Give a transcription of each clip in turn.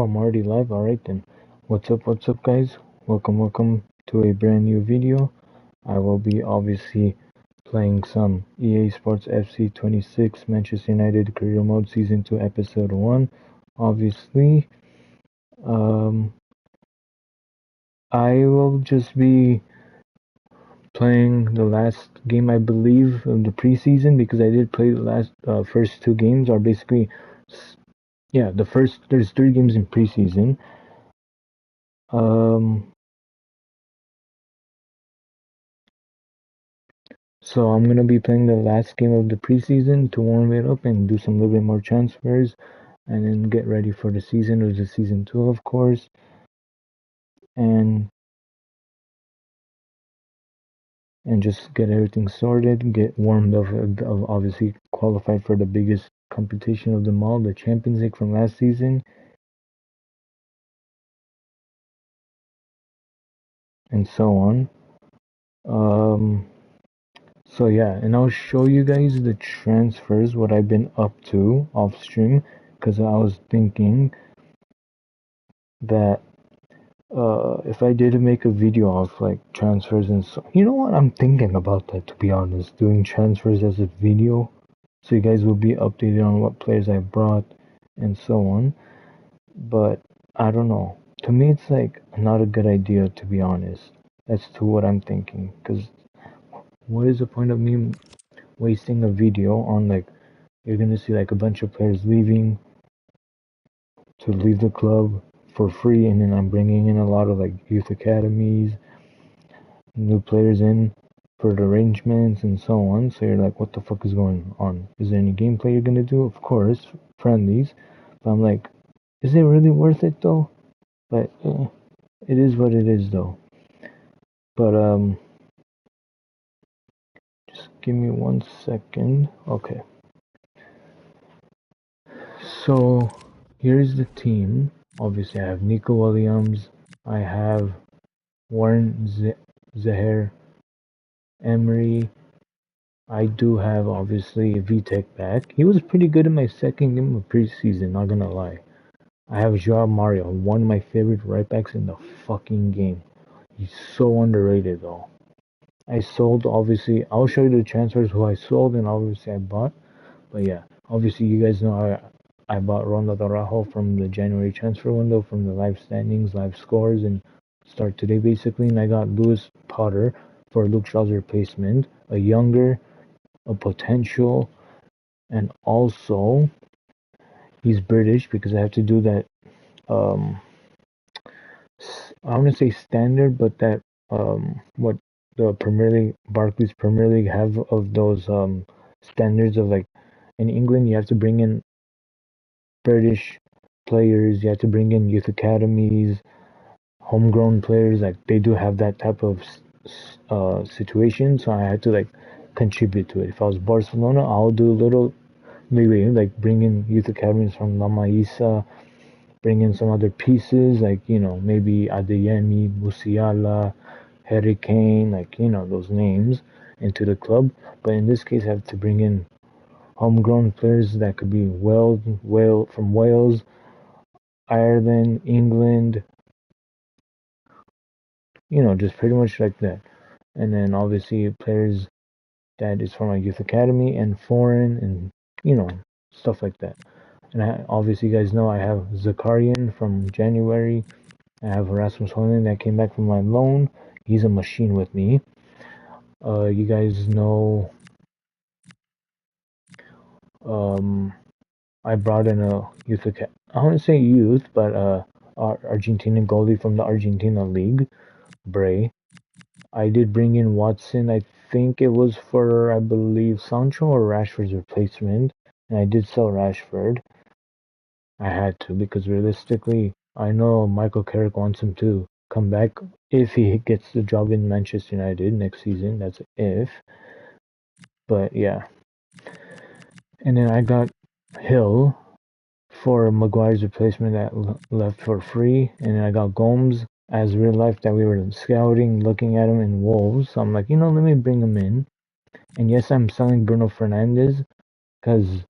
Oh, I'm already live? Alright then. What's up guys? Welcome to a brand new video. I will be obviously playing some EA Sports FC 26 Manchester United Career Mode Season 2 Episode 1. Obviously, um, I will just be playing the last game I believe of the preseason because I did play the last first two games are basically there's three games in preseason. Um, So I'm gonna be playing the last game of the preseason to warm it up and do some little bit more transfers, and then get ready for the season, which is season 2, of course, and just get everything sorted, get warmed up, obviously qualified for the biggest competition of them all, the Champions League from last season, and so on. Um, so yeah, and I'll show you guys the transfers, what I've been up to off stream, because I was thinking that if I did make a video of like transfers and so, you know what? I'm thinking about that, to be honest, doing transfers as a video, so you guys will be updated on what players I brought and so on. But I don't know. To me, it's like not a good idea, to be honest. That's to what I'm thinking. Because what is the point of me wasting a video on like you're gonna see like a bunch of players leaving to leave the club for free, and then I'm bringing in a lot of like youth academies, new players in for the arrangements and so on. So you're like, what the fuck is going on? Is there any gameplay you're gonna do? Of course, friendlies. But I'm like, is it really worth it though? But it is what it is though. But just give me 1 second. Okay. So here's the team. Obviously, I have Nico Williams. I have Warren Zaher Emery. I do have obviously Vitek back. He was pretty good in my second game of preseason, not gonna lie. I have Joao Mario, one of my favorite right backs in the fucking game. He's so underrated though. I sold obviously. I'll show you the transfers who I sold and obviously I bought. But yeah, obviously you guys know I bought Ronald Araujo from the January transfer window, from the live standings, live scores, and start today basically. And I got Lewis Potter for Luke Shaw's replacement, a younger, a potential, and also he's British because I have to do that. Um, I want to say standard, but that what the Premier League, Barclays Premier League have of those standards of like in England, you have to bring in British players, you have to bring in youth academies, homegrown players. Like they do have that type of situation, so I had to like contribute to it. If I was Barcelona, I'll do a little maybe like bring in youth academies from La Maisa, bring in some other pieces like maybe Adeyemi, Musiala, Harry Kane, like those names into the club. But in this case, I have to bring in homegrown players that could be from Wales, Ireland, England, just pretty much like that. And then obviously players that is from my youth academy and foreign and stuff like that. And obviously you guys know I have Zakarian from January. I have Erasmus Hoyland that came back from my loan. He's a machine with me. You guys know I brought in a youth I wouldn't say youth, but Argentinian goalie from the Argentina League, Bray. I did bring in Watson. I think it was for, I believe, Sancho or Rashford's replacement. And I did sell Rashford. I had to because realistically, I know Michael Carrick wants him to come back if he gets the job in Manchester United next season. That's if. But yeah. And then I got Hill for Maguire's replacement that left for free. And then I got Gomes as real life that we were scouting, looking at him in Wolves. So I'm like, let me bring him in. And yes, I'm selling Bruno Fernandes because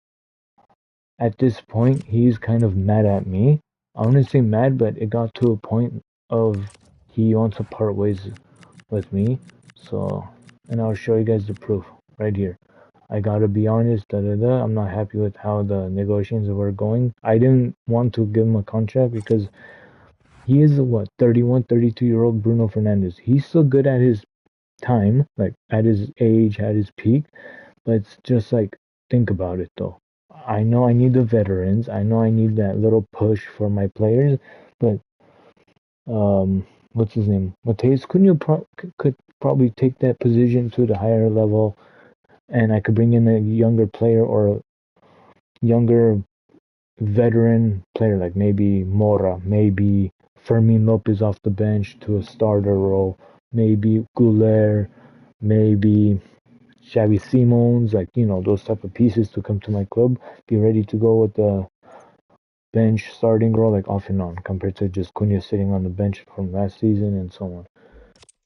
at this point he's kind of mad at me I wouldn't say mad, but it got to a point of he wants to part ways with me. So, and I'll show you guys the proof right here. I gotta be honest, I'm not happy with how the negotiations were going. I didn't want to give him a contract because he is a 31, 32-year-old Bruno Fernandes. He's still good at his time, like at his age, at his peak, but it's just like, think about it though. I know I need the veterans. I know I need that little push for my players, but what's his name? Mateus could probably take that position to the higher level, and I could bring in a younger player or a younger veteran player, like maybe Mora, maybe Fermin Lopez off the bench to a starter role, maybe Goulet, maybe Xavi Simons, like, those type of pieces to come to my club, be ready to go with the bench starting role, like off and on, compared to just Cunha sitting on the bench from last season and so on.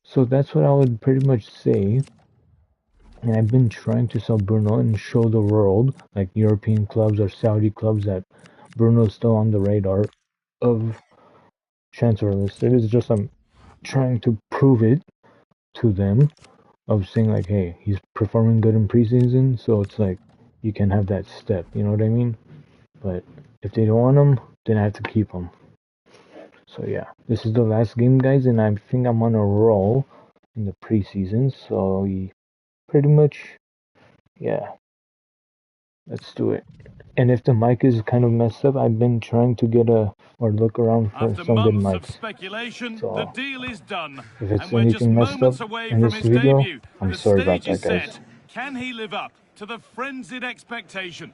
So that's what I would pretty much say. And I've been trying to sell Bruno and show the world, like European clubs or Saudi clubs, that Bruno's still on the radar of transfer list. It is just I'm trying to prove it to them of saying like, hey, he's performing good in preseason, so it's like you can have that step. You know what I mean? But if they don't want him, then I have to keep him. So yeah, this is the last game, guys, and I think I'm on a roll in the preseason. So we pretty much, yeah, let's do it. And if the mic is kind of messed up, I've been trying to get or look around for some good mics. So the deal is done, if it's and we're just anything messed up moments away in from this his video, debut. I'm The sorry about stage that, is guys. set. Can he live up to the frenzied expectation?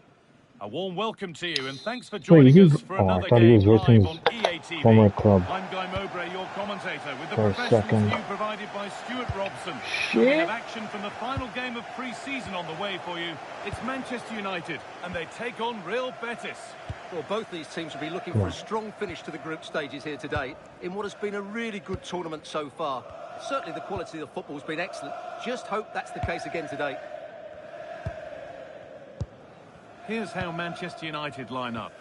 A warm welcome to you, and thanks for joining us for another I thought he game was with live his on EA TV. former club. I'm Guy Mowbray, your commentator, with the For a professional second. view provided by Stuart Robson. Shit. We have action from the final game of pre-season on the way for you. It's Manchester United, and they take on Real Betis. Well, both these teams will be looking for a strong finish to the group stages here today in what has been a really good tournament so far. Certainly the quality of the football has been excellent. Just hope that's the case again today. Here's how Manchester United line up.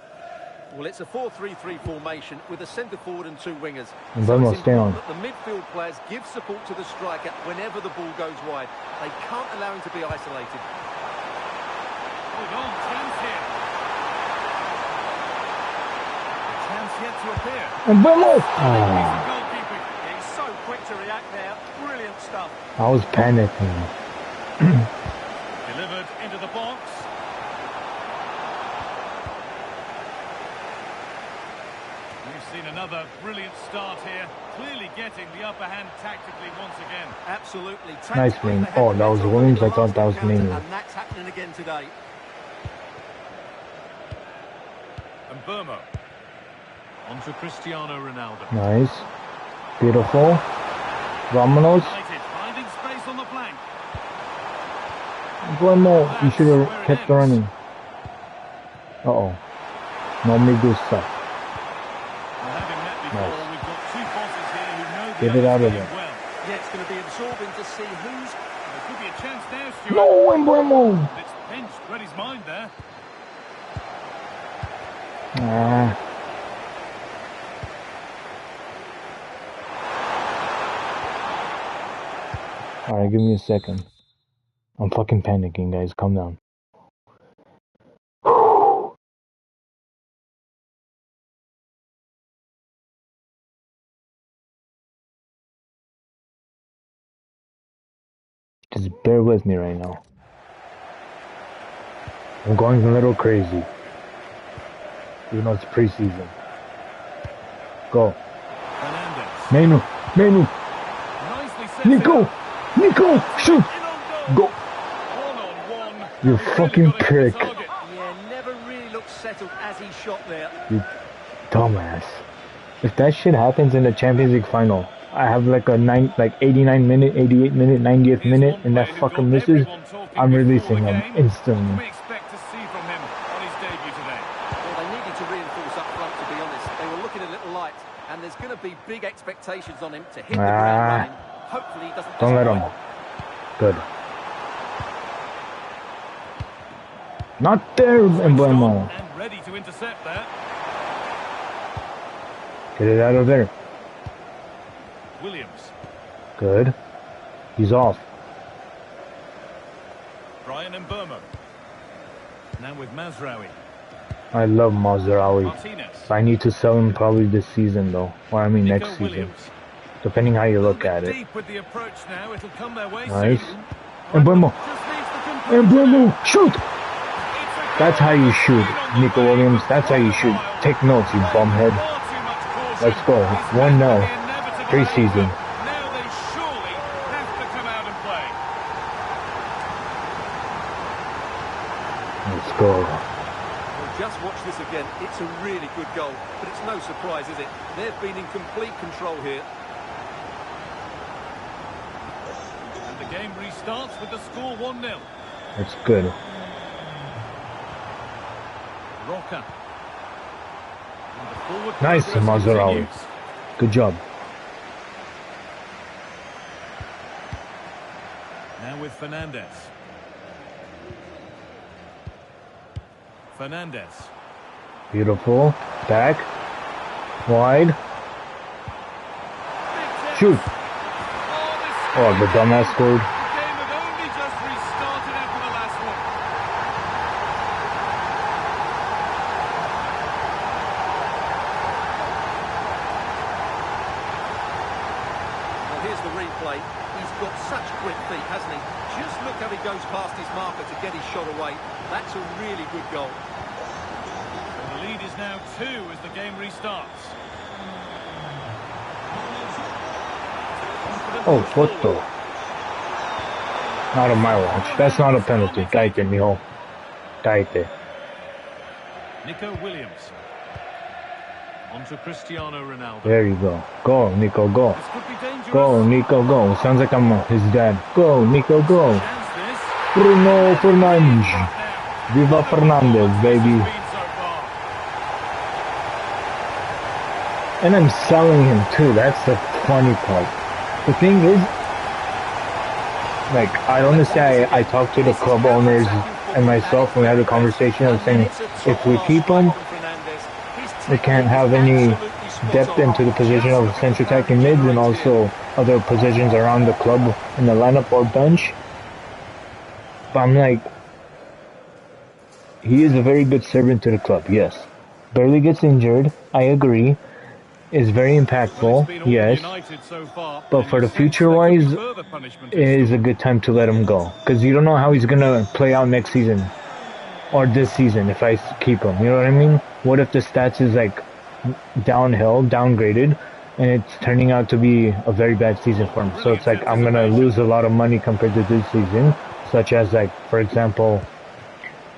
Well, it's a 4-3-3 formation with a centre forward and two wingers. And So Bomo, it's stay on. important that the midfield players give support to the striker whenever the ball goes wide. They can't allow him to be isolated. Hold on, chance here. A chance yet to appear. And Bomo! Goalkeeping. He's so quick to react there. Brilliant stuff. I was panicking. Delivered into the box. We've seen another brilliant start here. Clearly getting the upper hand tactically once again. Absolutely. Nice wing. Oh, that was Williams. I thought that was Menu. And that's happening again today. And Burmo. On to Cristiano Ronaldo. Nice. Beautiful. Vamonos. United finding space on the flank. One more. You should have kept running. Uh-oh. No me gusta. We've got two bosses here who know the Get it out of there. well. Yeah, it's going to be absorbing to see who's... There could be a chance now, Stuart. No, Emblemo! It's pinched, read his mind there. Alright, give me a second. I'm fucking panicking, guys. Calm down. Just bear with me right now. I'm going a little crazy. Even though it's preseason. Go. Fernandes. Menu. Nicely set Nico, shoot. Go. One-on-one. You He really fucking got it to prick. target. Yeah, never really looked settled as he shot there. You dumbass. If that shit happens in the Champions League final, I have like a 89 minute, 88 minute, 90th minute, and that fucking misses, I'm releasing him instantly. What do we expect to see from him on his debut today? Well, they needed to reinforce up front, to be honest. They were looking a little light, and there's going to be big expectations on him to hit the ground running. Hopefully he doesn't... Don't let him. Good. Not there, Emblemo. And ready to intercept there. Get it out of there. Williams. Good. He's off. Brian and Burma. Now with Mazraoui. I love Mazraoui. Martinez. I need to sell him probably this season though. Or I mean Nico next season. Williams. Depending how you look at it. Deep with the approach now. It'll come their way Nice. soon. And Burma. Just needs the composure. And Burma. Shoot! It's a That's how you shoot, Nico Williams. That's how you shoot. Take notes, you bumhead. far too much caution. Let's go. It's 1-0. the inevitable Preseason. outcome. Now they surely have to come out and play. Let's go. Well, just watch this again. It's a really good goal, but it's no surprise, is it? They've been in complete control here. And the game restarts with the score 1-0. That's good. Roca. And the forward Nice, progress Mazraoui. continues. Good job. Now with Fernandez. Fernandez. Beautiful. Back. Wide. Shoot. Oh, the dumbass scored. The game had only just restarted after the last one. Well, here's the replay. He's got such quick feet, hasn't he? Just look how he goes past his marker to get his shot away. That's a really good goal. And the lead is now 2 as the game restarts. Oh, what the? Not on my watch. That's not a penalty. Cállate, mijo. Cállate. Nico Williams. On to Cristiano Ronaldo. There you go. Go, Nico, go. This could be dangerous. Go, Nico, go. Sounds like I'm his dad. Go, Nico, go. Chance this. Bruno Fernandes. Now. Viva Fernandez, baby. Speed so far. And I'm selling him too. That's the funny part. The thing is, like, I honestly, I talked to the club owners and myself when we had a conversation. I was saying, if we keep him, we can't have any depth into the position of central attacking mids and also other positions around the club in the lineup or bench. But I'm like, he is a very good servant to the club, yes. Barely gets injured, I agree. Is very impactful, yes. But for the future-wise, it is a good time to let him go. Because you don't know how he's going to play out next season. Or this season, if I keep him. You know what I mean? What if the stats is like downhill, downgraded, and it's turning out to be a very bad season for him. So it's like I'm going to lose a lot of money compared to this season. Such as, like, for example,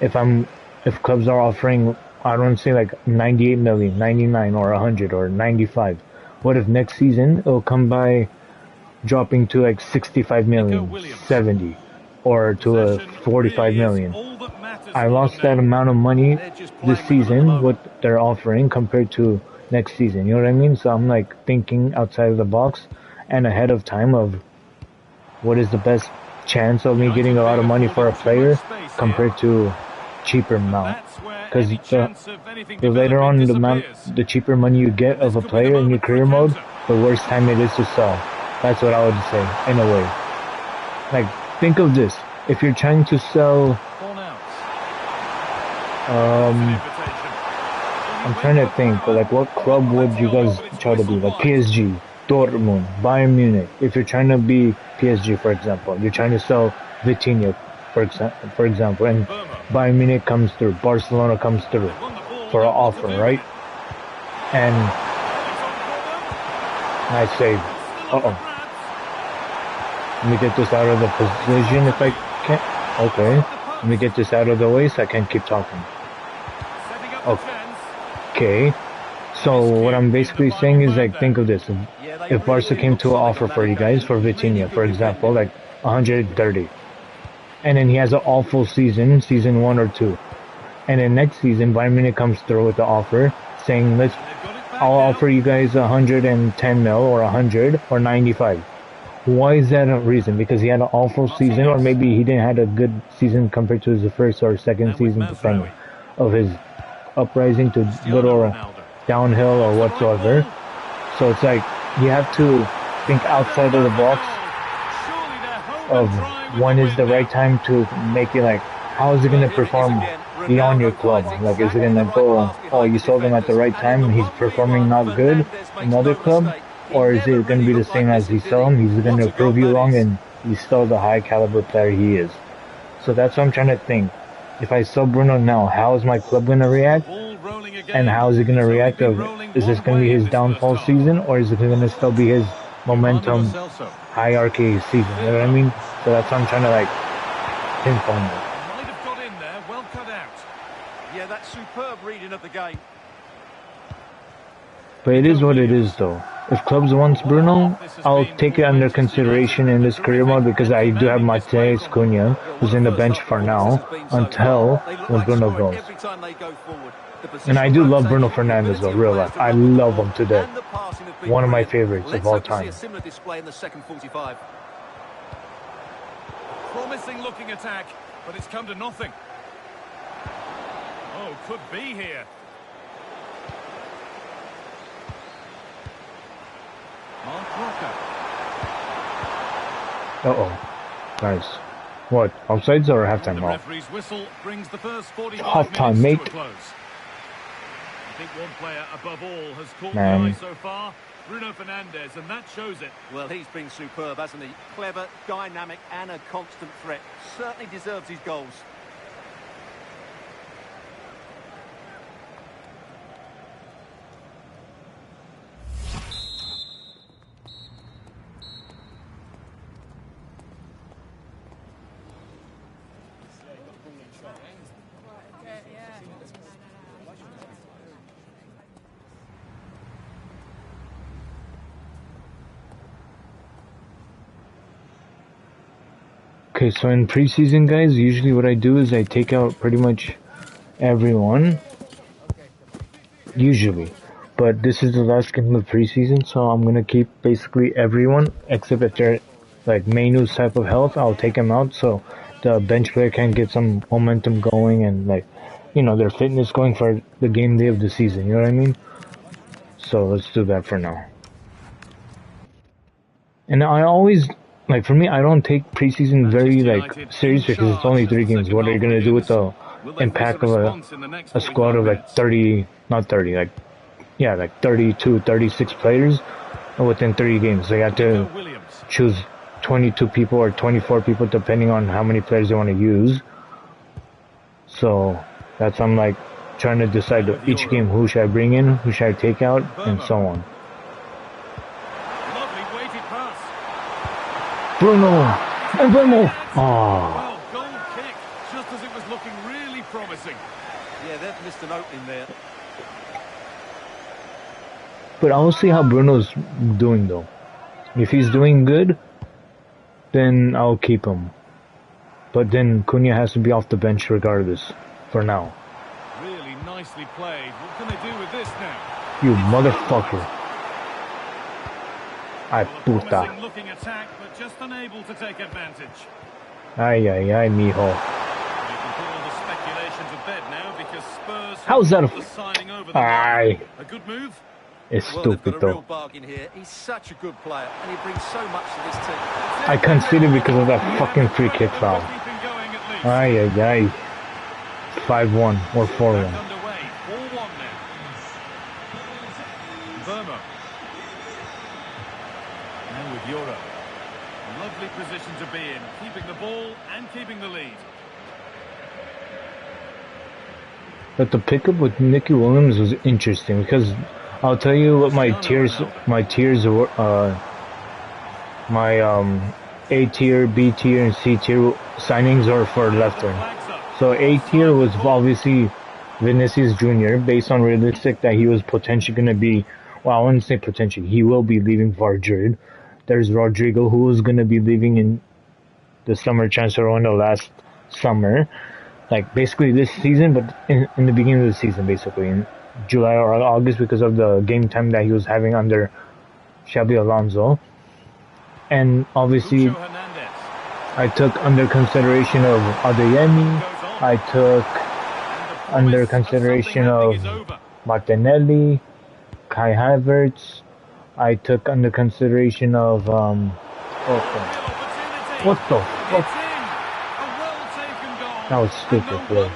if clubs are offering, I don't say like 98 million, 99 or 100 or 95. What if next season it'll come by dropping to like 65 million, 70, or to a 45 million? I lost that amount of money this season, what they're offering compared to next season. You know what I mean? So I'm like thinking outside of the box and ahead of time of what is the best chance of me getting a lot of money for a player compared to cheaper amount. Because the later on the cheaper money you get of a player in your career mode, the worse time it is to sell. That's what I would say, in a way. Like, think of this. If you're trying to sell, I'm trying to think, like, what club would you guys try to be? Like PSG, Dortmund, Bayern Munich. If you're trying to be PSG, for example, you're trying to sell Vitinha, for example, and Bayern Munich comes through, Barcelona comes through for an offer, right? And I say, let me get this out of the position if I can. Okay, let me get this out of the way so I can keep talking. Okay, so what I'm basically saying is, like, think of this. If Barca came to an offer for you guys for Vitinha, for example, like 130, and then he has an awful season 1 or 2, and then next season Bayern Munich comes through with the offer saying, I'll offer you guys 110 mil or 100 or 95. Why is that a reason? Because he had an awful season, or maybe he didn't have a good season compared to his first or second season, depending of his uprising to little downhill or whatsoever. So it's like you have to think outside of the box of when is the right time to make it like, how is it going to perform beyond your club? Like, is it going to go, oh, you sold him at the right time, he's performing not good in another club? Or is it going to be the same as he saw him? He's going to prove you wrong and he's still the high caliber player he is. So that's what I'm trying to think. If I sell Bruno now, how is my club going to react? And how is he going to react? Is this going to be his downfall season? Or is it going to still be his momentum hierarchy season? You know what I mean? So that's what I'm trying to like pinpoint it. Might have got in there, well cut out. Yeah, that's superb reading of the game. But it is what it is, though. If clubs wants Bruno, I'll take it under consideration in this career mode because I do have Mateus Cunha, who's in the bench for now, until when Bruno goes. And I do love Bruno Fernandes, though, real life. I love him to death. One of my favorites of all time. Promising looking attack, but it's come to nothing. Oh, could be here. Mark Rocker. Uh-oh. Nice. What, offsides or halftime? The referee's whistle brings the first 45 halftime, minutes mate. to a close. I think one player above all has caught the eye so far, Bruno Fernandes, and that shows it. Well, he's been superb, hasn't he? Clever, dynamic, and a constant threat. Certainly deserves his goals. Okay, so in preseason, guys, usually what I do is I take out pretty much everyone. Usually. But this is the last game of preseason, so I'm gonna keep basically everyone, except if they're like Mainu's type of health, I'll take them out so the bench player can get some momentum going and like, you know, their fitness going for the game day of the season, you know what I mean? So let's do that for now. And I always, like for me, I don't take preseason very like serious because it's only 3 games. What are you gonna do with the impact of a squad of like 30, not 30, like, yeah, like 32, 36 players within 3 games. They have to choose 22 people or 24 people depending on how many players they want to use. So that's, I'm like trying to decide each game who should I bring in, who should I take out, and so on. Bruno! And Bruno! Oh. Well, goal kick, just as it was looking really promising. Yeah, they've missed an opening there. But I'll see how Bruno's doing, though. If he's doing good, then I'll keep him. But then Cunha has to be off the bench regardless, for now. Really nicely played. What can they do with this now? You motherfucker. Ay, puta. Looking attack, but just unable to take advantage. Ay, ay, ay, mijo. You can put all the speculation to bed now because Spurs How's that the signing over the Aye. A good move? It's stupid, got a real though. bargain here. He's such a good player, and he brings so much to this team. I conceded because of that fucking free kick foul. Ay, ay, ay. 5-1 or 4-1. Underway, 4-1 now. Burma. Now with Euro. A lovely position to be in, keeping the ball and keeping the lead. But the pickup with Nicky Williams was interesting because I'll tell you what my tiers were, my A tier, B tier, and C tier signings are for left wing. So A tier was obviously Vinicius Jr. based on realistic that he was potentially going to be, well, I wouldn't say potentially, he will be leaving Madrid. There's Rodrigo, who was going to be leaving in the summer transfer window last summer. Like basically this season, but in the beginning of the season, basically in July or August because of the game time that he was having under Xabi Alonso. And obviously I took under consideration of Adeyemi, I took under consideration of Martinelli, Kai Havertz, I took under consideration of what the fuck? That was stupid, bro.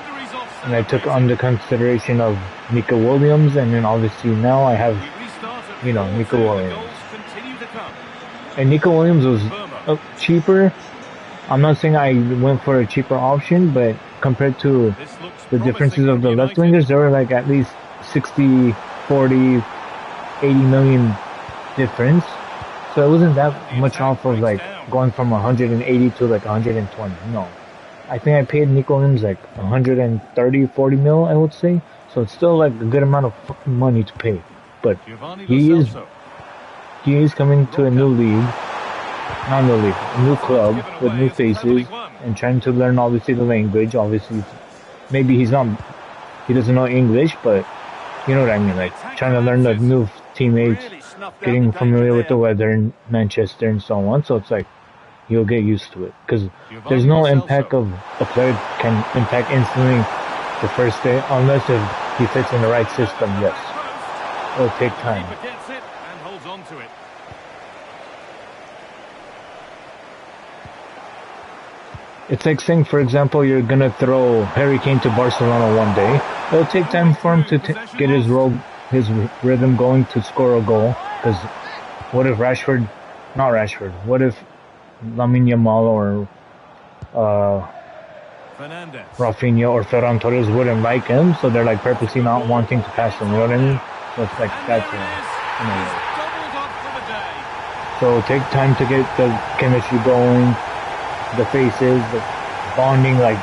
And I took under consideration of Nico Williams, and then obviously now I have, you know, Nico Williams. And Nico Williams was cheaper. I'm not saying I went for a cheaper option, but compared to the differences of the left wingers, there were like at least 60, 40, 80 million difference. So it wasn't that much off of like going from 180 to like 120. No. I think I paid Nico Williams like 130, 40 mil, I would say. So it's still like a good amount of fucking money to pay. But he is coming to a new league. Not new league, a new club with new faces and trying to learn obviously the language. Obviously, maybe he doesn't know English, but you know what I mean. Like trying to learn the new teammates, getting familiar with the weather in Manchester and so on. So it's like he'll get used to it because there's no impact of a player can impact instantly the first day unless if he fits in the right system. Yes, it'll take time. It's like saying, for example, you're gonna throw Harry Kane to Barcelona one day. It'll take time for him to get his rhythm going to score a goal. Because what if What if Lamine Yamal or Rafinha or Ferran Torres wouldn't like him, so they're like purposely not wanting to pass him. You know what I mean? So it's like that's So it'll take time to get the chemistry going. The faces, the bonding, like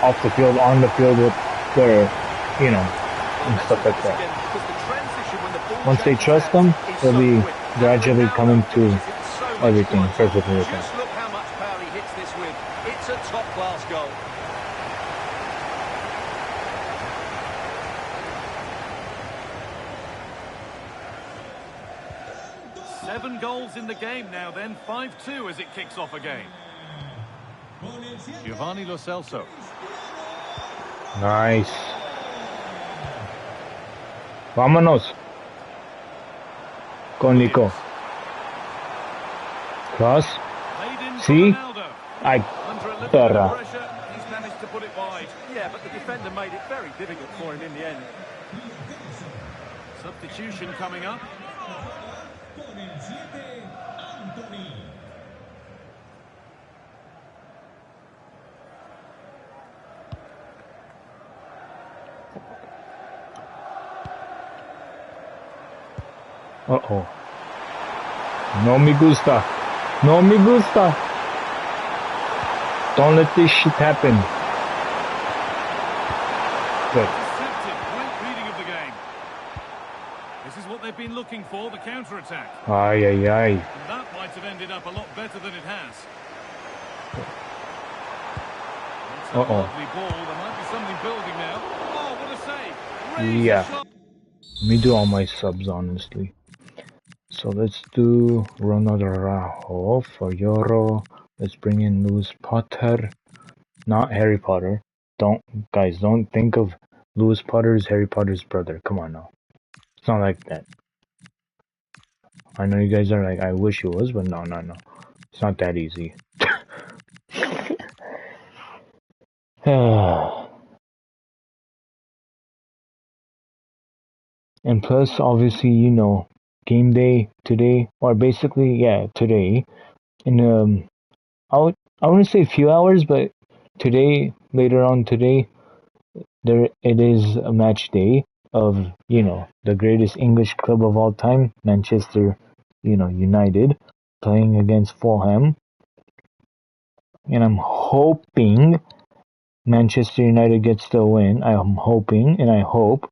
off the field, on the field with their, you know, and stuff like that. Once they trust them, they'll be gradually coming to everything perfectly with them. Look how much power he hits this with. It's a top-class goal. Seven goals in the game now then, 5-2 as it kicks off again. Giovanni Lo Celso. Nice. Vámonos. Con Nico. Cross. See? I perra. He's managed to put it wide. Yeah, but the defender made it very difficult for him in the end. Substitution coming up. Uh-oh. No me gusta. No me gusta. Don't let this shit happen. Good. Great reading of the game. This is what they've been looking for, the counter-attack. Ay, ay, ay. And that might have ended up a lot better than it has. It's a lovely ball. There might be something building now. Oh, what a save. Yeah. Let me do all my subs, honestly. So let's do Ronald Araujo for Euro. Let's bring in Lewis Potter. Not Harry Potter. Don't think of Lewis Potter as Harry Potter's brother. Come on now. It's not like that. I know you guys are like, I wish it was, but no. It's not that easy. And plus, obviously, you know, game day today, or basically, yeah, today. In I wouldn't say a few hours, but today, later on today, it is a match day of, you know, the greatest English club of all time, Manchester, you know, United, playing against Fulham. And I'm hoping Manchester United gets the win. I'm hoping, and I hope,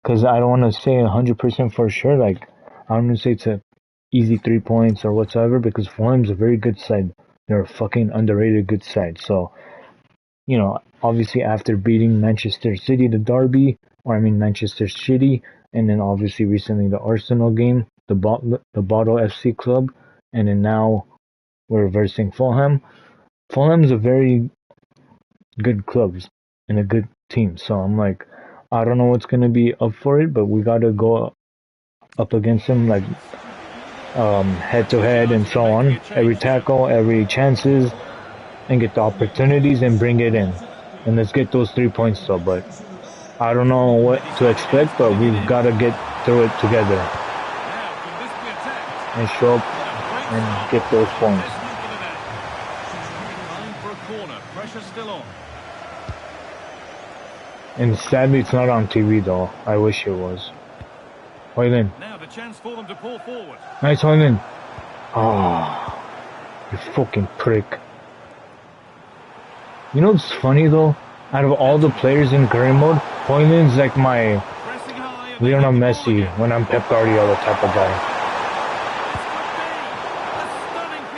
because I don't want to say 100% for sure. Like, I don't want to say it's a easy 3 points or whatsoever, because Fulham's a very good side. They're a fucking underrated good side. So, you know, obviously after beating Manchester City, the derby, Manchester City, and then obviously recently the Arsenal game, the Bottle FC club, and then now we're versing Fulham. Fulham's a very good club and a good team. So I'm like, I don't know what's going to be up for it, but we got to go up against them like head to head and so on. Every tackle, every chances, and get the opportunities and bring it in. And let's get those 3 points though. But I don't know what to expect, but we've got to get through it together and show up and get those points. And sadly, it's not on TV though. I wish it was. Hoyland. Now the chance for them to pull forward. Nice, Hoyland. Oh, you fucking prick. You know what's funny though? Out of all the players in career mode, Hoyland's like my Lionel Messi when I'm Pep Guardiola type of guy.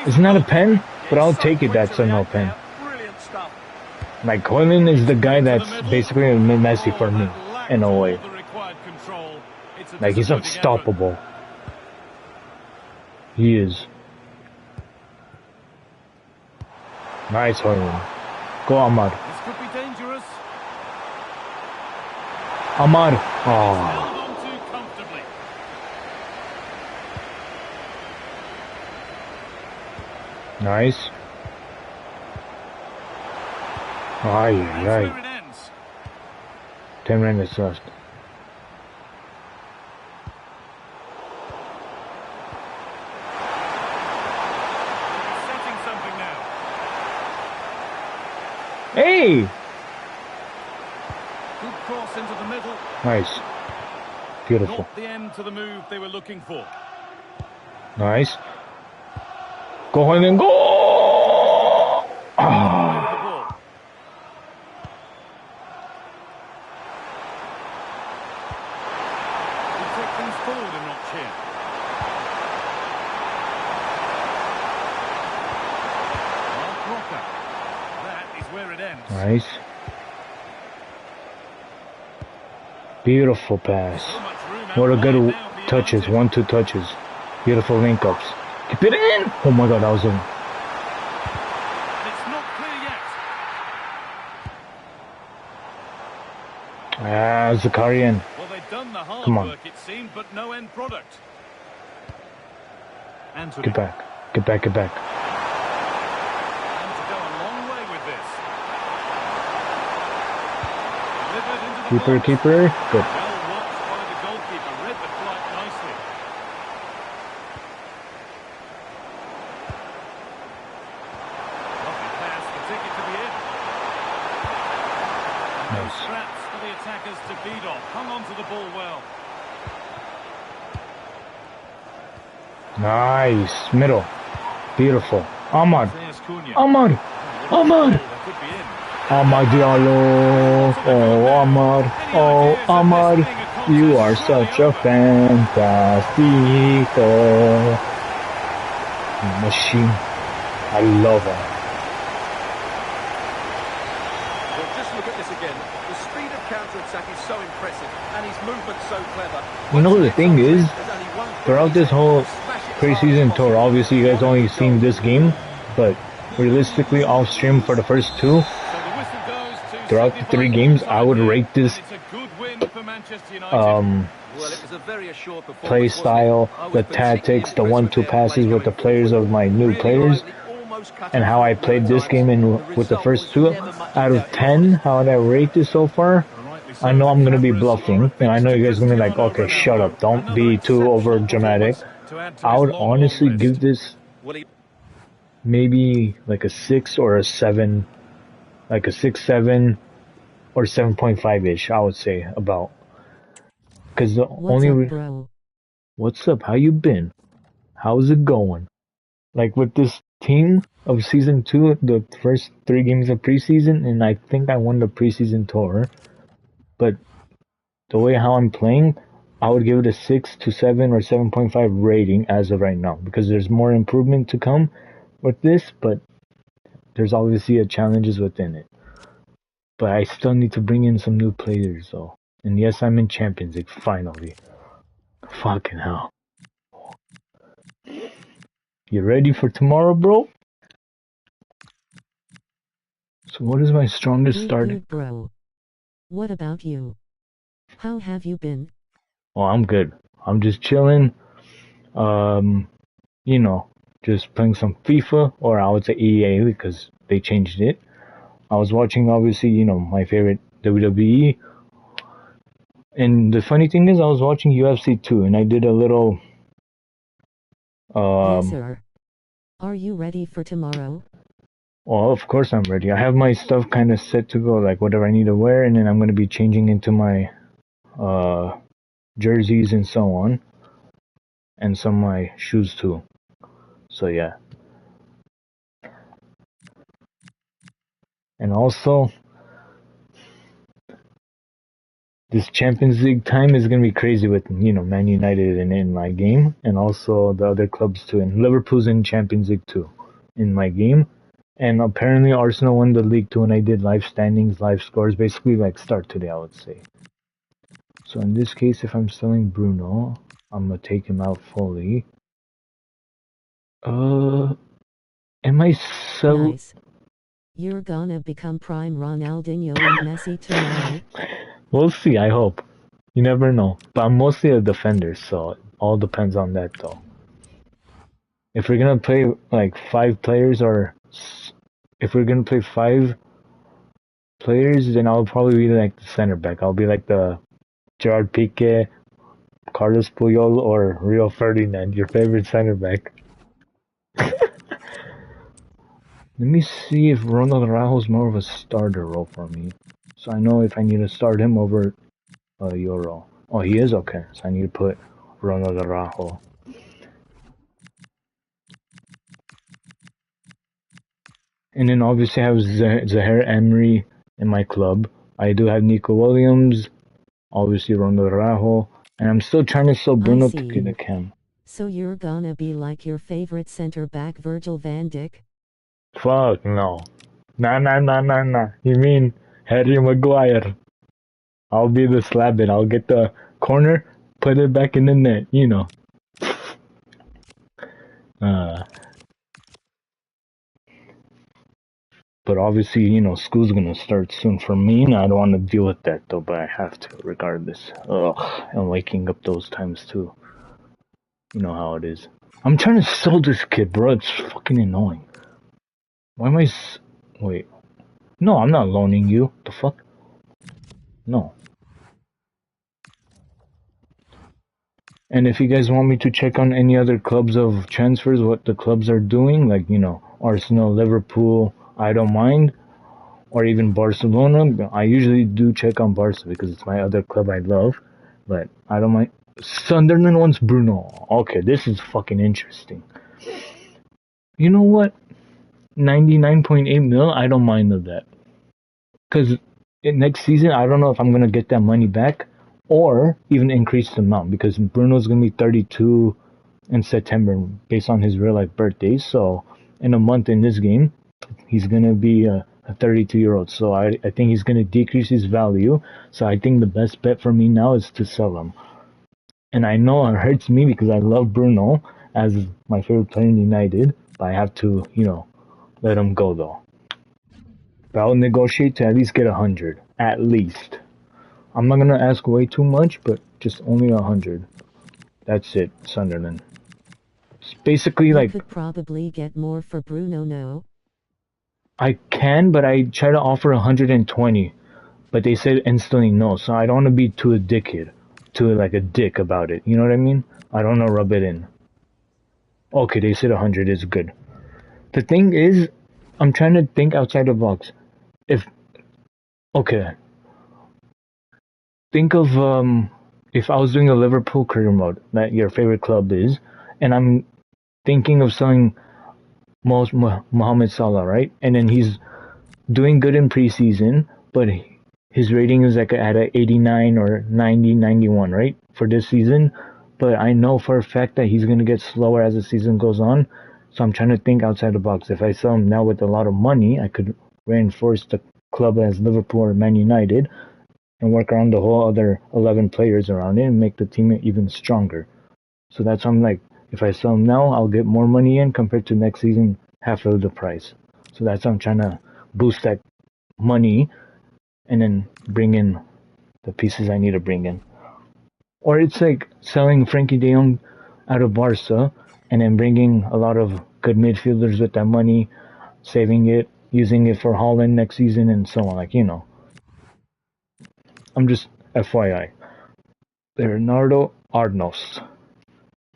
Isn't that a pen? But I'll take it that's a no pen. Like, Hoyland is the guy that's basically Messi for me, in a way. Like, he's unstoppable. He is. Nice, Hoyland. Go, Ahmad. This could be dangerous. Ahmad. Oh. Held on to comfortably. Nice. Ay, ay. 10 minutes left. Setting something now. Hey! Good cross into the middle. Nice. Beautiful. Not the end to the move they were looking for. Nice. Go, Hoyland, go! Ah. Nice. Beautiful pass. What a good touches. 1-2 touches. Beautiful link ups. Keep it in! Oh my god, that was in. It's not clear yet. Ah, Zakarian. Well, they've done the hard Come on. work, it seemed, but no end product. Anthony. Get back. Get back, get back. And to go a long way with this. Delivered into the Keeper, box. keeper. Good. Well watched by the goalkeeper. Read the flight nicely. Lovely pass to take it to the end. And no Nice. scraps for the attackers to feed off. Hung on to the ball well. Nice. Middle. Beautiful. Ahmad. There's Cunha. Ahmad. Ahmad. That could be in. Ahmad Diallo. Oh, Ahmad. Oh, Ahmad. You are such a fantastico machine. I love him. Well, just look at this again. The speed of counter-attack is so impressive, and his movement so clever. You know the thing is, throughout this whole preseason tour, obviously you guys only seen this game, but realistically off stream for the first two, throughout the 3 games, I would rate this play style, the tactics, the 1-2 passes with the players of my new players, and how I played this game in with the first 2. Out of 10, how would I rate this so far? I know I'm going to be bluffing, and I know you guys are going to be like, okay, shut up, don't be too over dramatic. I would honestly give this maybe like a 6 or a 7, like a 6, 7, or 7.5-ish, I would say, about. Because the What's up? How you been? How's it going? Like with this team of season 2, the first 3 games of preseason, and I think I won the preseason tour. But the way how I'm playing, I would give it a 6 to 7 or 7.5 rating as of right now, because there's more improvement to come with this, but there's obviously challenges within it. But I still need to bring in some new players though. And yes, I'm in Champions League finally. Fucking hell. You ready for tomorrow, bro? So what is my strongest start? Good, bro. What about you? How have you been? Oh, I'm good. I'm just chilling. just playing some FIFA, or I would say EA because they changed it. I was watching, obviously, my favorite WWE. And the funny thing is, I was watching UFC too, and I did a little. Yes, Um, sir. Are you ready for tomorrow? well, of course I'm ready. I have my stuff kind of set to go, like whatever I need to wear, and then I'm gonna be changing into my uh jerseys and so on, and some of my shoes too. So yeah. And also, this Champions League time is gonna be crazy with Man United in my game, and also the other clubs too. And Liverpool's in Champions League too, in my game. And apparently Arsenal won the league too, and I did live standings, live scores, basically like start today, I would say. So in this case, if I'm selling Bruno, I'm gonna take him out fully. Am I sell? Nice. You're gonna become prime Ronaldinho and Messi tomorrow. We'll see. I hope. You never know. But I'm mostly a defender, so it all depends on that, though. If we're gonna play like five players, or if we're gonna play five players, then I'll probably be like the center back. I'll be like the Gerard Piqué, Carlos Puyol, or Rio Ferdinand, your favorite center back. Let me see if Ronald Araujo is more of a starter role for me. So I know if I need to start him over Euro. Oh, he is? Okay. So I need to put Ronald Araujo. And then obviously I have Zaire Emery in my club. I do have Nico Williams, obviously Ronald Araujo. And I'm still trying to sell Bruno to get a cam. So you're gonna be like your favorite center back Virgil van Dijk? Fuck no. Nah. You mean Harry Maguire? I'll be the slab it. I'll get the corner, put it back in the net, But obviously, school's gonna start soon for me, and I don't want to deal with that though, but I have to regardless. Ugh, and waking up those times too. You know how it is. I'm trying to sell this kid, bro. It's fucking annoying. Why am I wait. No, I'm not loaning you. The fuck? No. And if you guys want me to check on any other clubs of transfers, what the clubs are doing, like, Arsenal, Liverpool, I don't mind. Or even Barcelona. I usually do check on Barca because it's my other club I love. But I don't mind. Sunderland wants Bruno. Okay, this is fucking interesting. You know what? 99.8 mil, I don't mind of that. Because next season, I don't know if I'm going to get that money back or even increase the amount because Bruno's going to be 32 in September based on his real life birthday. So in a month in this game, he's going to be a 32-year-old. So I think he's going to decrease his value. So I think the best bet for me now is to sell him. And I know it hurts me because I love Bruno as my favorite player in United. But I have to, let him go though. But I'll negotiate to at least get 100. At least. I'm not going to ask way too much, but just only 100. That's it, Sunderland. It's basically You could probably get more for Bruno, no? I can, but I try to offer 120. But they said instantly no, so I don't want to be too a dickhead. Too like a dick about it. You know what I mean? I don't want to rub it in. Okay, they said 100 is good. The thing is, I'm trying to think outside the box. Okay. Think of if I was doing a Liverpool career mode that your favorite club is, and I'm thinking of selling Mohamed Salah, right? And then he's doing good in preseason, but his rating is like at a 89 or 90, 91, right? For this season. But I know for a fact that he's going to get slower as the season goes on. So I'm trying to think outside the box. If I sell him now with a lot of money, I could reinforce the club as Liverpool or Man United and work around the whole other 11 players around it and make the team even stronger. So that's why I'm like, if I sell him now, I'll get more money in compared to next season, half of the price. So that's why I'm trying to boost that money and then bring in the pieces I need to bring in. Or it's like selling Frankie de Jong out of Barca and then bringing a lot of good midfielders with that money, saving it, using it for Holland next season, and so on. Like, you know, I'm just FYI. Leonardo Arnos.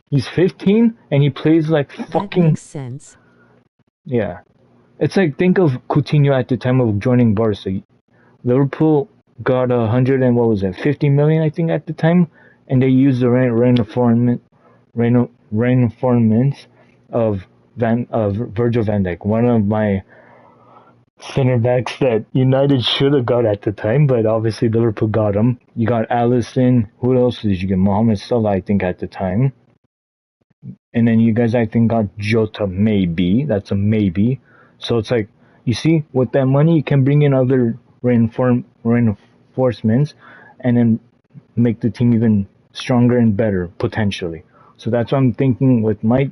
He's 15 and he plays like That fucking. makes sense. Yeah. It's like, think of Coutinho at the time of joining Barca. Liverpool got 100 and what was it, 50 million, I think, at the time, and they used the reinforcements of Virgil van Dijk, one of my center backs that United should have got at the time, but obviously Liverpool got him. You got Alisson. Who else did you get? Mohamed Salah, I think, at the time. And then you guys, I think, got Jota, maybe. That's a maybe. So it's like, you see, with that money, you can bring in other reinforcements and then make the team even stronger and better, potentially. So that's what I'm thinking with my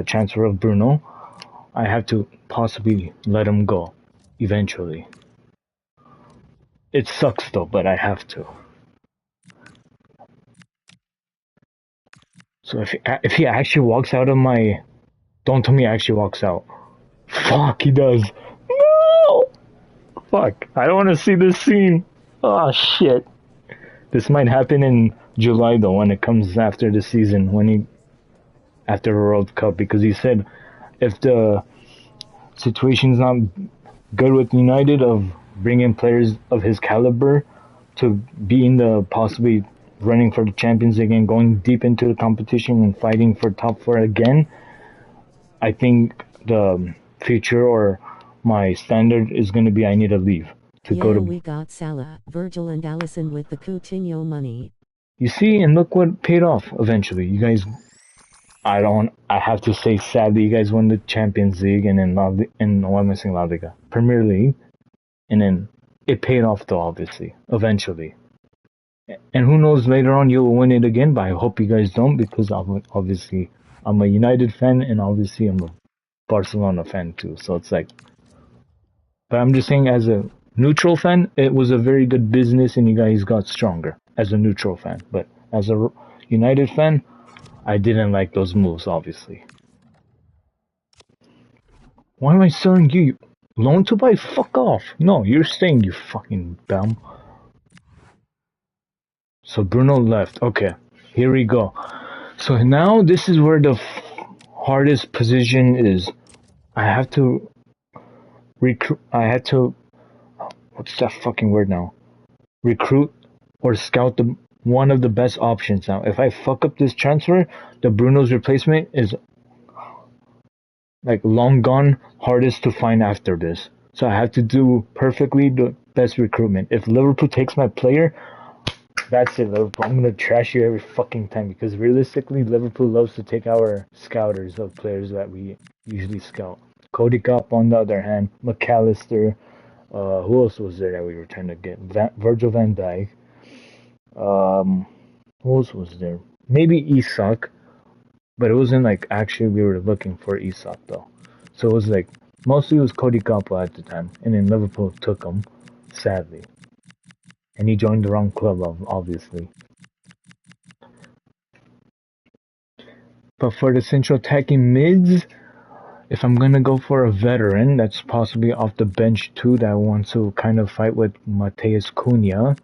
transfer of Bruno. I have to possibly let him go eventually. It sucks though, but I have to. So if he actually walks out of my, don't tell me he actually walks out. Fuck, he does. No! Fuck, I don't want to see this scene. Oh shit. This might happen in July though, when it comes after the season, after the World Cup, because he said if the situation's not good with United of bringing players of his caliber to be in the possibly running for the Champions League and going deep into the competition and fighting for top four again, I think the future or my standard is going to be I need to leave to go to. We got Salah, Virgil, and Alisson with the Coutinho money. You see, and look what paid off eventually. You guys, I have to say, sadly, you guys won the Champions League and then what am I saying, La Liga? Premier League. And then it paid off though, obviously, eventually. And who knows, later on you'll win it again, but I hope you guys don't, because obviously I'm a United fan and obviously I'm a Barcelona fan too. So it's like, but I'm just saying, as a neutral fan, it was a very good business and you guys got stronger as a neutral fan. But as a United fan, I didn't like those moves, obviously. Why am I selling you? Loan to buy? Fuck off. No, you're staying, you fucking bum. So Bruno left. Okay, here we go. So now this is where the hardest position is. I have to recruit. What's that fucking word now? Recruit or scout one of the best options now. If I fuck up this transfer, the Bruno's replacement is like long gone, hardest to find after this. So I have to do perfectly the best recruitment. If Liverpool takes my player, that's it, Liverpool. I'm gonna trash you every fucking time, because realistically, Liverpool loves to take our scouters of players that we usually scout. Cody Kopp, on the other hand, McAllister. Who else was there that we were trying to get? Virgil van Dijk. Who else was there? Maybe Isak, but it wasn't like actually we were looking for Isak though. So it was like mostly it was Cody Kopp at the time, and then Liverpool took him, sadly. And he joined the wrong club, obviously. But for the central attacking mids, if I'm gonna go for a veteran that's possibly off the bench too, that wants to kind of fight with Mateus Cunha,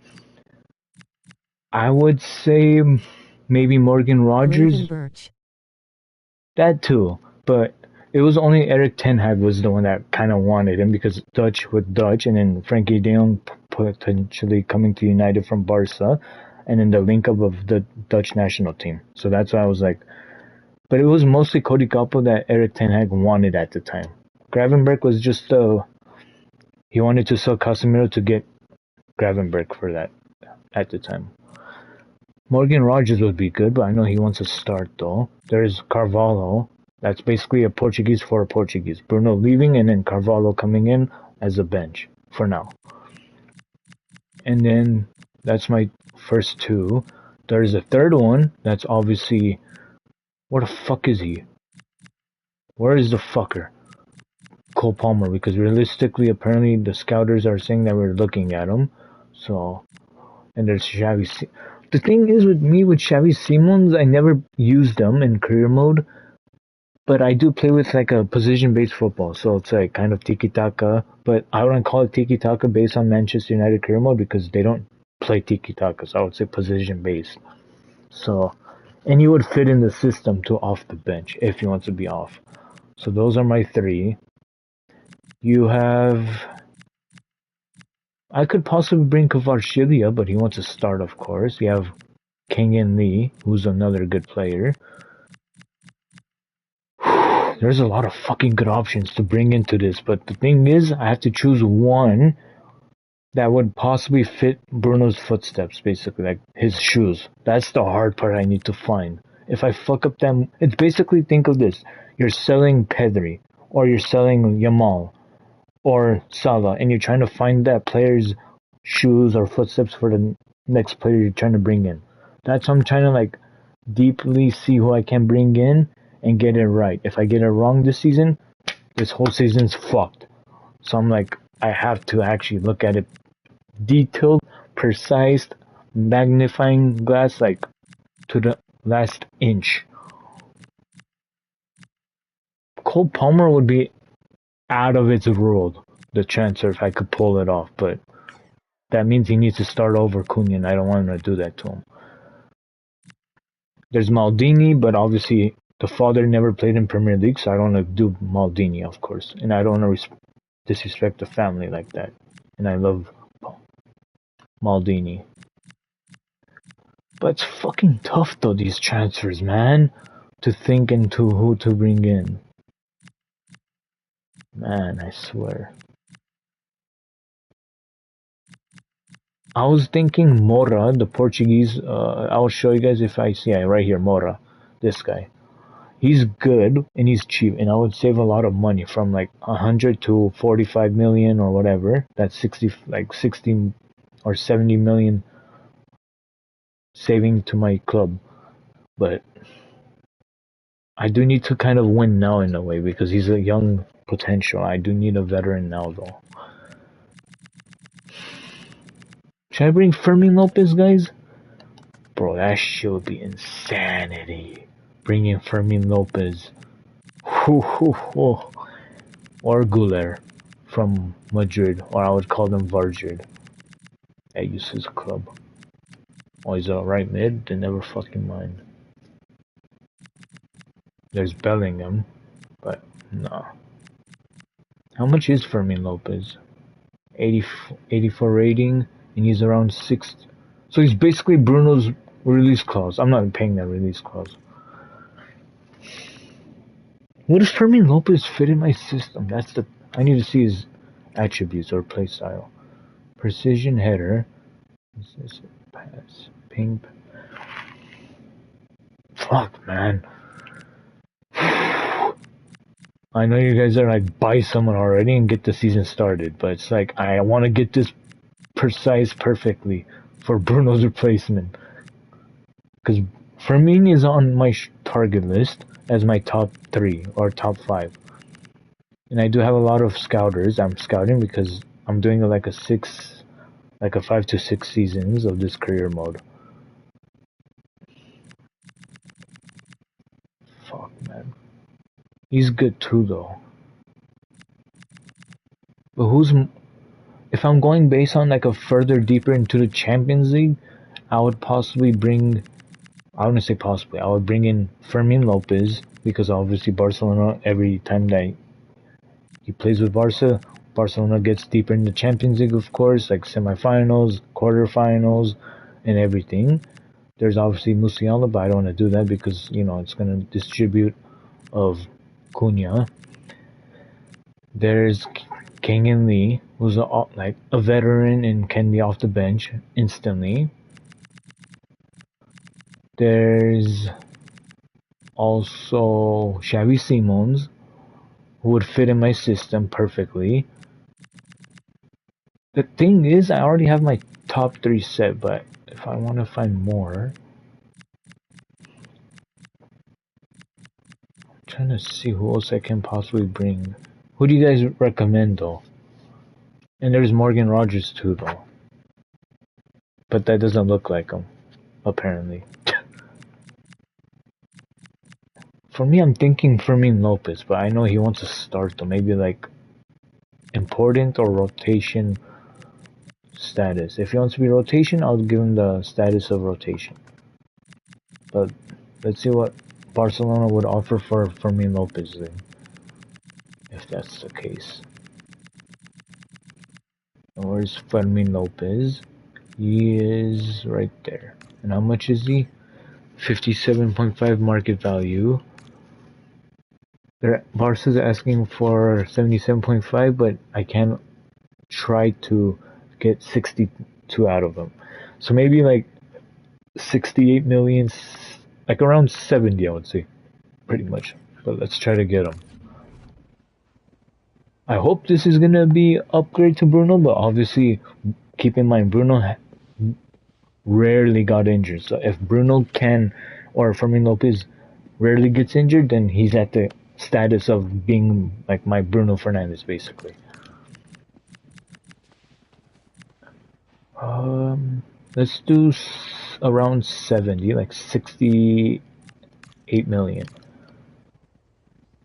I would say maybe Morgan Rogers. That too, but it was only Eric Ten Hag was the one that kind of wanted him, because Dutch with Dutch, and then Frankie de Jong potentially coming to United from Barca, and then the link up of the Dutch national team. So that's why I was like, but it was mostly Cody Gakpo that Eric Ten Hag wanted at the time. Gravenberch was just he wanted to sell Casemiro to get Gravenberch for that at the time. Morgan Rogers would be good, but I know he wants to start though. There's Carvalho. That's basically a Portuguese for a Portuguese. Bruno leaving and then Carvalho coming in as a bench for now. And then that's my first two. There's a third one that's obviously, where the fuck is he? Where is the fucker? Cole Palmer, because realistically, apparently the scouters are saying that we're looking at him. So, and there's Xavi. The thing is with me with Xavi Simons, I never used them in career mode, but I do play with like a position-based football, so it's like kind of tiki-taka. But I wouldn't call it tiki-taka based on Manchester United career mode because they don't play tiki-taka, so I would say position-based. So, and he would fit in the system to off the bench if he wants to be off. So those are my three. You have. I could possibly bring Kvaratskhelia, but he wants to start, of course. You have Kang-in Lee, who's another good player. There's a lot of fucking good options to bring into this, but the thing is, I have to choose one that would possibly fit Bruno's footsteps, basically, like his shoes. That's the hard part I need to find. If I fuck up them, it's basically, think of this. You're selling Pedri, or you're selling Yamal, or Salah, and you're trying to find that player's shoes or footsteps for the next player you're trying to bring in. That's how I'm trying to like deeply see who I can bring in and get it right. If I get it wrong this season, this whole season's fucked. So I'm like, I have to actually look at it detailed, precise, magnifying glass, like to the last inch. Cole Palmer would be out of its world, the transfer, if I could pull it off, but that means he needs to start over Cunha, and I don't want him to do that to him. There's Maldini, but obviously the father never played in Premier League, so I don't want to do Maldini, of course. And I don't want to disrespect the family like that. And I love Maldini. But it's fucking tough, though, these transfers, man, to think into who to bring in. Man, I swear. I was thinking Mora, the Portuguese. I'll show you guys if I see it right here, Mora. This guy. He's good and he's cheap, and I would save a lot of money from like 100 to 45 million or whatever. That's 60 or 70 million saving to my club. But I do need to kind of win now in a way because he's a young potential. I do need a veteran now though. Should I bring Fermin Lopez, guys? Bro, that shit would be insanity. Bringing Fermin Lopez. Or Guler from Madrid, or I would call them Varjid. At Yusuf's club. Oh, he's a right mid? Then never fucking mind. There's Bellingham, but no. How much is Fermin Lopez? 84 rating, and he's around 6. So he's basically Bruno's release clause. I'm not paying that release clause. What does Fermin Lopez fit in my system? I need to see his attributes or play style. Precision header. Pass. Ping. Fuck, man. I know you guys are like, buy someone already and get the season started, but it's like, I want to get this precise perfectly for Bruno's replacement. Because Firmino is on my target list as my top 3 or top 5. And I do have a lot of scouters. I'm scouting because I'm doing like a 5 to 6 seasons of this career mode. Fuck, man. He's good too, though. But if I'm going based on like a further deeper into the Champions League, I would possibly bring, I wouldn't say possibly, I would bring in Fermin Lopez, because obviously Barcelona, every time that he plays with Barcelona gets deeper in the Champions League, of course, like semifinals, quarterfinals, and everything. There's obviously Musiala, but I don't want to do that because, it's going to distribute of Cunha. There's Kang-in Lee, who's a veteran and can be off the bench instantly. There's also Xavi Simons, who would fit in my system perfectly. The thing is, I already have my top 3 set, but if I want to find more, I'm trying to see who else I can possibly bring. Who do you guys recommend, though? And there's Morgan Rogers, too, though. But that doesn't look like him. apparently. For me, I'm thinking Fermin Lopez, but I know he wants to start though. Maybe like important or rotation status. If he wants to be rotation, I'll give him the status of rotation. But let's see what Barcelona would offer for Fermin Lopez then, if that's the case. And where's Fermin Lopez? He is right there. And how much is he? 57.5 market value. Barca's asking for 77.5, but I can try to get 62 out of them. So maybe like 68 million, like around 70, I would say, pretty much. But let's try to get him. I hope this is gonna be upgrade to Bruno, but obviously keep in mind Bruno rarely got injured. So if Bruno can, or Fermin Lopez rarely gets injured, then he's at the status of being like my Bruno Fernandes, basically. Let's do around 70, like 68 million.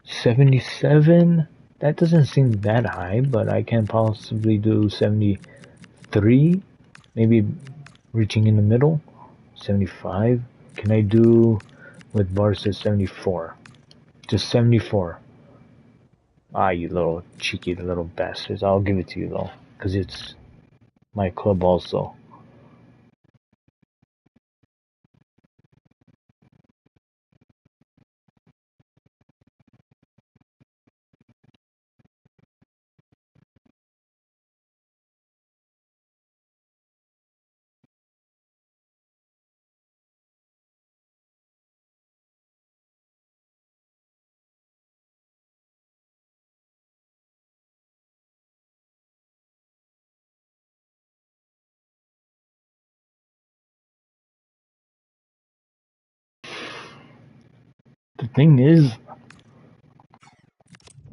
77? That doesn't seem that high, but I can possibly do 73, maybe reaching in the middle. 75. Can I do with Barca 74? Just 74. Ah, you little cheeky little bastards. I'll give it to you though, because it's my club also. The thing is,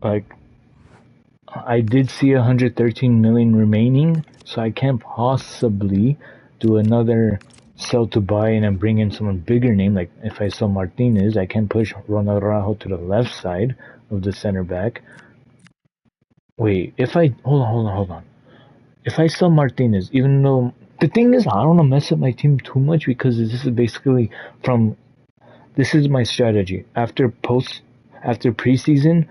like, I did see 113 million remaining, so I can't possibly do another sell to buy and then bring in someone bigger name. Like if I sell Martinez, I can push Ronald Araujo to the left side of the center back. Wait, if I hold on. If I sell Martinez, even though the thing is, I don't want to mess up my team too much because this is basically from. This is my strategy after preseason.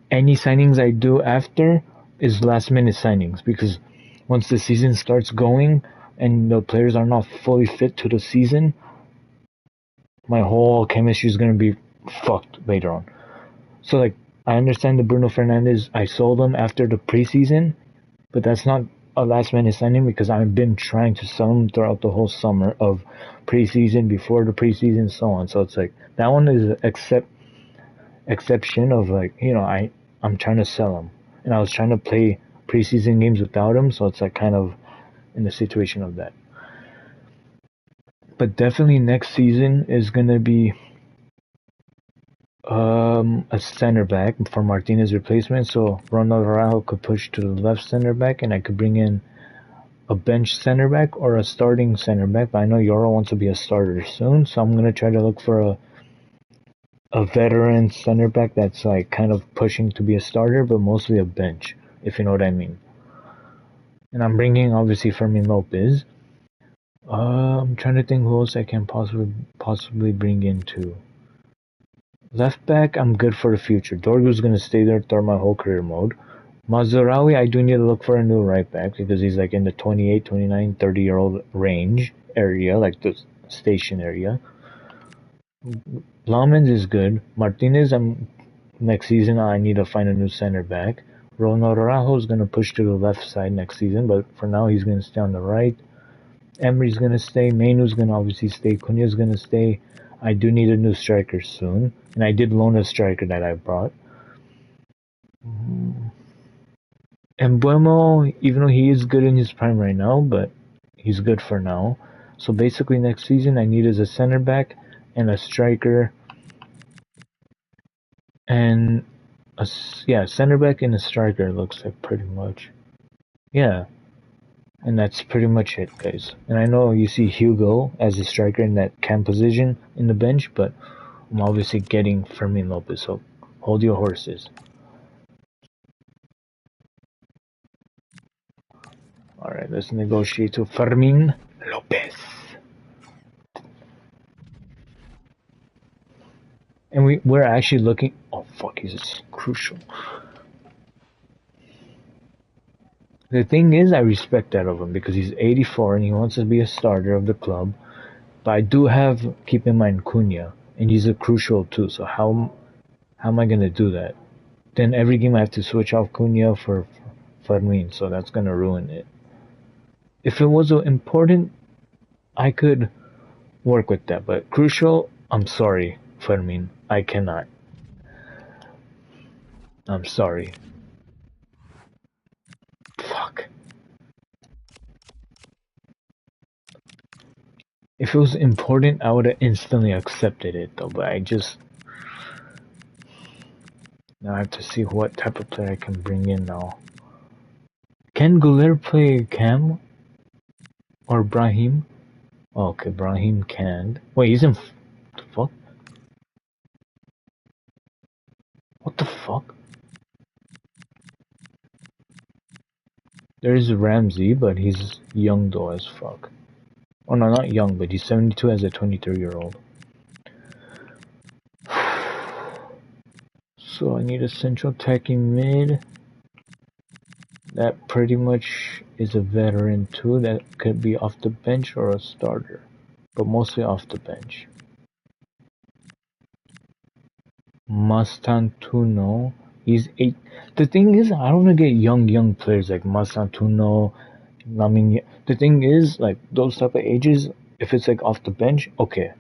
Any signings I do after is last minute signings because once the season starts going and the players are not fully fit to the season, my whole chemistry is gonna be fucked later on. So like I understand the Bruno Fernandes, I sold him after the preseason, but that's not a last minute signing because I've been trying to sell him throughout the whole summer of preseason, before the preseason, so on. So it's like that one is an exception of like, I'm trying to sell him, and I was trying to play preseason games without him, so it's like kind of in the situation of that. But definitely next season is gonna be a center back for Martinez replacement, so Ronald Araujo could push to the left center back, and I could bring in a bench center back or a starting center back. But I know Yoro wants to be a starter soon, so I'm gonna try to look for a veteran center back that's like kind of pushing to be a starter, but mostly a bench, if you know what I mean. And I'm bringing obviously Fermin Lopez. I'm trying to think who else I can possibly bring into. Left back, I'm good for the future. Dorgu's gonna stay there throughout my whole career mode. Mazraoui, I do need to look for a new right back because he's like in the 28, 29, 30-year-old range area, like the station area. Laumens is good. Martinez, next season I need to find a new center back. Ronald Araujo is gonna push to the left side next season, but for now he's gonna stay on the right. Emery's gonna stay. Mainu's gonna obviously stay. Cunha's gonna stay. I do need a new striker soon, and I did loan a striker that I brought. And Buemo, even though he is good in his prime right now, but he's good for now. So basically, next season I need is a center back and a striker, and center back and a striker looks like pretty much. Yeah, And that's pretty much it, guys. And I know you see Hugo as a striker in that cam position in the bench, but I'm obviously getting Fermin Lopez, so hold your horses. Alright, let's negotiate to Fermin Lopez. And we're actually looking... Oh, fuck, he's crucial. The thing is, I respect that of him because he's 84 and he wants to be a starter of the club. But I do have, keep in mind, Cunha, and he's a crucial too. So how am I gonna do that? Then every game I have to switch off Cunha for Fermin, so that's gonna ruin it. If it was important, I could work with that. But crucial, I'm sorry, Fermin, I cannot. I'm sorry. Fuck. If it was important, I would have instantly accepted it, though. But I just... Now I have to see what type of player I can bring in now. Can Guler play Cam? Or Brahim? Oh, okay, Brahim can. Wait, he's in... What the fuck? What the fuck? There's Ramsey, but he's young though as fuck. Oh no, not young, but he's 72 as a 23-year-old. So I need a central attacking mid. That pretty much is a veteran too. That could be off the bench or a starter. But mostly off the bench. Mastantuono. He's 8. The thing is, I don't want to get young players like Mastantuono. I mean, the thing is, like, those type of ages, if it's like off the bench, okay.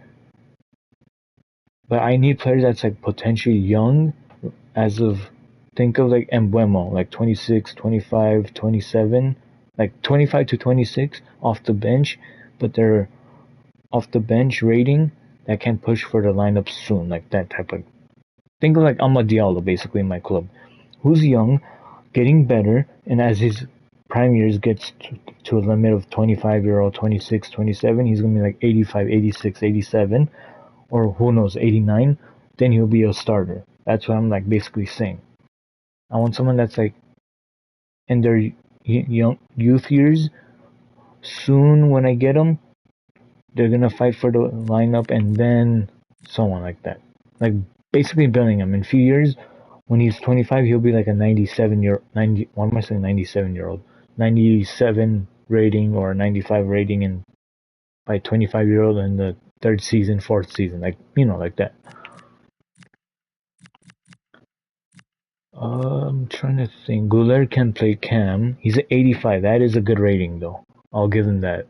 But I need players that's like potentially young, as of, think of like Embuemo, like 26, 25, 27, like 25 to 26 off the bench, but they're off the bench rating that can push for the lineup soon, like that type of. Think of like Amad Diallo basically in my club, who's young, getting better, and as his prime years gets to a limit of 25-year-old, 26, 27, he's gonna be like 85, 86, 87, or who knows, 89. Then he'll be a starter. That's what I'm like basically saying. I want someone that's like in their young youth years. Soon, when I get them, they're gonna fight for the lineup, and then someone like that. Like basically Bellingham. In a few years, when he's 25, he'll be like a 90. Why am I saying 97-year-old? 97 rating or 95 rating, and by 25-year-old in the third season, fourth season, like like that. I'm trying to think. Guler can play Cam. He's at 85. That is a good rating, though. I'll give him that.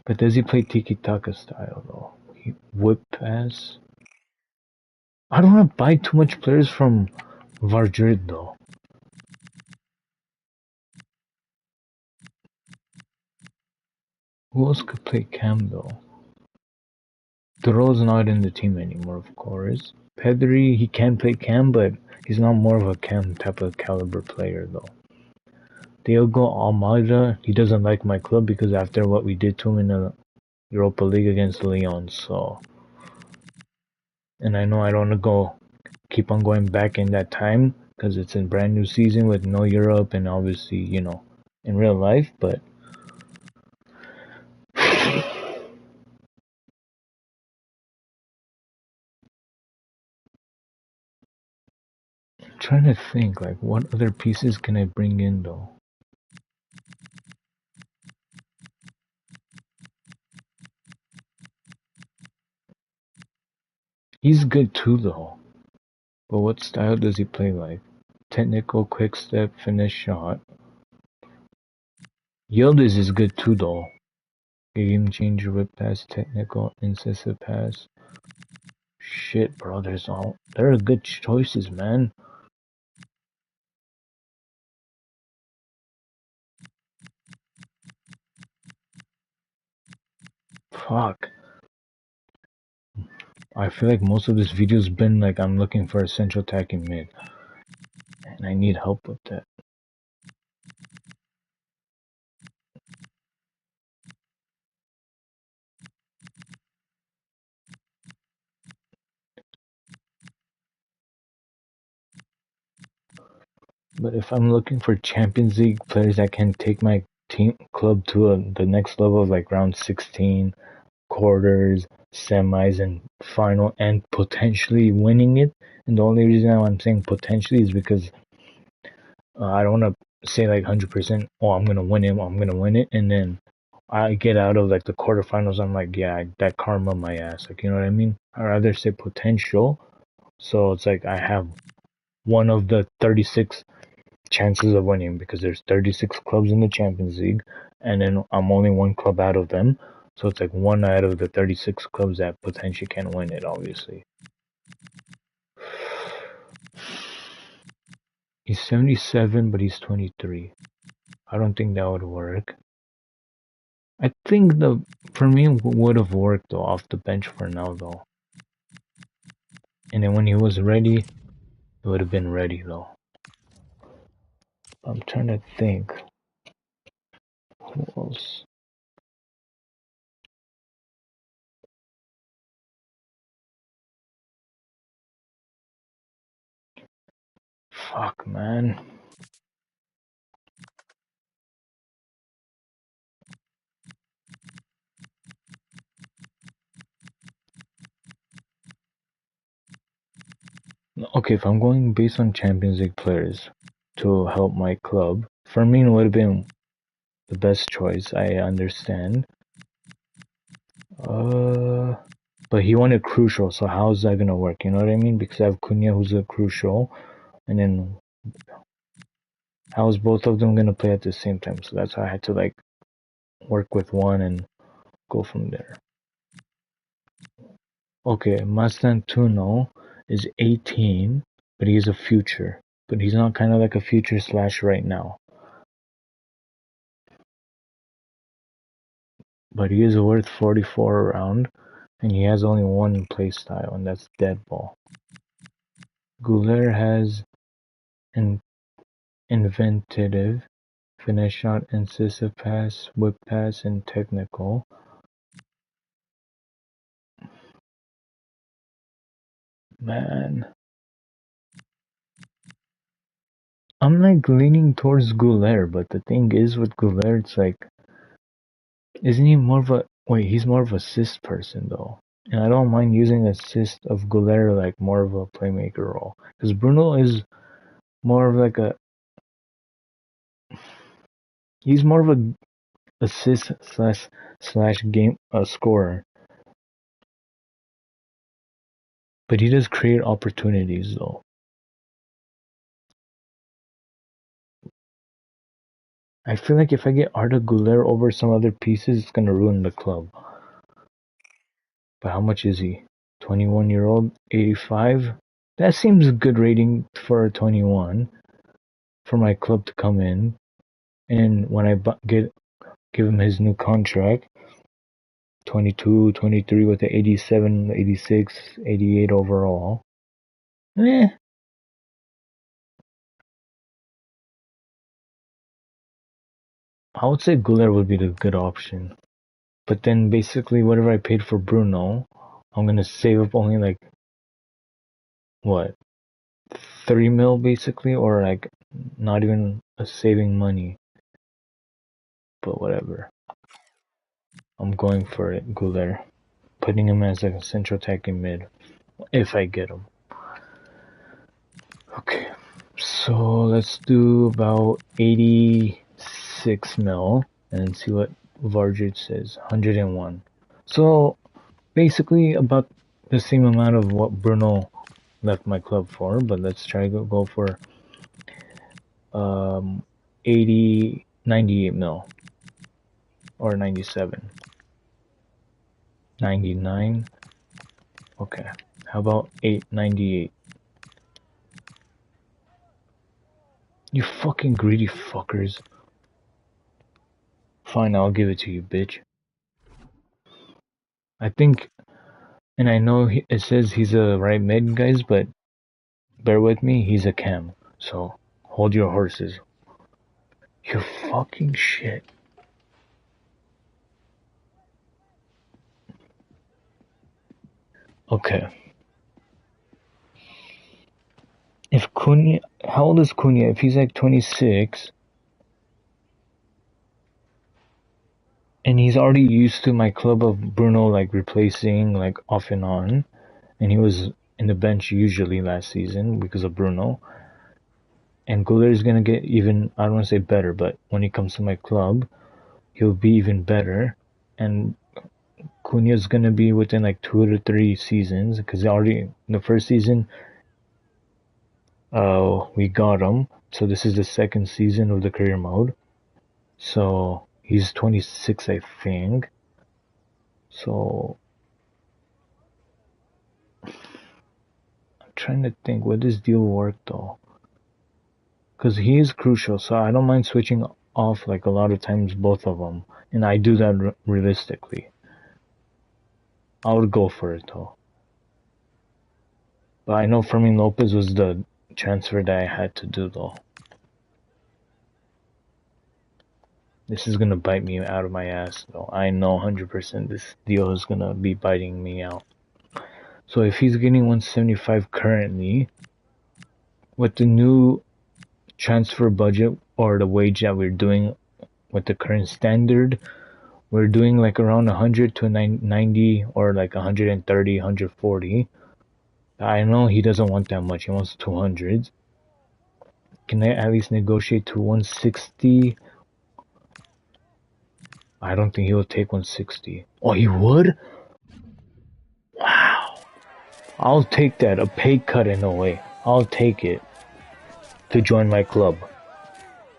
But does he play tiki-taka style, though? Whip pass? I don't want to buy too much players from Vardrid, though. Who else could play Cam, though? Duro's not in the team anymore, of course. Pedri, he can play Cam, but he's not more of a Cam type of caliber player, though. Diogo Almada, he doesn't like my club because after what we did to him in the Europa League against Lyon, so. And I know I don't want to keep on going back in that time because it's a brand new season with no Europe and obviously, in real life, but. I'm trying to think, like, what other pieces can I bring in, though? He's good too, though. But what style does he play like? Technical, quick step, finish shot. Yildiz is good too, though. Game changer, whip pass, technical, incisive pass. Shit, bro, there are good choices, man. Fuck. I feel like most of this video's been like I'm looking for a central attacking mid. And I need help with that. But if I'm looking for Champions League players that can take my team club to the next level, like round 16, quarters, semis, and final, and potentially winning it. And the only reason I'm saying potentially is because I don't want to say like 100%. Oh, I'm gonna win it. I'm gonna win it, and then I get out of like the quarterfinals. I'm like, yeah, that karma my ass. Like, you know what I mean? I'd rather say potential. So it's like I have one of the 36 chances of winning because there's 36 clubs in the Champions League, and then I'm only one club out of them. So it's like one out of the 36 clubs that potentially can win it, obviously. He's 77, but he's 23. I don't think that would work. I think for me would have worked though off the bench for now though. And then when he was ready, it would have been ready though. I'm trying to think. Who else? Fuck, man. Okay, if I'm going based on Champions League players to help my club, Firmino would have been the best choice. I understand. But he wanted crucial, so how's that gonna work? You know what I mean? Because I have Cunha, who's a crucial, and then how's both of them gonna play at the same time? So that's why I had to like work with one and go from there. Okay, Mastantuono is 18, but he's a future. But he's not kind of like a future slash right now. But he is worth 44 around, and he has only one play style, and that's dead ball. Goulet has an inventive, finish shot, incisive pass, whip pass, and technical. Man, I'm like leaning towards Goulet, but the thing is with Goulet, it's like, isn't he more of a wait? He's more of a assist person though, and I don't mind using assist of Goulet like more of a playmaker role because Bruno is more of like a he's more of a assist slash game scorer, but he does create opportunities though. I feel like if I get Arda Güler over some other pieces, it's gonna ruin the club. But how much is he? 21-year-old, 85. That seems a good rating for a 21 for my club to come in. And when I give him his new contract, 22, 23 with the 87, 86, 88 overall. I would say Güler would be the good option. But then basically whatever I paid for Bruno, I'm gonna save up only like what 3 mil basically, or like not even a saving money. But whatever. I'm going for it, Goulet. Putting him as like a central attacking mid. If I get him. Okay. So let's do about 86 mil and see what Vargic says. 101. So basically about the same amount of what Bruno left my club for, but let's try to go for 98 mil or 97. 99. Okay. How about 898? You fucking greedy fuckers. Fine, I'll give it to you, bitch. I think, and I know it says he's a right mid, guys, but bear with me, he's a cam. So, hold your horses. You fucking shit. Okay. If Cunha, how old is Cunha? If he's like 26, and he's already used to my club of Bruno like replacing like off and on, and he was in the bench usually last season because of Bruno. And Goulet is gonna get even, I don't want to say better, but when he comes to my club, he'll be even better. And Cunha's gonna be within like 2 to 3 seasons because already in the first season, we got him. So this is the second season of the career mode. So he's 26, I think. So I'm trying to think, would this deal work though? Because he is crucial, so I don't mind switching off like a lot of times both of them, and I do that realistically. I would go for it though. But I know Fermin Lopez was the transfer that I had to do though. This is gonna bite me out of my ass though. I know 100% this deal is gonna be biting me out. So if he's getting 175 currently, with the new transfer budget or the wage that we're doing with the current standard, we're doing like around 100 to 90 or like 130, 140. I know he doesn't want that much. He wants 200s. Can I at least negotiate to 160? I don't think he'll take 160. Oh, he would? Wow. I'll take that. A pay cut in a way. I'll take it to join my club.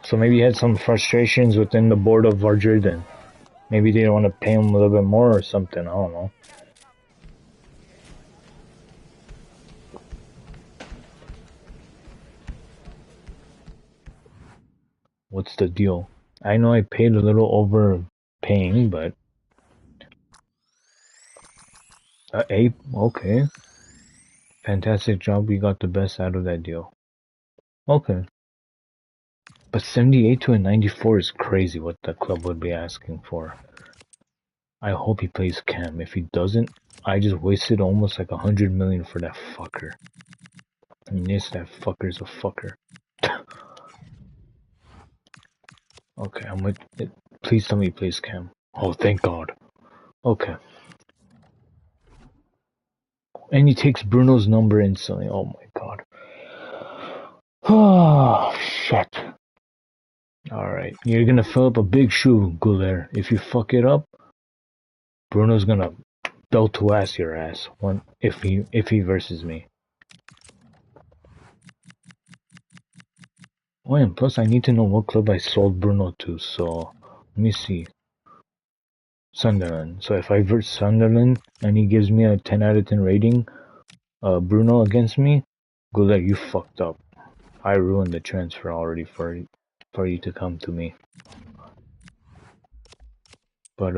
So maybe he had some frustrations within the board of Vardriden. Maybe they don't want to pay him a little bit more or something. I don't know. What's the deal? I know I paid a little over paying, but... Ape? Okay. Fantastic job. We got the best out of that deal. Okay. But 78 to a 94 is crazy what the club would be asking for. I hope he plays Cam. If he doesn't, I just wasted almost like 100 million for that fucker. I mean, yes, that fucker's a fucker. Okay, I'm with it. Please tell me he plays Cam. Oh, thank God. Okay. And he takes Bruno's number instantly. Oh my God. Oh, shit. Alright, you're gonna fill up a big shoe, Goulet. If you fuck it up, Bruno's gonna belt to ass your ass if he versus me. Oh, and plus I need to know what club I sold Bruno to, so let me see. Sunderland. So if I verse Sunderland and he gives me a 10 out of 10 rating, Bruno against me, Goulet, you fucked up. I ruined the transfer already for you to come to me. But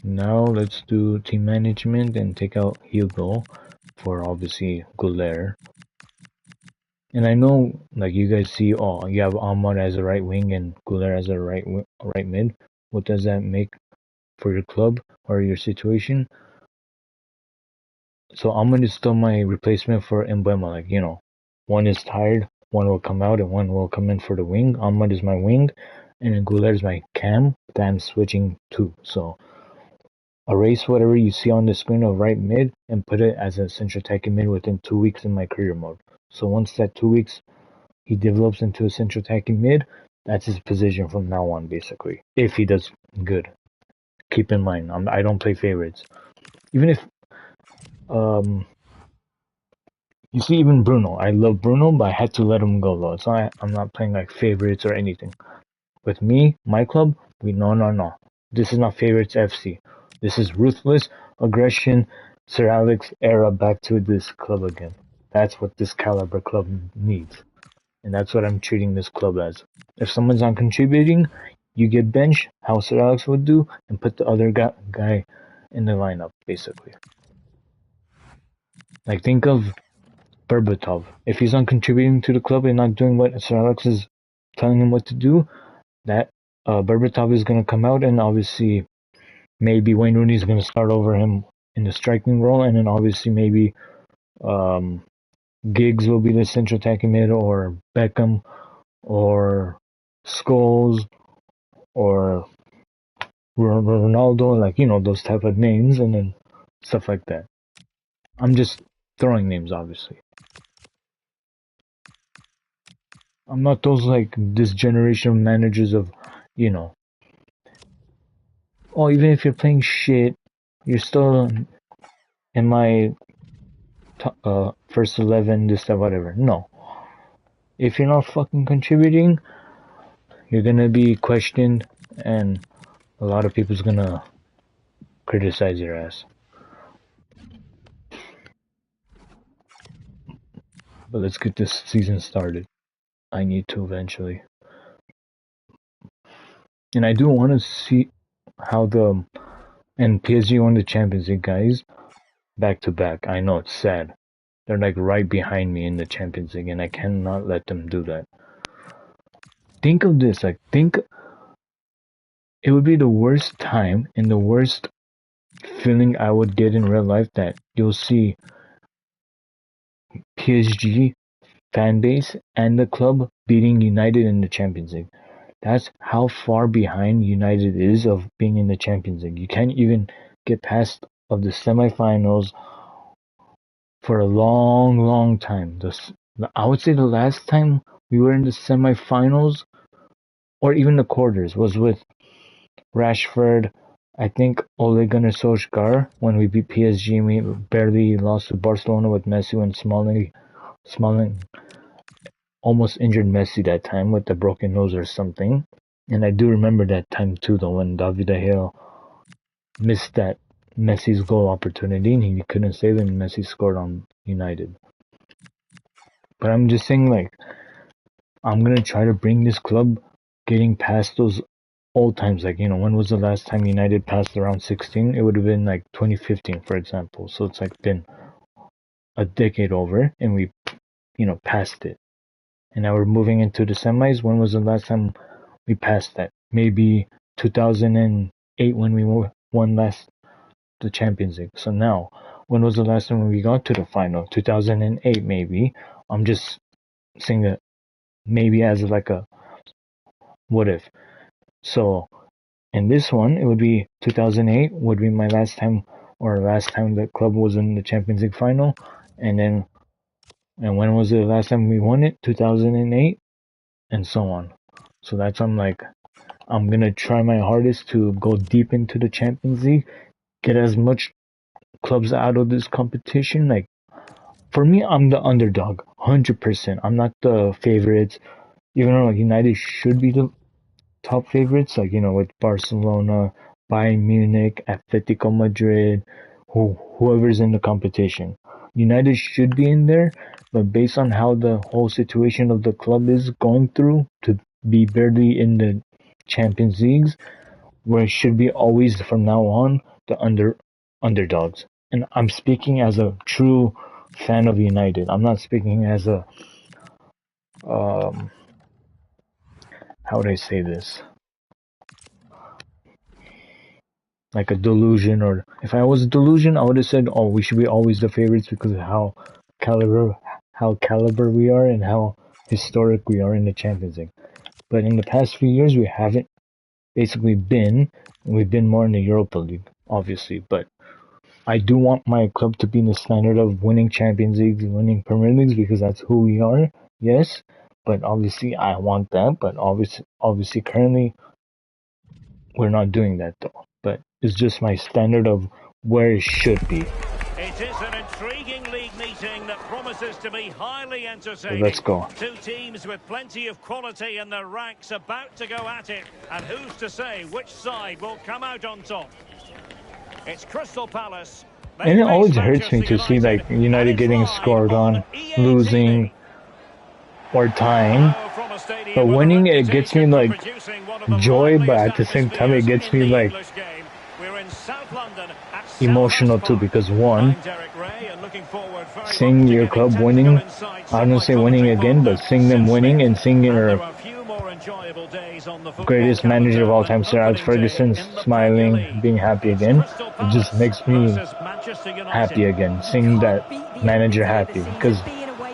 now let's do team management and take out Hugo for obviously Goulet. And I know, like you guys see, oh, you have Ahmad as a right wing and Goulet as a right mid. What does that make for your club or your situation? So Ahmad is still my replacement for Mbema. Like, you know, one is tired, one will come out and one will come in for the wing. Ahmad is my wing, and then Goulet is my cam that I'm switching to. So erase whatever you see on the screen of right mid and put it as a central attacking mid within 2 weeks in my career mode. So once that 2 weeks he develops into a central attacking mid, that's his position from now on, basically. If he does good. Keep in mind, I don't play favorites. Even if you see, even Bruno. I love Bruno, but I had to let him go, though. So I'm not playing like favorites or anything. With me, my club, no. This is not favorites FC. This is ruthless aggression, Sir Alex era back to this club again. That's what this caliber club needs. And that's what I'm treating this club as. If someone's not contributing, you get benched, how Sir Alex would do, and put the other guy in the lineup, basically. Like, think of Berbatov. If he's not contributing to the club and not doing what Sir Alex is telling him what to do, that Berbatov is going to come out, and obviously maybe Wayne Rooney is going to start over him in the striking role, and then obviously maybe Giggs will be the central attacking mid, or Beckham, or Scholes, or Ronaldo, like, those type of names, and then stuff like that. I'm just throwing names, obviously. I'm not those, like, this generation of managers of, oh, even if you're playing shit, you're still in my first 11, this, that, whatever. No. If you're not fucking contributing, you're gonna be questioned, and a lot of people's gonna criticize your ass. But let's get this season started. I need to eventually. And I do want to see how and PSG won the Champions League, guys, back to back. I know it's sad. They're like right behind me in the Champions League, and I cannot let them do that. Think of this, think it would be the worst time and the worst feeling I would get in real life that you'll see PSG fan base and the club beating United in the Champions League. That's how far behind United is of being in the Champions League. You can't even get past of the semifinals for a long, long time. I would say the last time we were in the semifinals or even the quarters was with Rashford. I think Ole Gunnar Solskjaer when we beat PSG. We barely lost to Barcelona with Messi when Smalling almost injured Messi that time with a broken nose or something. And I do remember that time too, though, when David De Gea missed that Messi's goal opportunity and he couldn't save it, and Messi scored on United. But I'm just saying, like, I'm gonna try to bring this club getting past those old times. Like, when was the last time United passed around 16? It would have been like 2015, for example. So it's like been a decade over, and we, passed it. And now we're moving into the semis. When was the last time we passed that? Maybe 2008 when we won the Champions League. So now, when was the last time we got to the final? 2008 maybe. I'm just saying that maybe as like a what if. So in this one, it would be 2008 would be my last time the club was in the Champions League final. And when was the last time we won it? 2008, and so on. So that's I'm gonna try my hardest to go deep into the Champions League, get as much clubs out of this competition. Like, for me, I'm the underdog, 100%. I'm not the favorites, even though United should be the top favorites, with Barcelona, Bayern Munich, Atletico Madrid, whoever's in the competition. United should be in there, but based on how the whole situation of the club is going through, to be barely in the Champions Leagues, where it should be always from now on the underdogs. And I'm speaking as a true fan of United. I'm not speaking as a how would I say this? Like a delusion, or if I was a delusion, I would have said, "Oh, we should be always the favorites because of how caliber we are and how historic we are in the Champions League." But in the past few years, we haven't basically been. We've been more in the Europa League, obviously. But I do want my club to be in the standard of winning Champions Leagues, winning Premier Leagues, because that's who we are. Yes, but obviously I want that. But obviously, currently we're not doing that though. But it's just my standard of where it should be. It is an intriguing league meeting that promises to be highly entertaining. So let's go. Two teams with plenty of quality in their ranks about to go at it. And who's to say which side will come out on top? It's Crystal Palace. And it always hurts me to see United getting scored on, losing, or tying. But winning, it gets me joy, but at the same time it gets me emotional too, because one, seeing your club winning, I don't say winning again, but seeing them winning and seeing your greatest manager of all time, Sir Alex Ferguson, smiling, being happy again, it just makes me happy again, seeing that manager happy, because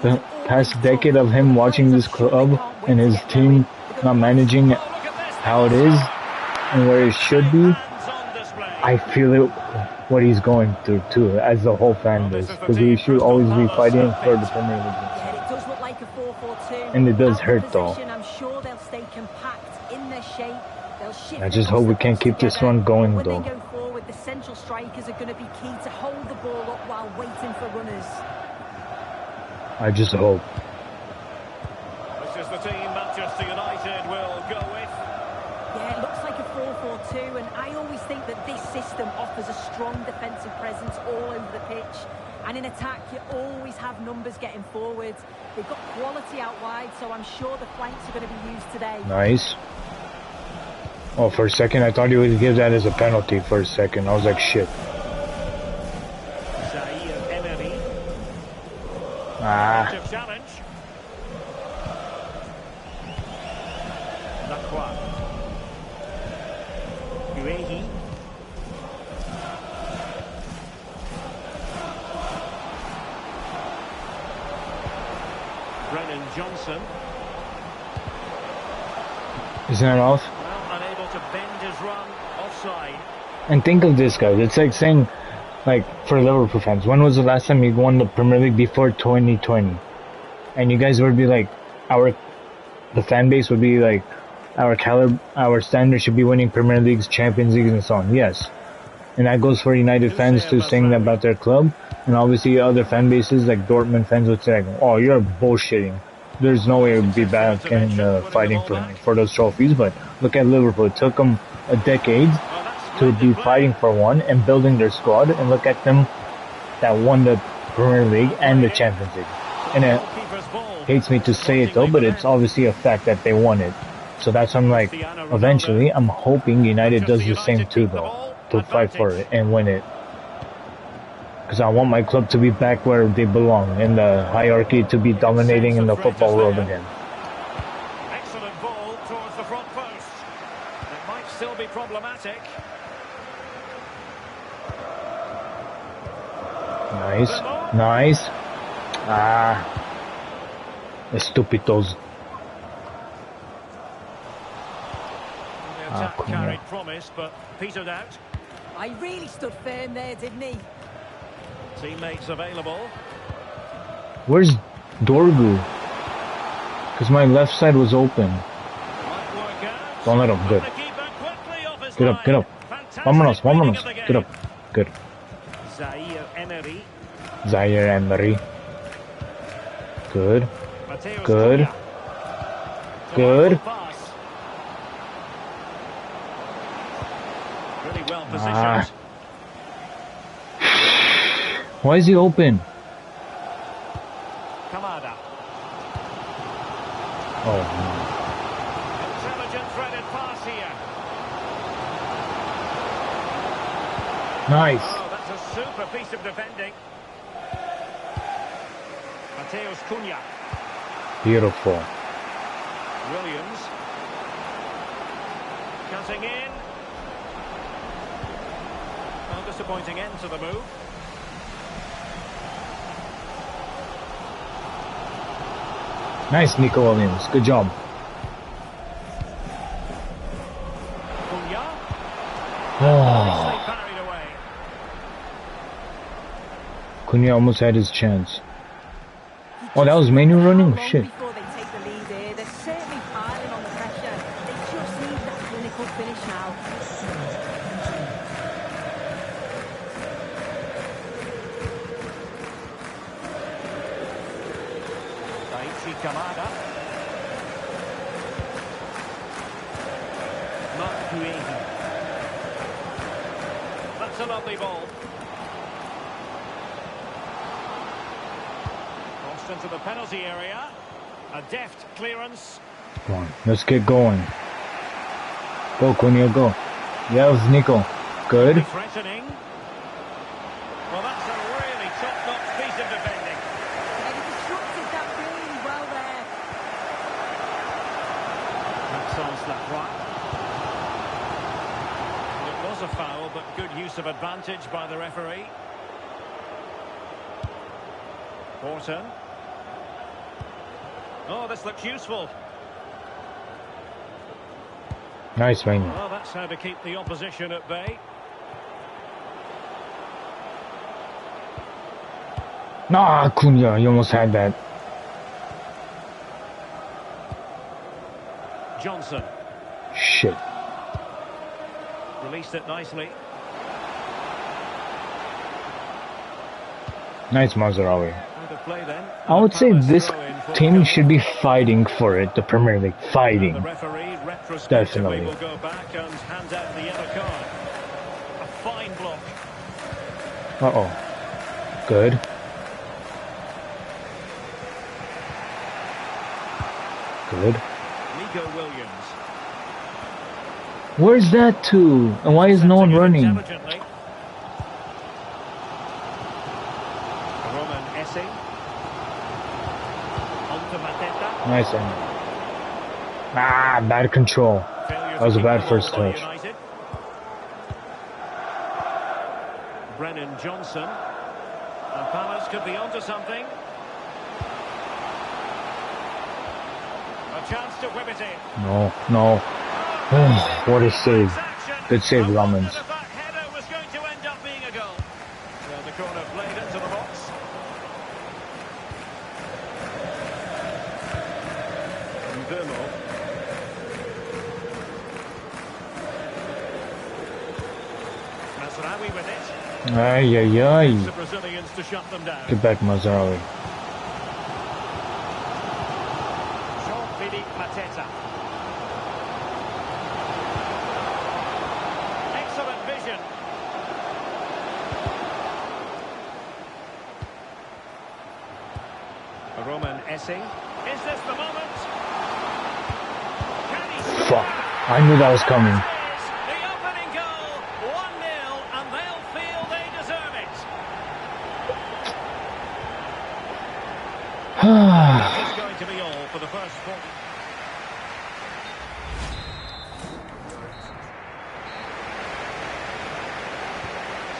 the past decade of him watching this club and his team not managing how it is and where it should be, I feel it, what he's going through too, as the whole fan base, because we should always be fighting for the Premier League. Yeah, it does look like a 4-4-2. And it does hurt though. I'm sure they'll stay compact in their shape. They'll shift. I just hope we can keep this run going when though. They go forward, the central strikers are going to be key to hold the ball up while waiting for runners. I just hope. This is the team Manchester United will go with. Yeah, it looks like a 4-4-2, and I always think that this system offers a strong defensive presence all over the pitch. And in attack, you always have numbers getting forward. They've got quality out wide, so I'm sure the flanks are going to be used today. Nice. Oh, for a second, I thought he would give that as a penalty for a second. I was like, shit. Ah. Challenge. Brennan Johnson. Isn't that off? Well, unable to bend his run, offside. And think of this, guys. It's like saying, like, for Liverpool fans, when was the last time you won the Premier League before 2020? And you guys would be like, the fan base would be like, our standard should be winning Premier Leagues, Champions Leagues, and so on. Yes. And that goes for United fans to saying that about their club. And obviously other fan bases, like Dortmund fans, would say, like, oh, you're bullshitting. There's no way it would be back in fighting for those trophies. But look at Liverpool. It took them a decade to be fighting for one and building their squad. And look at them that won the Premier League and the Champions League. And it hates me to say it though, but it's obviously a fact that they won it. So that's why I'm like, eventually, I'm hoping United does the same too though, to fight for it and win it. Because I want my club to be back where they belong, in the hierarchy, to be dominating in the football world again. Excellent ball towards the front post. It might still be problematic. Nice, nice. Ah, estupidos. The attack carried promise, but petered out. I really stood firm there, didn't he? Teammates available. Where's Dorgu? Because my left side was open. Don't let him. Good. Get up, get up. Vámonos, vámonos. Get up. Good. Zaire Emery. Good. Good. Good. Really well positioned. Why is he open? Kamada. Oh no. Intelligent threaded pass here. Nice. Oh, that's a super piece of defending. Mateus Cunha. Beautiful. Williams. Cutting in. Well, disappointing end to the move. Nice, Nico Williams. Good job. Cunha. Oh. Carried away. Cunha almost had his chance. Oh, that was Manu running? Oh, shit. Before they take the lead here, they're certainly piling on the pressure. They just need that clinical finish now. Kamada. Mark Guehi. That's a lovely ball. Crossed into the penalty area. A deft clearance. Come on, let's get going. Go, Cunha, go. Yes, Nico. Good. Threatening. Well, that's a really top-notch piece of defending. They disrupted that really well there. It was a foul, but good use of advantage by the referee. Horton. Oh, this looks useful. Nice, man. Well, that's how to keep the opposition at bay. Nah, Cunha, you almost had that. Johnson. Shit. Released it nicely. Nice, Mazraoui. Out of play then. I would say this team should be fighting for it, the Premier League. The Fighting. referee retrospectively Definitely. will go back and hand out the yellow card. A fine block. Uh-oh. Good. Good. Nico Williams. Where's that to? And why is no one running? Intelligently. Roman Essing. Onto Mateta. Nice, Emma. Ah, bad control. Failure That was to a keep bad the first ball by touch. United. Brennan Johnson. And Palace could be onto something. A chance to whip it in. No, no. What a save. Good save, Romans. That header was going to end up being a goal. So the corner played into the box. Burmo. Mazraoui with it. Ay, ay, The ay. Brazilians to shut them down. Get back, Mazraoui. Jean-Philippe Mateta. Excellent vision. Roman Essing. Is this the moment? Can he score? Fuck. I knew that was coming. This is the opening goal. 1-0, and they'll feel they deserve it. This is going to be all for the first 40.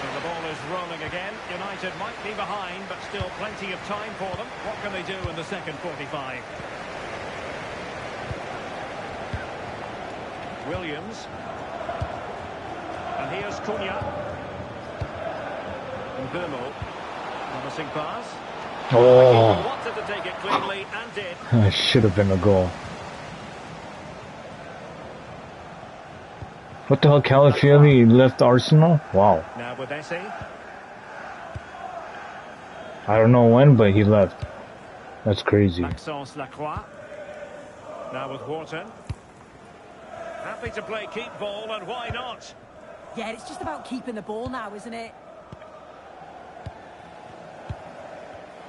So the ball is rolling again. United might be behind, but still plenty of time for them. What can they do in the second 45? Williams. And here's Cunha. And Burmo. Promising pass. He Oh, wanted to take it cleanly and did. that should have been a goal. What the hell, Calafiori left Arsenal? Wow. Now with Essing. I don't know when, but he left. That's crazy. Maxence Lacroix. Now with Wharton. Happy to play keep ball, and why not? Yeah, it's just about keeping the ball now, isn't it?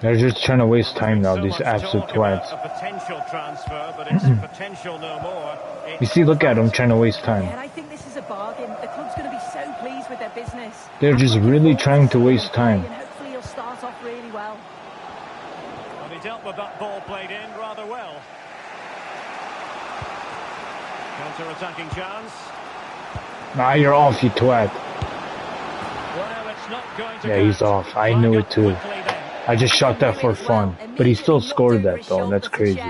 They're just trying to waste time now, So these much absolute talk about twats. a potential transfer, but it's potential no more. You see, look at them trying to waste time. Yeah, and I think this is a bargain. The club's going to be so pleased with their business. They're just really trying to waste time. And hopefully he'll start off really well. And he dealt with that ball played in rather well. Counter-attacking chance. Nah, you're off, you twat. Well, it's not going to Yeah, he's count. off. I knew it too. Quickly then. I just shot that for fun. But he still scored that though, that's crazy.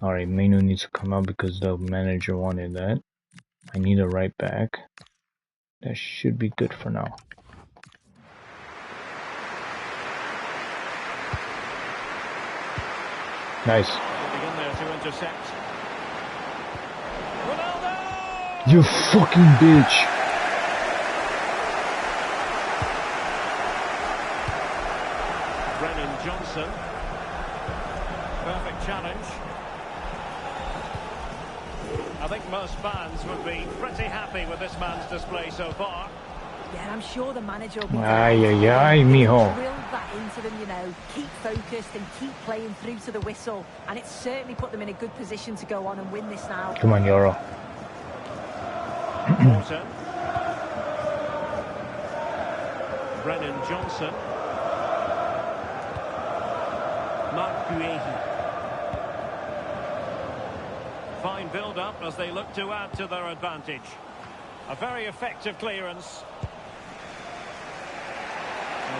Alright, Menu needs to come out because the manager wanted that. I need a right back. That should be good for now. Nice. Getting in there to intercept. Ronaldo! You fucking bitch! Brennan Johnson. Perfect challenge. I think most fans would be pretty happy with this man's display so far. Yeah, I'm sure the manager will be Ay, ay, ay, mijo. drill that into them, you know. Keep focused and keep playing through to the whistle. And it's certainly put them in a good position to go on and win this now. Come on, Euro. Wharton. Brennan Johnson. Marc Guehi. Fine build-up as they look to add to their advantage. A very effective clearance.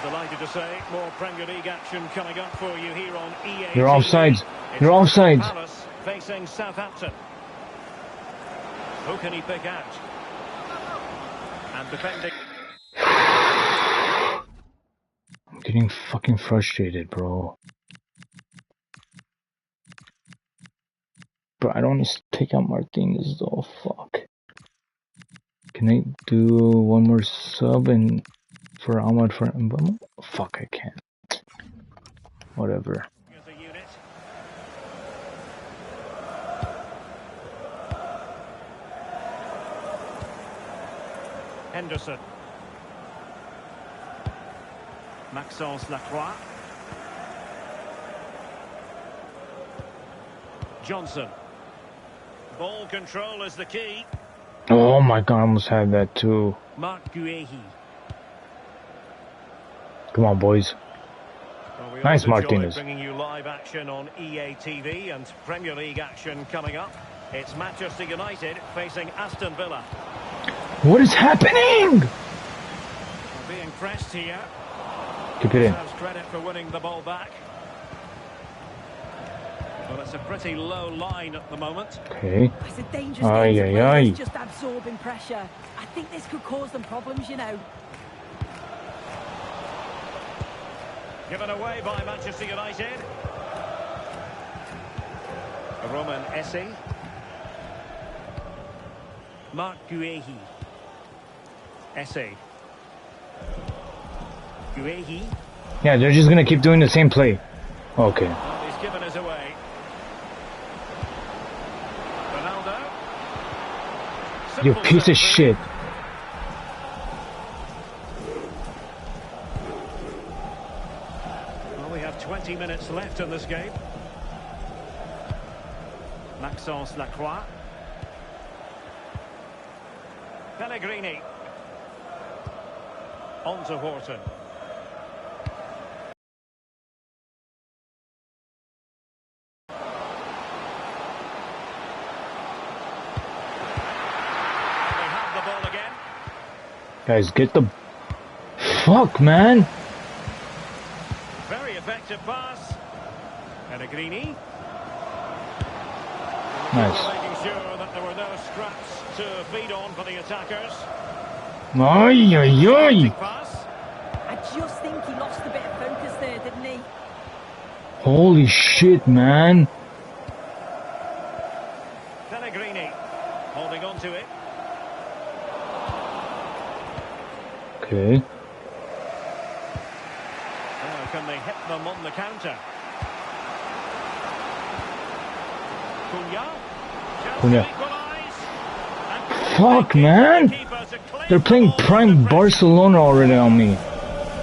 Well, delighted to say, more Premier League action coming up for you here on EA. You're offsides. It's You're offsides. Palace facing Southampton. Who can he pick out? And defending. I'm getting fucking frustrated, bro. Bro, I don't want to take out Martinez though. Fuck. Can I do one more sub and for Ahmad for Mbama? Fuck, I can't. Whatever. As a unit. Henderson. Maxence Lacroix. Johnson. Ball control is the key. Oh my god, I almost had that too. Marc Guéhi. Come on, boys. Well, we Nice, always enjoy Martinez. bringing you live action on EA TV and Premier League action coming up. It's Manchester United facing Aston Villa. What is happening? We're being pressed here. Keep it in. Deserves credit for winning the ball back. Well, it's a pretty low line at the moment. Okay. It's a dangerous Aye, game to aye, play. aye. It's just absorbing pressure. I think this could cause them problems, you know. Given away by Manchester United. Roman Esse. Marc Guéhi. Esse. Guéhi. Yeah, they're just gonna keep doing the same play. Okay. Well, he's given us away. Ronaldo. You Simple piece of set shit. Well, we have 20 minutes left in this game. Maxence Lacroix. Pellegrini. On to Horton. They have the ball again. Guys, get the... Fuck, man. Very effective pass. Pellegrini. Nice. Making sure that there were no scraps to feed on for the attackers. Ay, ay, ay. Pass. I just think he lost a bit of focus there, didn't he? Holy shit, man. Pellegrini holding on to it. Okay. Now can they hit them on the counter? Cunha. Cunha. Equalise. Fuck, man. They're playing prime Barcelona already on me.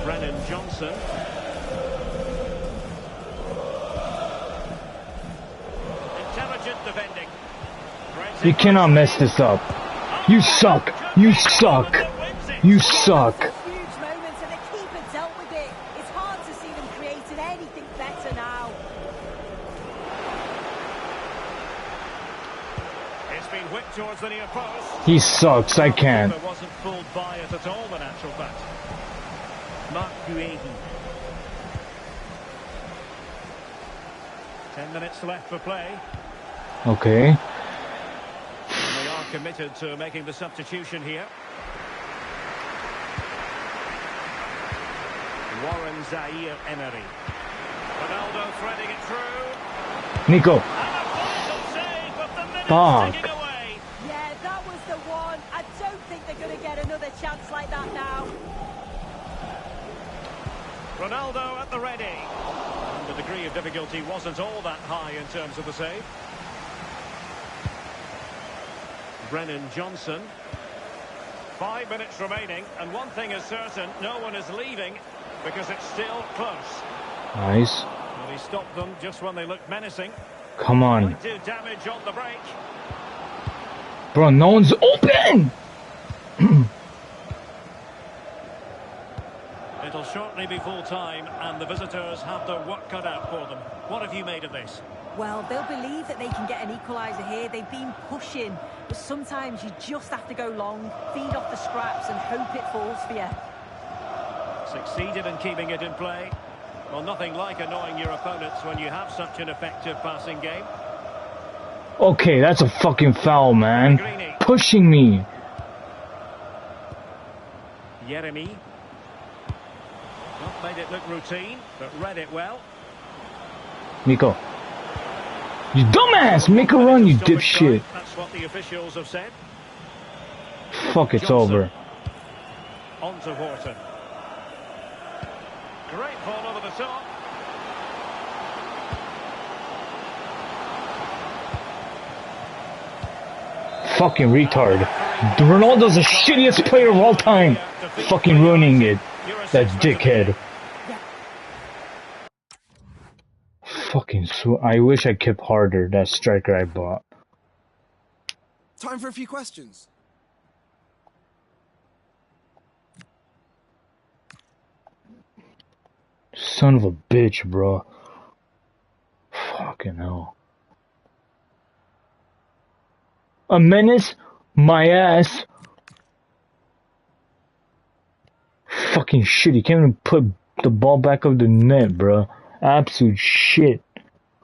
Brennan Johnson. Intelligent defending. You cannot mess this up. You suck. You suck. You suck. Huge moments and the keeper dealt with it. It's hard to see them creating anything better now. It's been whipped towards the near post. He sucks. I can't. There wasn't fooled by it at all, in actual fact. Marc Guéhi. 10 minutes left for play. Okay. And they are committed to making the substitution here. Warren Zaire-Emery. Ronaldo threading it through. Nico. And a vital save, but the minute's Fuck. ticking away. Yeah, that was the one. I don't think they're going to get another chance like that now. Ronaldo at the ready. And the degree of difficulty wasn't all that high in terms of the save. Brennan Johnson. 5 minutes remaining, and one thing is certain, no one is leaving because it's still close. Nice. Well, he stopped them just when they looked menacing. Come on. Might do damage on the break. Bro, no one's open. It'll shortly be full time, and the visitors have their work cut out for them. What have you made of this? Well, they'll believe that they can get an equaliser here. They've been pushing, but sometimes you just have to go long, feed off the scraps and hope it falls for you. Succeeded in keeping it in play. Well, nothing like annoying your opponents when you have such an effective passing game. Okay, that's a fucking foul, man. Pellegrini. Pushing me. Jeremy. Not made it look routine, but read it well. Nico. You dumbass! Make a run, you dipshit. That's what the officials have said. Fuck, it's over. On to Wharton. Great ball over the top. Fucking retard. Ronaldo's the shittiest player of all time. Fucking ruining it. That dickhead. Fucking I wish I kept harder, that striker I bought. Time for a few questions. Son of a bitch, bro. Fucking hell. A menace? My ass. Fucking shit, he can't even put the ball back of the net, bro. Absolute shit.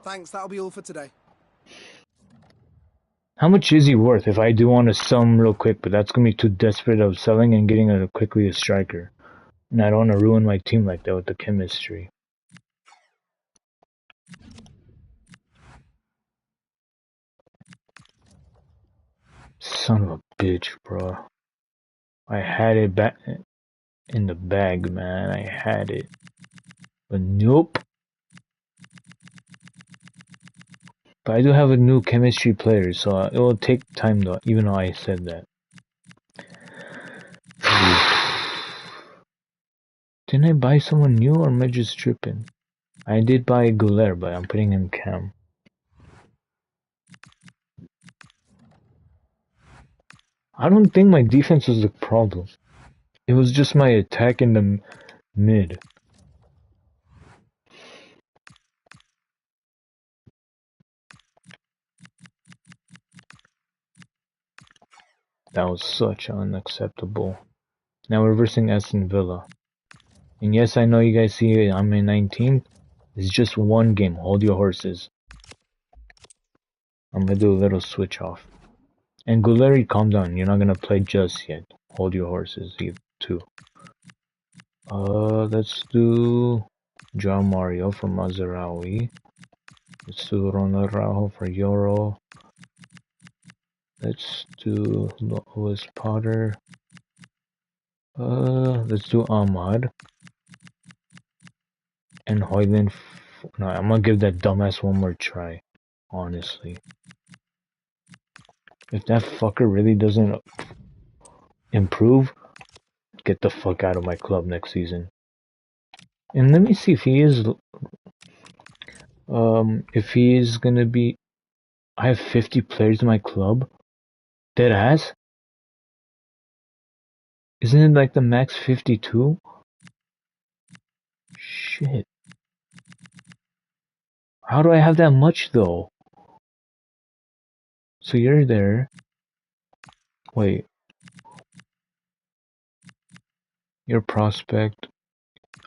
Thanks, that'll be all for today. How much is he worth if I do want to sell him real quick, but that's going to be too desperate of selling and getting quickly a striker. And I don't want to ruin my team like that with the chemistry. Son of a bitch, bro. I had it back in the bag, man. I had it. But nope. But I do have a new chemistry player, so it will take time though, even though I said that. Didn't I buy someone new or am I just tripping? I did buy Guler, but I'm putting him cam. I don't think my defense was the problem. It was just my attack in the mid. That was such unacceptable. Now we're versing Aston Villa. And yes, I know you guys see I'm in 19th. It's just one game. Hold your horses. I'm gonna do a little switch off. And Guleri, calm down. You're not gonna play just yet. Hold your horses. You too. Let's do John Mario for Mazarawi. Let's do Ronald Araujo for Euro. Let's do Lewis Potter. Let's do Ahmad. And Hoyland. No, I'm gonna give that dumbass one more try. Honestly. If that fucker really doesn't improve, get the fuck out of my club next season. And let me see if he is gonna be. I have 50 players in my club. Dead ass? Isn't it like the max 52? Shit. How do I have that much though? So you're there. Wait. Your prospect.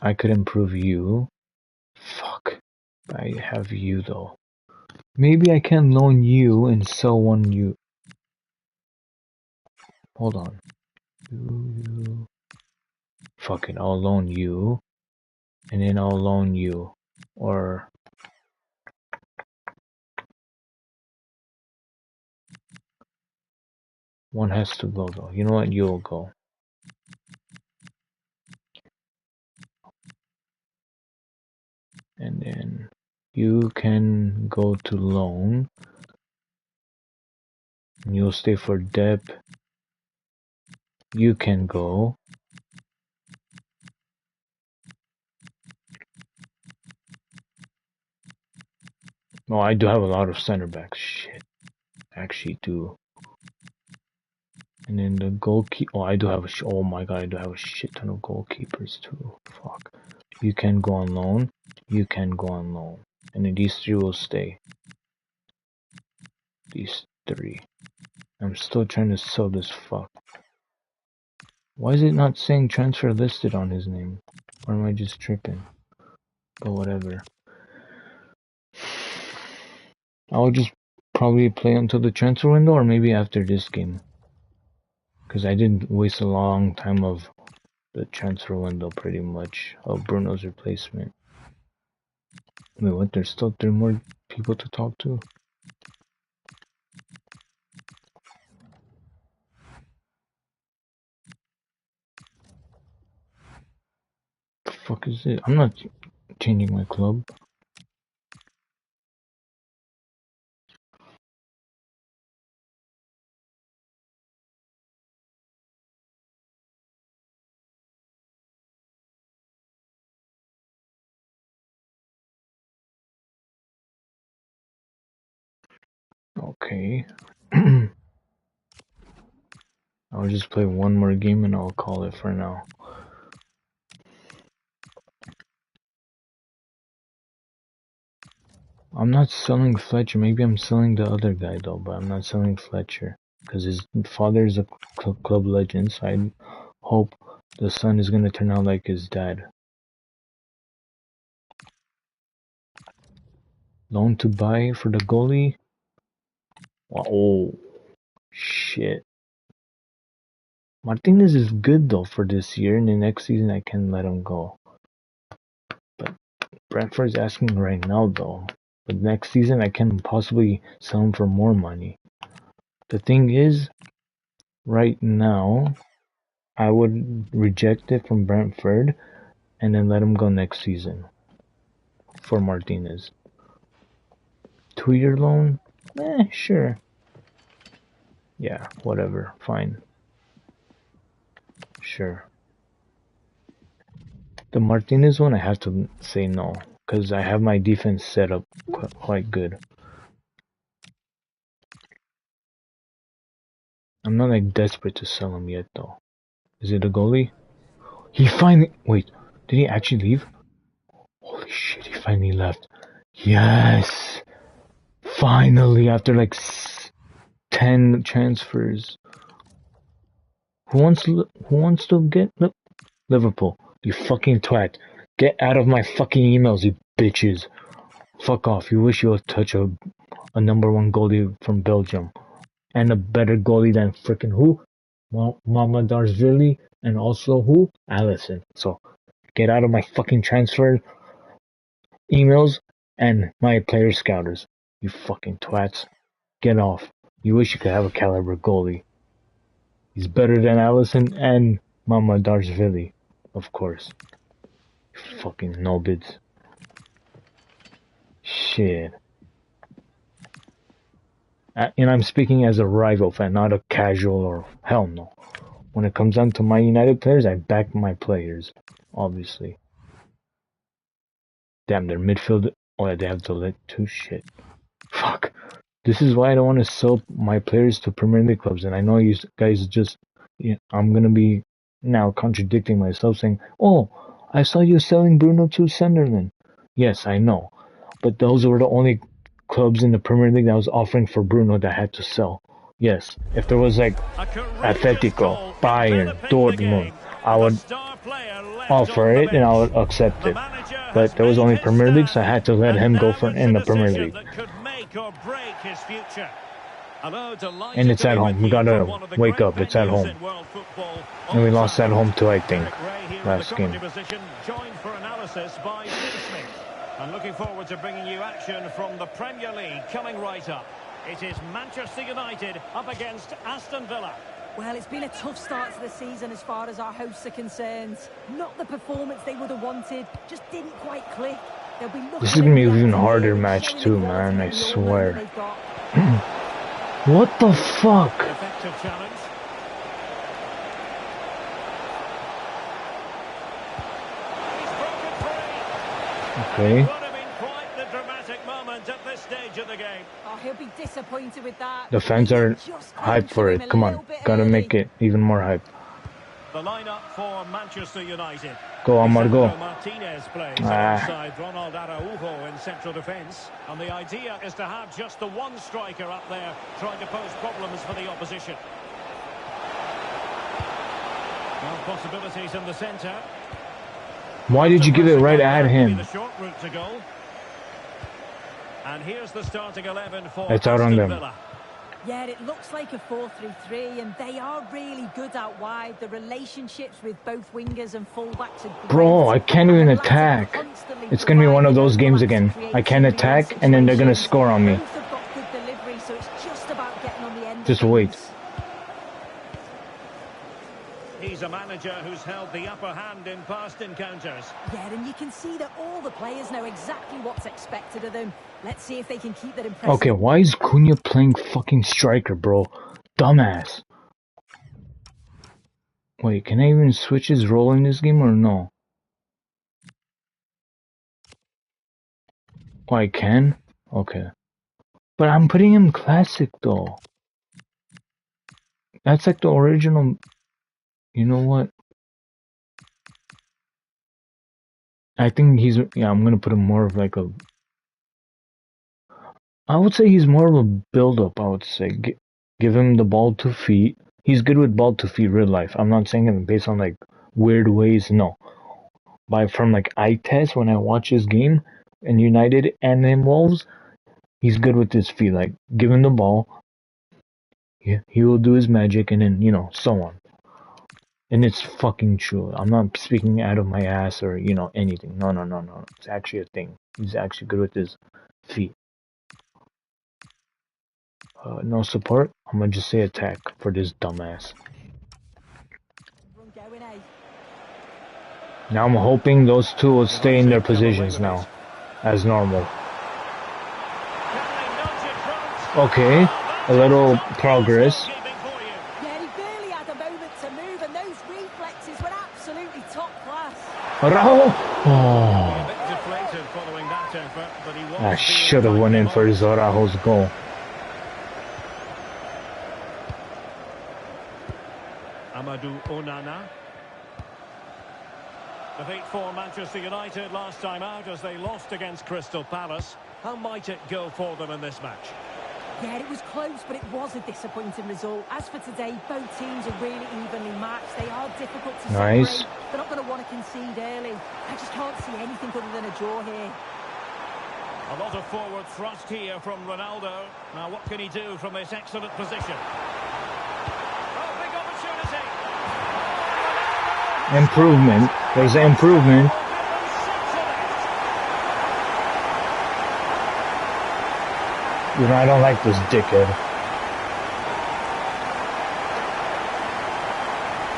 I could improve you. Fuck. I have you though. Maybe I can loan you and sell one you. Hold on. You. Fuck it, I'll loan you. And then I'll loan you. Or. One has to go though. You know what? You'll go. And then you can go to loan. And you'll stay for depth. You can go. Oh, I do have a lot of center backs. Shit. I actually do. And then the goalkeeper. Oh, I do have oh my god, I do have a shit ton of goalkeepers too. Fuck. You can go on loan. You can go on loan. And then these three will stay. These three. I'm still trying to sell this fuck. Why is it not saying transfer listed on his name? Or am I just tripping? But whatever. I'll just probably play until the transfer window, or maybe after this game. Because I did waste a long time of the transfer window, pretty much, of Bruno's replacement. Wait, what? There's still 3 more people to talk to? The fuck is it? I'm not changing my club. Okay. I'll just play one more game and I'll call it for now. I'm not selling Fletcher. Maybe I'm selling the other guy though, but I'm not selling Fletcher. Because his father is a club legend, so I hope the son is going to turn out like his dad. Loan to buy for the goalie? Oh, shit. Martinez is good though for this year, and the next season I can let him go. But Brentford's asking right now though. But next season I can possibly sell him for more money. The thing is, right now, I would reject it from Brentford and then let him go next season for Martinez. 2-year loan? Sure. Yeah, whatever. Fine. Sure. The Martinez one, I have to say no. Because I have my defense set up quite good. I'm not like desperate to sell him yet though. Is it a goalie? He finally... Wait, did he actually leave? Holy shit, he finally left. Yes! Finally, after like 10 transfers. Who wants to get Liverpool? You fucking twat. Get out of my fucking emails, you bitches. Fuck off. You wish you would touch a number 1 goalie from Belgium. And a better goalie than frickin' who? Mamadarsvili. And also who? Allison. So, get out of my fucking transfer emails and my player scouters. You fucking twats. Get off. You wish you could have a caliber goalie. He's better than Allison and Mamadarsvili. Of course. You fucking nobids. Shit. And I'm speaking as a rival fan, not a casual or hell no. When it comes down to my United players, I back my players, obviously. Damn, their midfield. Oh, yeah, they have to let 2 shit. Fuck. This is why I don't want to sell my players to Premier League clubs. And I know you guys just. Yeah, I'm gonna be now contradicting myself, saying, "Oh, I saw you selling Bruno to Sunderland." Yes, I know, but those were the only clubs in the Premier League that was offering for Bruno that had to sell. Yes, if there was like Atletico, Bayern, Dortmund, I would offer it and I would accept it. But there was only Premier League, so I had to let him go for in the Premier League. And it's at home. We gotta wake up. It's at home. And we lost at home too, I think, last game. And looking forward to bringing you action from the Premier League coming right up. It is Manchester United up against Aston Villa. Well, it's been a tough start to the season as far as our hosts are concerned. Not the performance they would have wanted, just didn't quite click. This is gonna be an even harder match too, man, I swear. What the fuck? Effective challenge. Okay. Would have been quite the dramatic moment at this stage of the game. Oh, he'll be disappointed with that. The fans are hyped for it. Come on, gotta make it even more hype. The lineup for Manchester United. Go, Amar, go. Martinez plays alongside Ronald Araujo in central defence, and the idea is to have just the one striker up there trying to pose problems for the opposition. Well, possibilities in the centre. Why did you give it right at him? The short route to goal. And here's the starting 11 for It's out on Aston them. Villa. Yeah, it looks like a 4-3-3, and they are really good out wide. The relationships with both wingers and fullbacks are great. Bro, I can't And even the lads are attack. constantly It's gonna be one of those providing games again. overlaps to I can't create attack, two-v-one and then they're gonna situations. score on me. Both have got good delivery, so it's just about getting on the end Just of wait. things. He's a manager who's held the upper hand in past encounters. Yeah, and you can see that all the players know exactly what's expected of them. Let's see if they can keep that impressive. Okay, why is Cunha playing fucking striker, bro? Dumbass. Wait, can I even switch his role in this game or no? Oh, I can? Okay. But I'm putting him classic though. That's like the original. You know what? I think he's. Yeah, I'm gonna put him more of like a. I would say he's more of a build-up. I would say give him the ball to feet. He's good with ball to feet real life. I'm not saying it based on like weird ways. No, by from like eye test when I watch his game in United and in Wolves, he's good with his feet. Like give him the ball, he will do his magic, and then so on. And it's fucking true. I'm not speaking out of my ass or anything. No. It's actually a thing. He's actually good with his feet. No support. I'm gonna just say attack for this dumbass. Now I'm hoping those two will stay in their positions now, as normal. Okay, a little progress. Yeah, he barely had a moment to move, and those reflexes were absolutely top class. Raul! Oh, A bit deflated following that effort, but he was I should have went in for Zoraho's goal. Amadou Onana. Defeat for Manchester United last time out as they lost against Crystal Palace. How might it go for them in this match? Yeah, it was close, but it was a disappointing result. As for today, both teams are really evenly matched. They are difficult to separate. They're not going to want to concede early. I just can't see anything other than a draw here. A lot of forward thrust here from Ronaldo. Now, what can he do from this excellent position? Oh, big opportunity. Improvement. There's an improvement. I don't like this dickhead.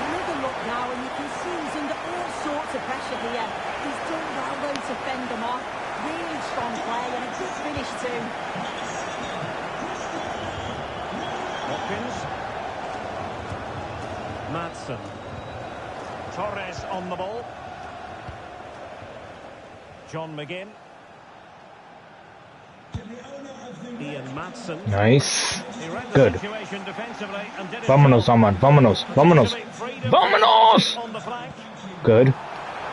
Another look now, and you can see he's under all sorts of pressure here. He's done well, though, to fend them off. Really strong play, and a good finish, too. Watkins. Madsen. Torres on the ball. John McGinn. Ian Madsen. Nice. Good. Vámonos, Vámonos, Ahmad. Vámonos. Vámonos. Vámonos! Good.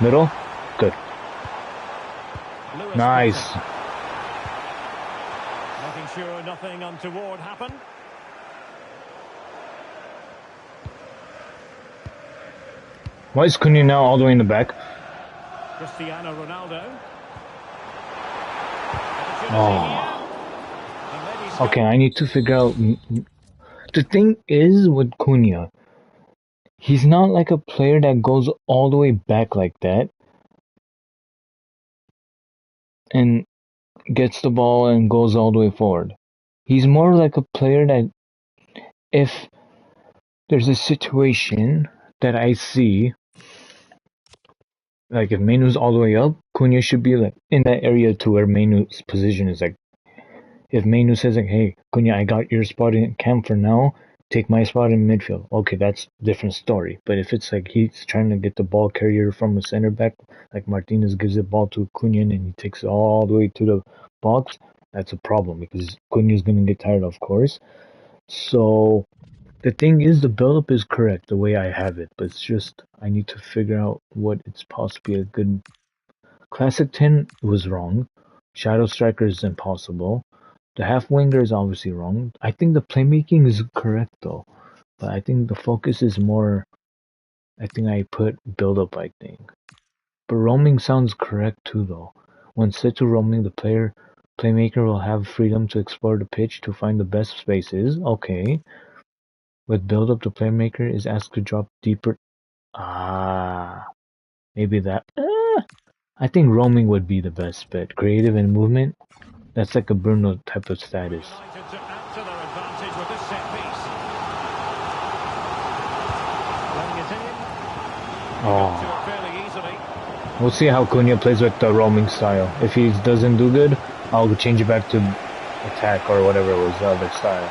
Middle. Good. Nice. Making sure nothing untoward happened. Why is Cunha now all the way in the back? Cristiano Ronaldo. Oh. Okay, I need to figure out. The thing is with Cunha, he's not like a player that goes all the way back like that and gets the ball and goes all the way forward. He's more like a player that if there's a situation that I see, like if Mainu's all the way up, Cunha should be like in that area to where Mainu's position is. Like if Mainu says like, "Hey, Cunha, I got your spot in camp for now. Take my spot in midfield." Okay, that's a different story. But if it's like he's trying to get the ball carrier from a center back, like Martinez gives the ball to Cunha and he takes it all the way to the box, that's a problem because Cunha's gonna get tired, of course. So the thing is, the build-up is correct the way I have it, but it's just I need to figure out what it's possibly a good classic 10 was wrong. Shadow striker is impossible. The half winger is obviously wrong. I think the playmaking is correct though, but I think the focus is more. I think I put build-up. I think But roaming sounds correct too, though. When set to roaming, the playmaker will have freedom to explore the pitch to find the best spaces. Okay. With build-up, the playmaker is asked to drop deeper. Ah, maybe that. I think roaming would be the best bet. Creative and movement. That's like a Bruno type of status. United to add to their advantage with this set piece. Letting it in. Got to Oh. it fairly easily. We'll see how Cunha plays with the roaming style. If he doesn't do good, I'll change it back to attack or whatever was the other style.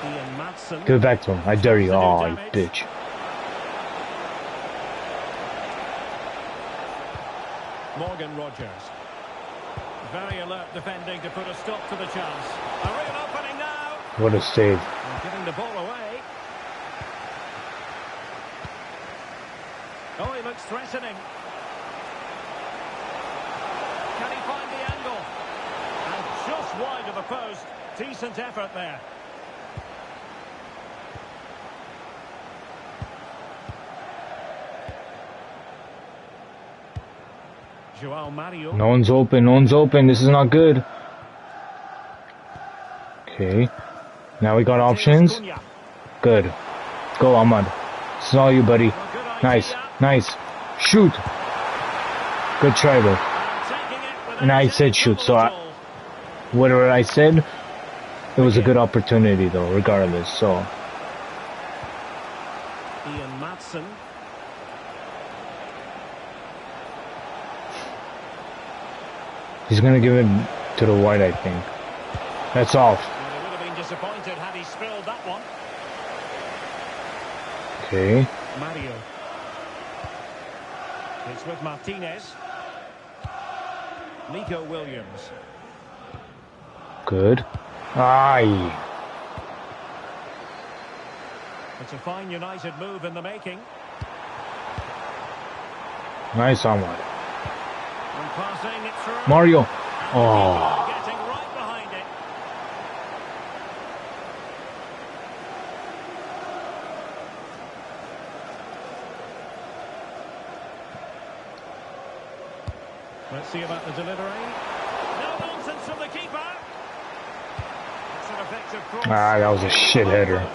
Ian Madsen. Give it back to him. I dare you. Oh, you bitch. Morgan Rogers. Very alert defending to put a stop to the chance. A real opening now. What a save. And giving the ball away. Oh, he looks threatening. Can he find the angle? And just wide of the post. Decent effort there. Joao Mario. No one's open. No one's open. This is not good. Okay. Now we got options. Good. Go, Ahmad. This is all you, buddy. Nice. Nice. Shoot. Good try, though. And I said shoot, so whatever I said, it was a good opportunity, though, regardless, so. Ian Madsen. He's gonna give it to the white, I think. That's off. And they would have been disappointed had he spilled that one. Okay. Mario. It's with Martinez. Nico Williams. Good. Aye. It's a fine United move in the making. Nice, Ahmad. And passing it through. Mario. And Oh. getting right behind it. Let's see about the delivery. No nonsense from the keeper. It's an effective cross. Ah, that was a shit header.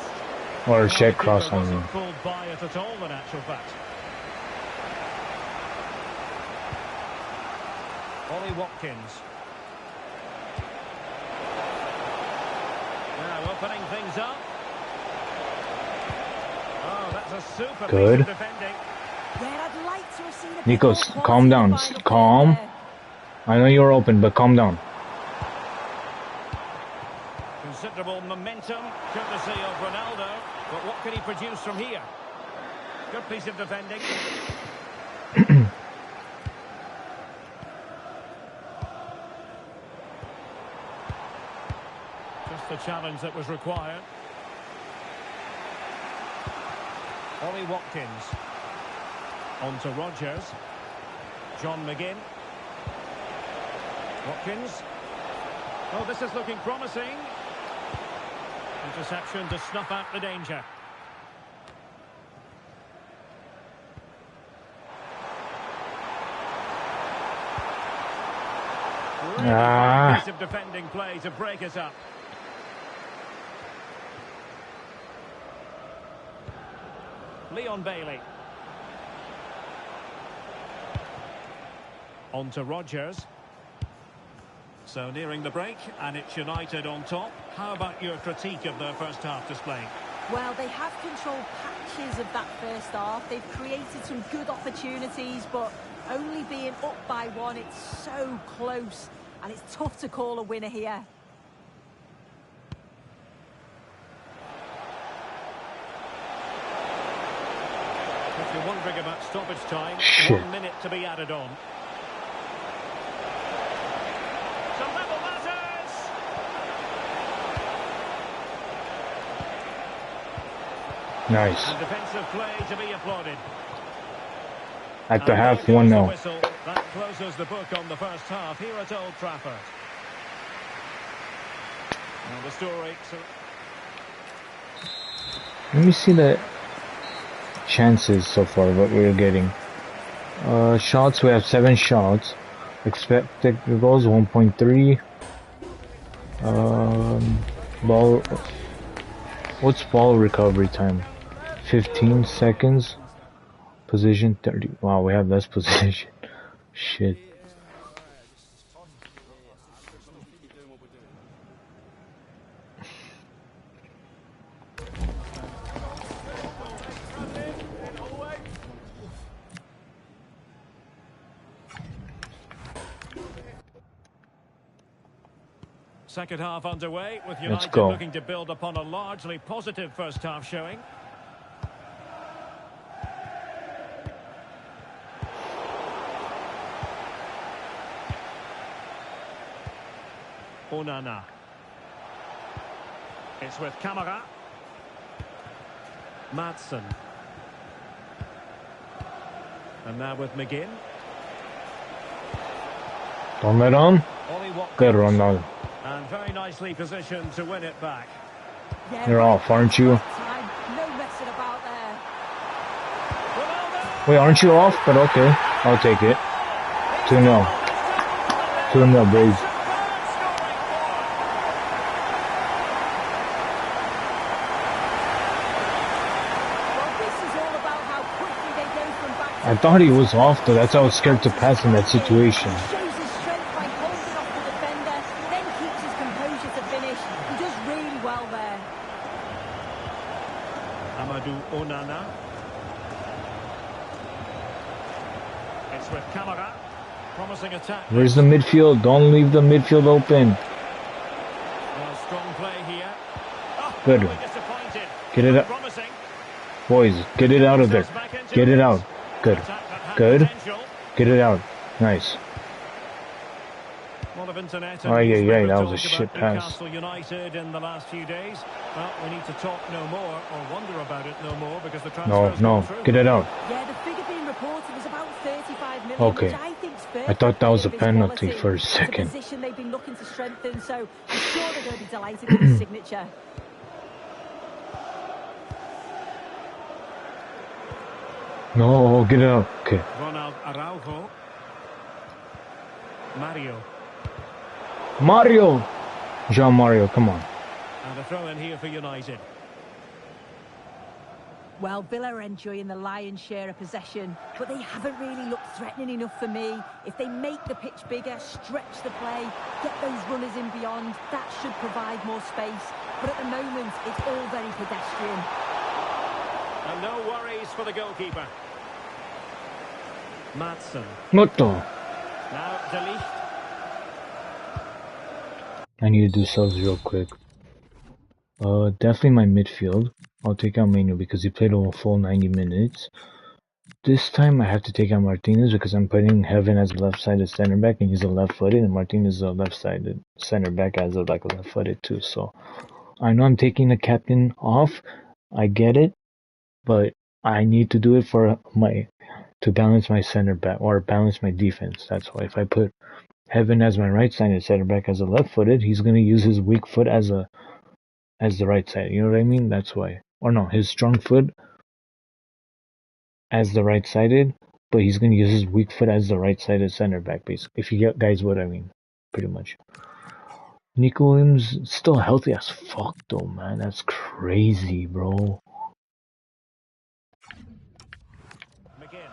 Or a shit cross, I mean. Wasn't pulled by it at all, in actual fact. Ollie Watkins. Now opening things up. Oh, that's a super Good. piece of defending. Yeah, I'd like to have seen a bit Nikos, more calm down. quality in the final Calm. third there. I know you're open, but calm down. Considerable momentum, courtesy of Ronaldo. But what can he produce from here? Good piece of defending. Just the challenge that was required. Ollie Watkins. On to Rogers. John McGinn. Watkins. Oh, this is looking promising. Interception to snuff out the danger. Really fine piece of defending play to break us up. Leon Bailey. On to Rogers. So nearing the break, and it's United on top. How about your critique of their first half display? Well, they have controlled patches of that first half. They've created some good opportunities, but only being up by one, it's so close. And it's tough to call a winner here. If you're wondering about stoppage time, Shit. 1 minute to be added on. Some level matters! Nice. And defensive play to be applauded. At the And half, there goes the 1-0. whistle. That closes the book on the first half here at Old Trafford. And the story... Let me see that. chances so far, what we're getting. Shots, we have 7 shots. Expected goals 1.3. Ball. What's ball recovery time? 15 seconds. Position 30. Wow, we have less position. Shit. Second half underway with Let's United go. looking to build upon a largely positive first half showing. Onana. It's with Camara. Madsen. And now with McGinn. Don't let on. Ollie Watkins. Good, Ronaldo. And very nicely positioned to win it back. Yeah, You're off, aren't you? time. No messing about there. Ronaldo! Wait, aren't you off? But okay, I'll take it. 2-0. 2-0, boys. Well, this is all about how quickly they go from back to I thought he was off though, that's why I was scared to pass in that situation. He shows his strength by holding off the defender, then keeps his composure to finish. He does really well there. Amadou Onana. It's with Camara. Promising attack. Where's the midfield? Don't leave the midfield open. Well, strong play here. Oh, Good. really disappointed. Get it up. Promising. Boys, get it out of there. Back into Get it out. Good. Attack that had Good. potential. Get it out. Nice. A lot of internet Aye, and aye, aye, newspaper that was a talk shit about pass. Newcastle United in the last few days. Well, we need to talk no more or wonder about it no more because the transfer's No, gone through. get it out. Yeah, the figure being reported was about 35 million, Okay. which I think's fair. I thought that was a for penalty quality. for a It's second. a position they've been looking to strengthen, so I'm sure they're going to be delighted with his signature. No, get it out. Okay. Ronald Araujo. Mario! Jean Mario, come on. And a throw in here for United. Well, Villa are enjoying the lion's share of possession, but they haven't really looked threatening enough for me. If they make the pitch bigger, stretch the play, get those runners in beyond, that should provide more space. But at the moment, it's all very pedestrian. And no worries for the goalkeeper. Madsen. Motto. Now De Ligt. I need to do subs real quick. Definitely my midfield. I'll take out Manu because he played a full 90 minutes. This time I have to take out Martinez because I'm putting Heaven as a left-sided center back and he's a left-footed, and Martinez is a left-sided center back as a left-footed too. So I know I'm taking the captain off. I get it, but I need to do it to balance my center back or balance my defense. That's why if I put Heaven as my right-sided center back as a left-footed, he's gonna use his weak foot as the right side. You know what I mean? That's why. Or no, his strong foot as the right-sided, but he's gonna use his weak foot as the right-sided center back, basically. If you get guys what I mean, pretty much. Nico Williams still healthy as fuck though, man. That's crazy, bro. McGinn.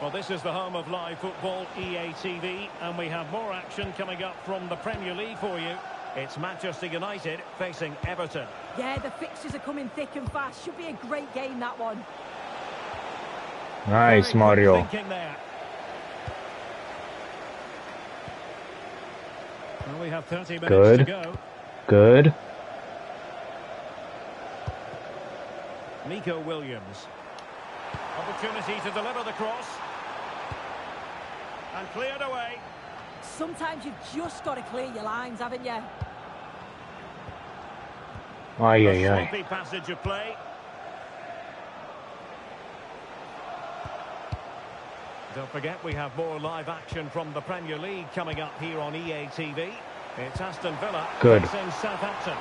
Well, this is the home of live football, EA TV, and we have more action coming up from the Premier League for you. It's Manchester United facing Everton. Yeah, the fixtures are coming thick and fast. Should be a great game, that one. Nice, Very Mario. quick thinking there. Well, we have 30 minutes Good. to go. Good. Nico Williams. Opportunity to deliver the cross. And cleared away. Sometimes you've just got to clear your lines, haven't you? Aye, A aye, aye. sloppy passage of play. Don't forget we have more live action from the Premier League coming up here on EA TV. It's Aston Villa Good. facing Southampton.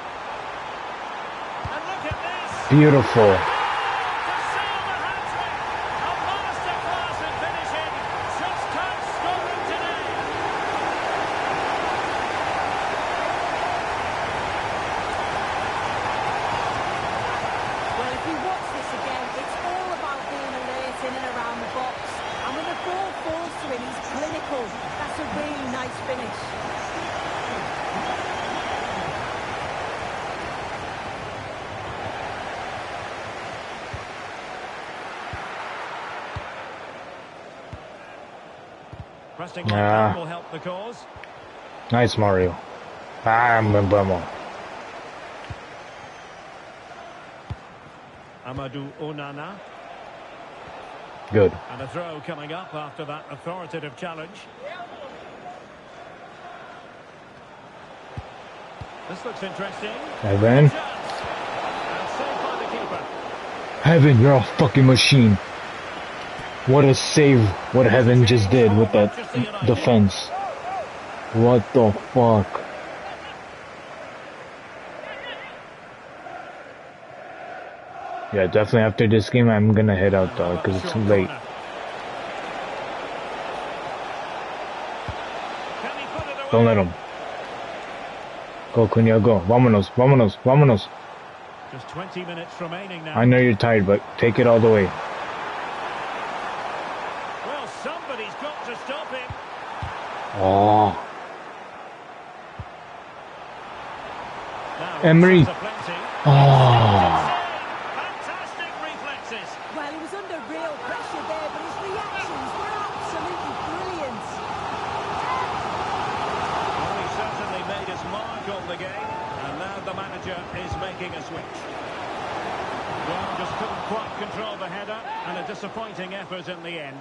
And look at this! Beautiful. ball falls to him, he's clinical. That's a really nice finish. Pressing like that will help the cause. Nice, Mario. Mbemo. Amadou Onana. Good. And a throw coming up after that authoritative challenge. This looks interesting. Evan. And saved by the keeper. Heaven, you're a fucking machine. What a save what Heaven just did with that defense. What the fuck? Yeah, definitely after this game I'm gonna head out though, because it's late. Don't let him. Go, Cunha, go. Vámonos, vámonos, vámonos. Just 20 minutes remaining now. I know you're tired, but take it all the way. Well, somebody's got to stop him. Oh. Now, Emery. Oh. Fantastic reflexes. Well, he was under real pressure there, but his reactions were absolutely brilliant. Well, he certainly made his mark on the game, and now the manager is making a switch. Well, just couldn't quite control the header, and a disappointing effort in the end.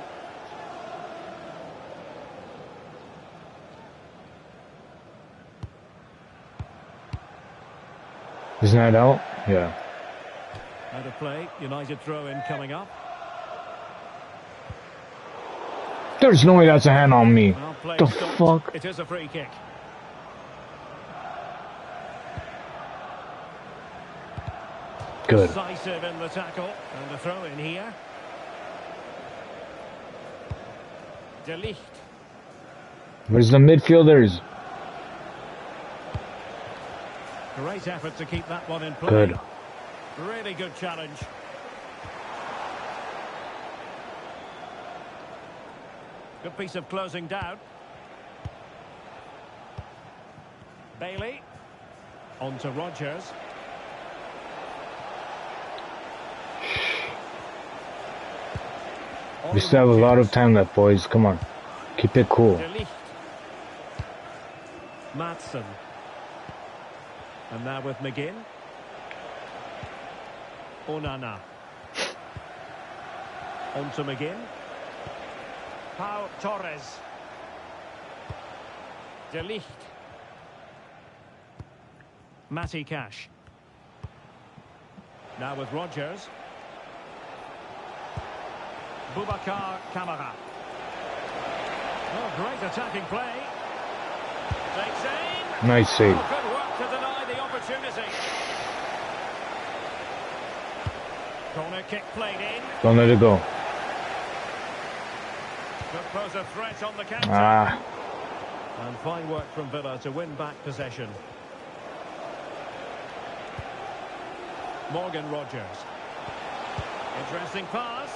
Isn't that out? Yeah. Out of play, United throw-in coming up. There's no way that's a hand on me. Well played, The stopped. fuck? It is a free kick. Good. Decisive in the tackle, and the throw-in here. De Ligt. Where's the midfielders? Great effort to keep that one in play. Good. Really good challenge. Good piece of closing down. Bailey. On to Rodgers. We still have a lot of time left, boys. Come on. Keep it cool. De Ligt. Madsen. And now with McGinn. Onana. On to McGinn. Pau Torres. De Ligt. Matty Cash. Now with Rodgers. Boubacar Kamara. Oh, great attacking play. Takes aim. Nice save. Oh, good work to deny the opportunity. Corner kick played in. Don't let it go. Could pose a threat on the counter. And fine work from Villa to win back possession. Morgan Rodgers. Interesting pass.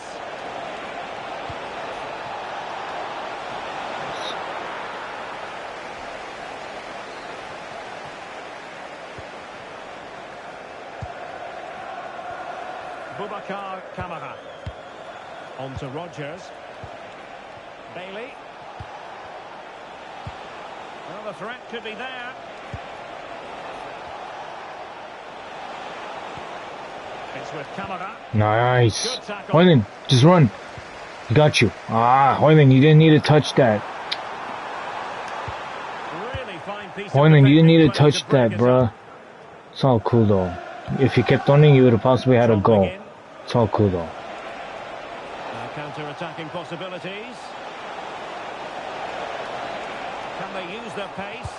Boubacar Kamara. On to Rodgers. Bailey. Well, the threat could be there. It's with Kamara. Nice. Good tackle. Hoyland, just run. Got you. Hoyland, you didn't need to touch that. Really fine piece of Hoyland, you didn't need to defending play touch break that, it bruh. up. It's all cool though. If you kept running, you would have possibly had a goal. McGinn. It's all cool though. Now counter-attacking possibilities. Can they use their pace?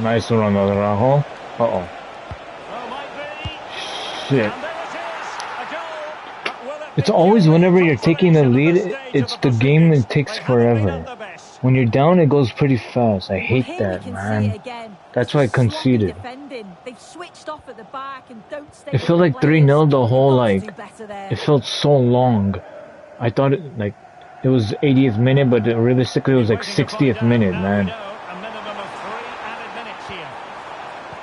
Nice run, Rajo. Uh-oh. Well, might be. Shit. And there it is. A goal. But will it It's be always purely whenever you're taking the consolation lead, at this stage it's of the game that proceedings? takes They haven't been forever. at their best. When you're down, it goes pretty fast. I hate Here that, we can see man. it again. That's why I Sloppy conceded. defending. They've switched off at the back and don't stay It with felt the like players. 3-0 the whole, They've got to like, do better there. it felt so long. I thought it, like, It was 80th minute, but realistically it was like Waiting to find 60th out. minute, Now we man. know a minimum of 3 added minutes here.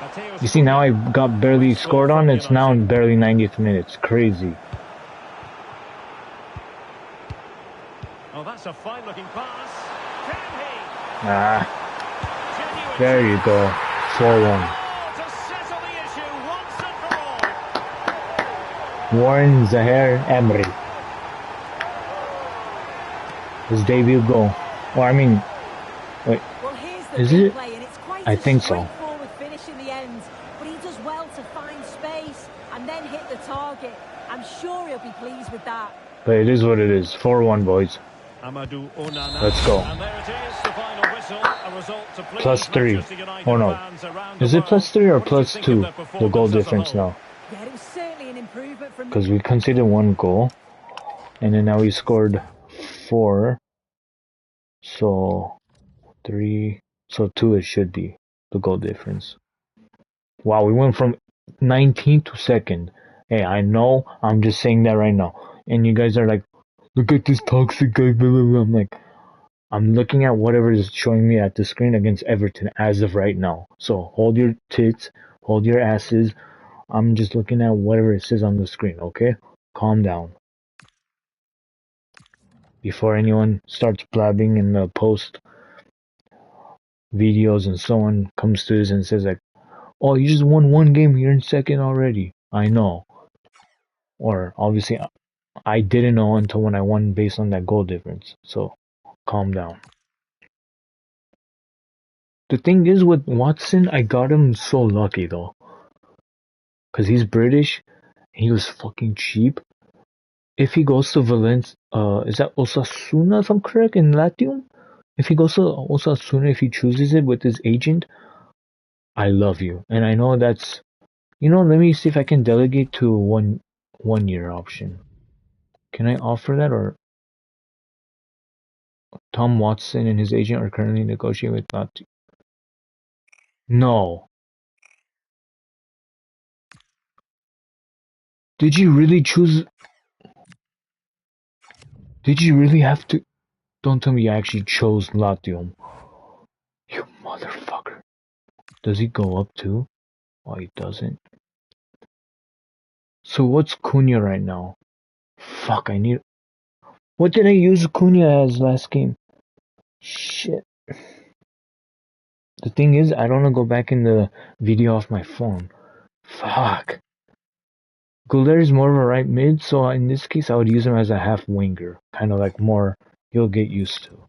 Mateo You see, now I Cunha. got barely Great score scored on. from It's now United. in barely 90th minute. It's crazy. Oh, that's a fine-looking pass. Can he? Ah, Genuine there you go. 4-1. goal to settle the issue once and for all. Warren Zaire Emery. His debut goal. Or I mean, wait, Well, here's the is it? replay, and it's quite I a think so. straightforward finish in the end. But he does well to find space and then hit the target. I'm sure he'll be pleased with that. But it is what it is. 4-1, boys. Amadou Onana. Let's go. And there it is, the final whistle. A result to please +3. Manchester United Oh no. fans around Is the it +3 or world. What did you think of +2? their The goal performance as a difference whole? now. Yeah, it was certainly an improvement from... Because we conceded 1 goal. And then now we scored 4. So 3. So 2 it should be. The goal difference. Wow, we went from 19th to 2nd. Hey, I know. I'm just saying that right now. And you guys are like, look at this toxic guy. Blah, blah, blah. I'm like, I'm looking at whatever is showing me at the screen against Everton as of right now. So hold your tits, hold your asses. I'm just looking at whatever it says on the screen, okay? Calm down. Before anyone starts blabbing in the post videos and someone comes to us and says like, oh, you just won 1 game, you're in 2nd already. I know. Or obviously I didn't know until when I won based on that goal difference. So calm down. The thing is with Watson, I got him so lucky though. Cause he's British. He was fucking cheap. If he goes to Valence, is that Osasuna if I'm correct in Latium? If he goes to Osasuna, if he chooses it with his agent, I love you. And I know that's, let me see if I can delegate to one year option. Can I offer that or Tom Watson and his agent are currently negotiating with Latium? No. Did you really choose? Did you really have to? Don't tell me you actually chose Latium. You motherfucker. Does he go up too? Oh, he doesn't. So what's Cunha right now? Fuck, I need... What did I use Cunha as last game? Shit. The thing is, I don't want to go back in the video off my phone. Fuck. Gulder is more of a right mid, so in this case I would use him as a half winger. Kind of like more you'll get used to.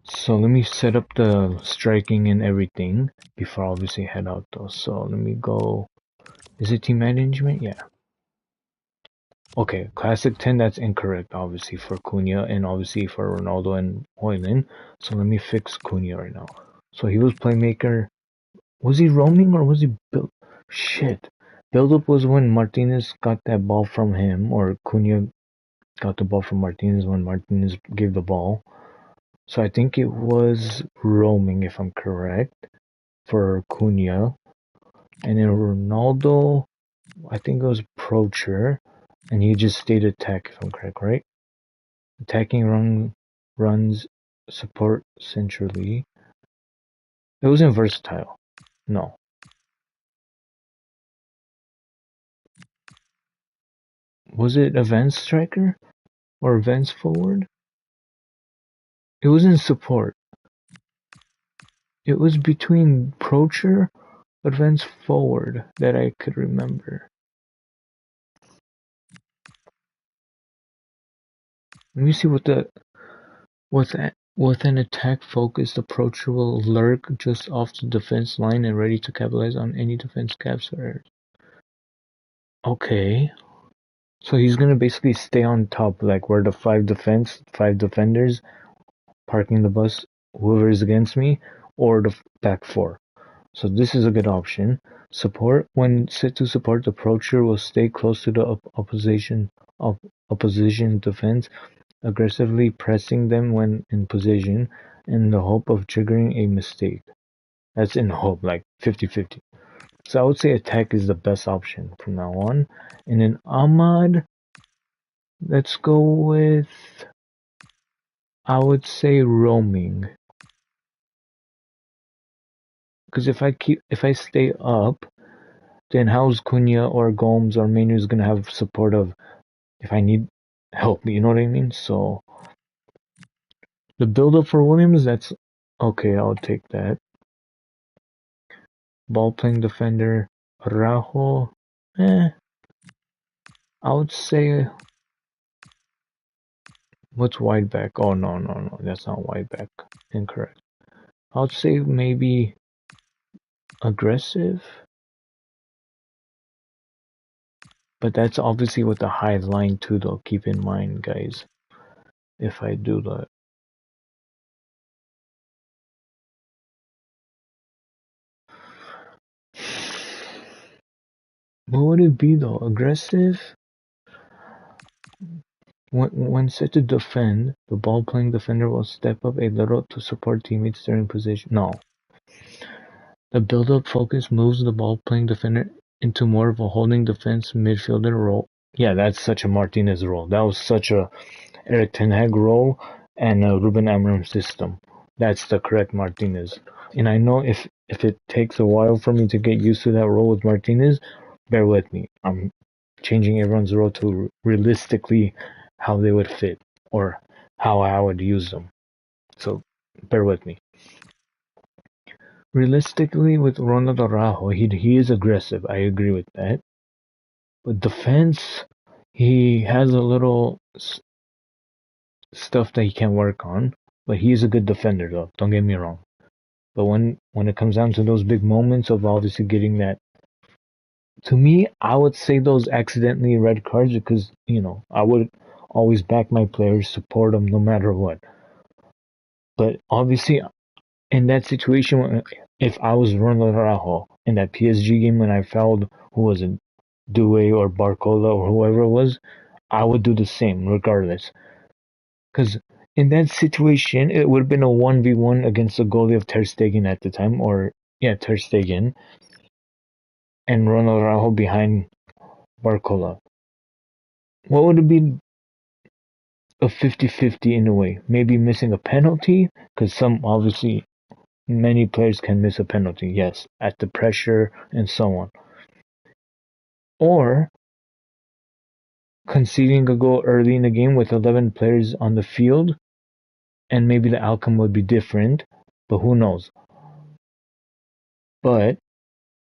So let me set up the striking and everything before I obviously head out though. So let me go. Is it team management? Yeah. Okay, classic 10, that's incorrect obviously for Cunha and obviously for Ronaldo and Hoyland. So let me fix Cunha right now. So he was playmaker. Was he roaming or was he build? Shit. Build up was when Martinez got that ball from him, or Cunha got the ball from Martinez when Martinez gave the ball. So I think it was roaming, if I'm correct, for Cunha. And then Ronaldo, I think it was Procher, and he just stayed attack, if I'm correct, right? Attacking runs support centrally. It wasn't versatile. No. Was it advanced striker? Or advanced forward? It was in support. It was between Procher, advanced forward that I could remember. Let me see what the with an attack focused approach will lurk just off the defense line and ready to capitalize on any defense gaps or errors. Okay. So he's gonna basically stay on top, like where the five defenders parking the bus, whoever is against me, or the back four. So this is a good option. Support. When set to support, the approacher will stay close to the opposition defense, aggressively pressing them when in position, in the hope of triggering a mistake. That's in hope, like 50-50. So I would say attack is the best option from now on. And then Ahmad, let's go with, I would say roaming. Because if I stay up, then how's Cunha or Gomes or Mainoo gonna have support of if I need help? You know what I mean? So the build up for Williams, that's okay. I'll take that. Ball playing defender, Rajo. I would say what's wide back? Oh no, that's not wide back. Incorrect. I would say maybe aggressive, but that's obviously with the high line too. Though keep in mind, guys, if I do that. What would it be though? Aggressive? When set to defend, the ball-playing defender will step up a little to support teammates during possession. No. The build-up focus moves the ball-playing defender into more of a holding defense midfielder role. Yeah, that's such a Martinez role. That was such a Eric Ten Hag role and a Ruben Amorim system. That's the correct Martinez. And I know if it takes a while for me to get used to that role with Martinez, bear with me. I'm changing everyone's role to realistically how they would fit or how I would use them. So bear with me. Realistically, with Ronald Araujo, he is aggressive. I agree with that. But defense, he has a little stuff that he can work on. But he is a good defender, though. Don't get me wrong. But when it comes down to those big moments of obviously getting that, to me, I would say those accidentally red cards because I would always back my players, support them no matter what. But obviously, in that situation, if I was Ronald Araujo in that PSG game when I fouled, who was it, Doué or Barcola or whoever it was, I would do the same regardless. Because in that situation, it would have been a 1v1 against the goalie of Ter Stegen at the time, Ter Stegen, and Ronald Araujo behind Barcola. What would it be? A 50-50 in a way. Maybe missing a penalty, because obviously, many players can miss a penalty, yes, at the pressure and so on. Or conceding a goal early in the game with 11 players on the field, and maybe the outcome would be different, but who knows. But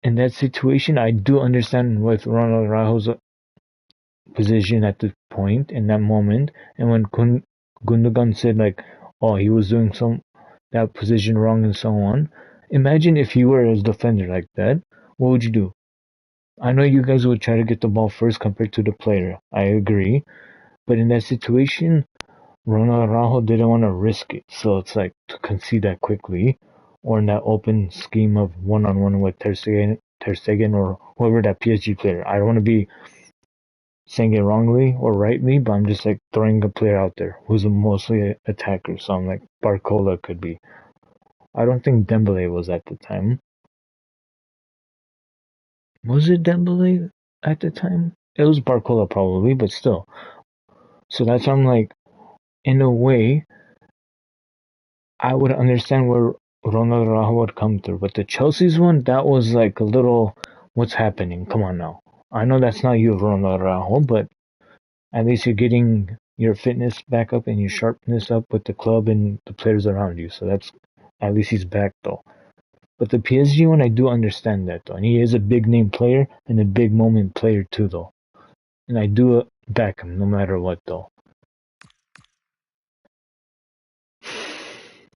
in that situation, I do understand with Ronald Araujo's position at the point in that moment, and when Gundogan said oh, he was doing that position wrong and so on. Imagine if you were a defender like that, what would you do? I know you guys would try to get the ball first compared to the player. I agree, but in that situation, Ronald Araujo didn't want to risk it, so it's like to concede that quickly, or in that open scheme of one-on-one with Ter Stegen or whoever that PSG player. I don't want to be saying it wrongly or rightly, but I'm just throwing a player out there who's mostly an attacker. So I'm Barcola could be. I don't think Dembele was at the time. Was it Dembele at the time? It was Barcola probably, but still. So that's why I'm in a way, I would understand where Ronald Araujo would come through. But the Chelsea's one, that was a little, what's happening? Come on now. I know that's not you, Ronald Araujo, but at least you're getting your fitness back up and your sharpness up with the club and the players around you. So that's, at least he's back though. But the PSG one, I do understand that though. And he is a big name player and a big moment player too though. And I do back him no matter what though.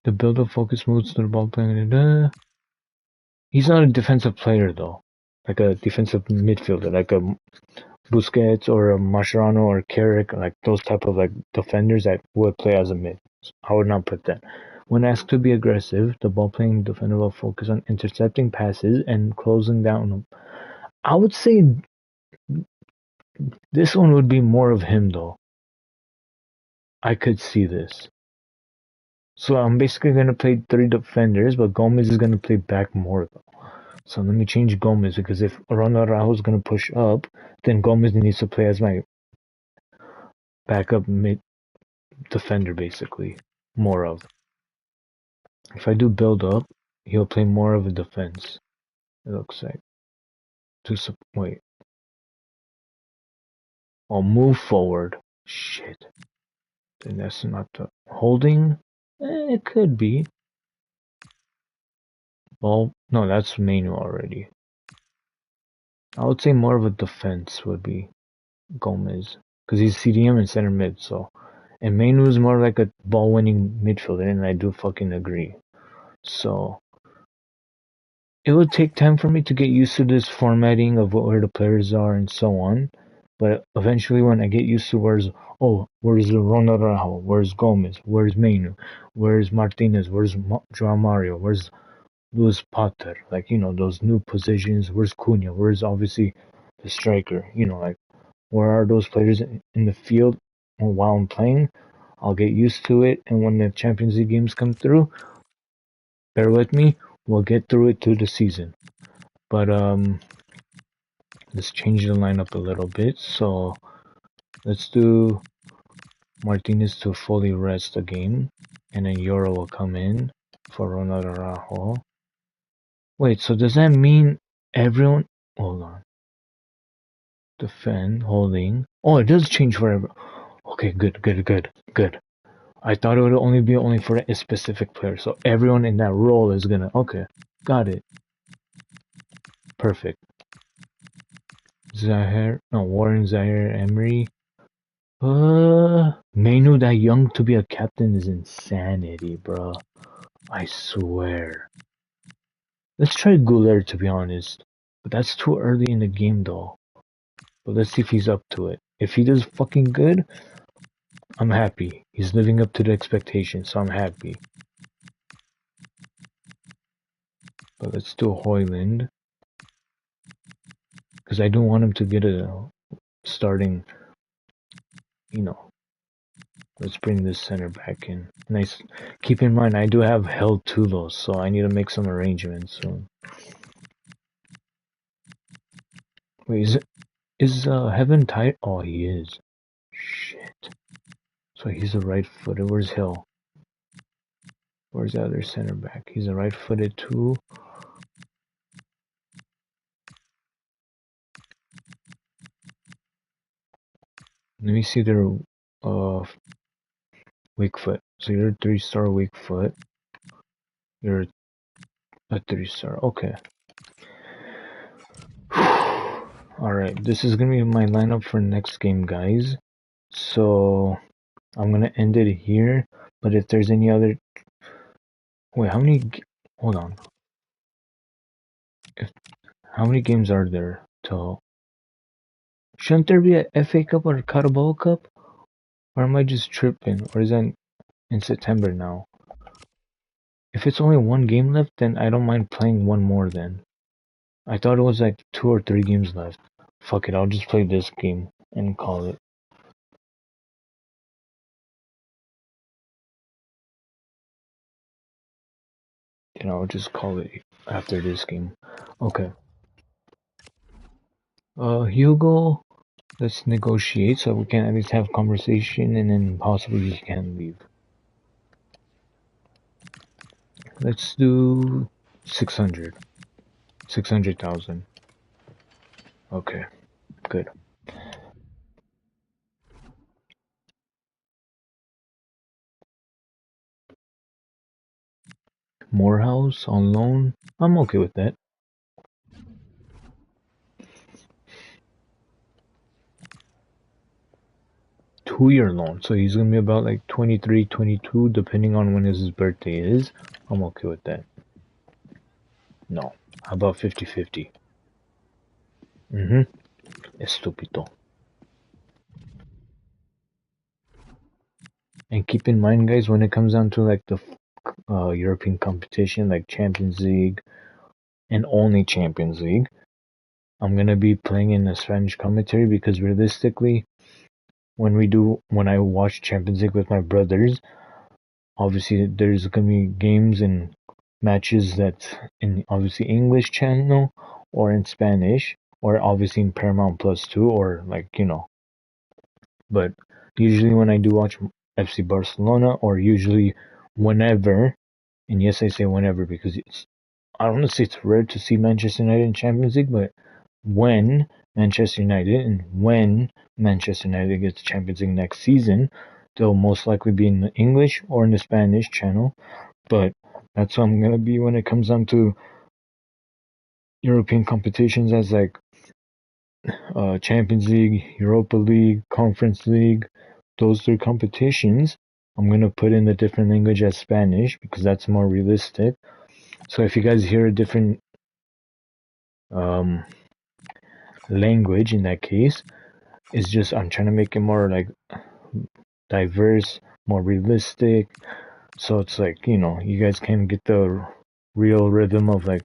The build-up focus moves to the ball playing. He's not a defensive player though. Like a defensive midfielder, like a Busquets or a Mascherano or Carrick, those type of defenders that would play as a mid. I would not put that. When asked to be aggressive, the ball-playing defender will focus on intercepting passes and closing down. I would say this one would be more of him though. I could see this. So I'm basically going to play 3 defenders, but Gomez is going to play back more though. So let me change Gomez, because if Ronald Araujo is going to push up, then Gomez needs to play as my backup mid defender, basically. More of. If I do build up, he'll play more of a defense. It looks like. Wait. I'll move forward. Shit. Then that's not the holding. It could be. Well, no, that's manual already. I would say more of a defense would be Gomez, because he's CDM and center mid. So, and Mainu is more like a ball-winning midfielder, and I do fucking agree. So, it would take time for me to get used to this formatting of where the players are and so on. But eventually, when I get used to where's Ronald Araujo, where's Gomez, where's Mainu, where's Martinez, where's Joao Mario, where's Luis Potter, like, those new positions, where's Cunha, where's obviously the striker, like, where are those players in the field while I'm playing? I'll get used to it, and when the Champions League games come through, bear with me, we'll get through it through the season. But let's change the lineup a little bit. So let's do Martinez to fully rest the game, and then Euro will come in for Ronald Araujo. Wait, so does that mean everyone? Hold on. Defend, holding. Oh, it does change for everyone. Okay, good. I thought it would only be for a specific player, so everyone in that role is gonna. Okay, got it. Perfect. Warren, Zaire, Emery. Mainu that young to be a captain is insanity, bro. I swear. Let's try Goulet, to be honest. But that's too early in the game, though. But let's see if he's up to it. If he does fucking good, I'm happy. He's living up to the expectations, so I'm happy. But let's do Hoyland. Because I don't want him to get a starting, Let's bring this center back in. Nice. Keep in mind, I do have held Tulos, so I need to make some arrangements soon. Wait, is Heaven tight? Oh, he is. Shit. So he's a right-footed. Where's Hill? Where's the other center back? He's a right-footed too. Let me see their weak foot. So you're a 3-star weak foot. You're a 3-star. Okay. Alright, this is gonna be my lineup for next game, guys. So I'm gonna end it here. But if there's any other... Wait, how many... Hold on. How many games are there till... Shouldn't there be a FA Cup or a Carabao Cup? Or am I just tripping? Or is that in September now? If it's only one game left, then I don't mind playing one more then. I thought it was like 2 or 3 games left. Fuck it, I'll just play this game and call it. I'll just call it after this game. Okay. Hugo, let's negotiate so we can at least have conversation, and then possibly he can leave. Let's do 600. 600,000. Okay, good. Morehouse on loan. I'm okay with that. Two-year loan, so he's gonna be about like 23, 22, depending on when his birthday is. I'm okay with that. No, how about 50-50? Estúpido. And keep in mind, guys, when it comes down to like the European competition, like Champions League and only Champions League, I'm gonna be playing in a Spanish commentary, because realistically, when I watch Champions League with my brothers, obviously there's gonna be games in matches that's in obviously English channel or in Spanish or obviously in Paramount Plus too, or like but usually when I do watch FC Barcelona, or usually whenever, and yes I say whenever because I don't want to say it's rare to see Manchester United in Champions League, but when Manchester United and when Manchester United gets Champions League next season, they'll most likely be in the English or in the Spanish channel. But that's what I'm gonna be when it comes down to European competitions, as like Champions League, Europa League, Conference League. Those three competitions, I'm gonna put in the different language as Spanish because that's more realistic. So if you guys hear a different um, language in that case, it's just I'm trying to make it more like diverse, more realistic. So it's like, you guys can get the real rhythm of like,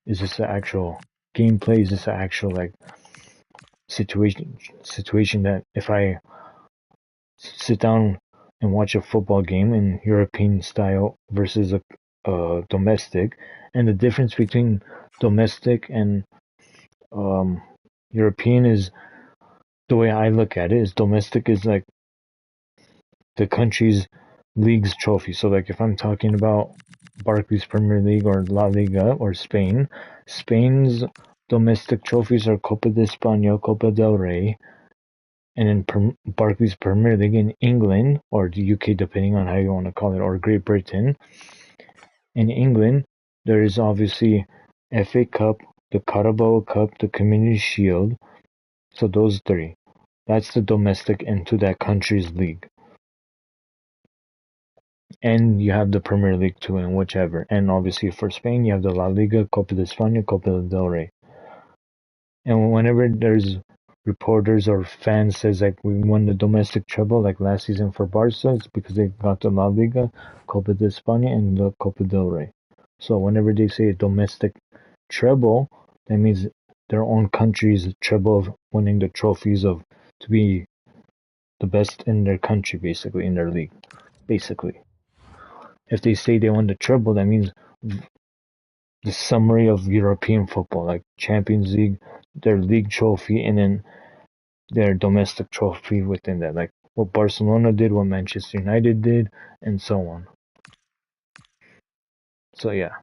is this the actual gameplay? Is this the actual like situation that if I sit down and watch a football game in European style versus a domestic, and the difference between domestic and um, European is, the way I look at it is, domestic is like the country's league's trophy. So like if I'm talking about Barclays Premier League or La Liga or Spain, Spain's domestic trophies are Copa de España, Copa del Rey, and in Barclays Premier League in England or the UK, depending on how you want to call it, or Great Britain. In England, there is obviously FA Cup, the Carabao Cup, the Community Shield. So those three. That's the domestic into that country's league. And you have the Premier League too, and whichever. And obviously for Spain, you have the La Liga, Copa de España, Copa del Rey. And whenever there's reporters or fans says like we won the domestic treble like last season for Barca, it's because they got the La Liga, Copa de España, and the Copa del Rey. So whenever they say a domestic treble, that means their own country's treble of winning the trophies of to be the best in their country, basically in their league, basically. If they say they won the treble, that means the summary of European football, like Champions League, their league trophy, and then their domestic trophy within that, like what Barcelona did, what Manchester United did, and so on. So yeah,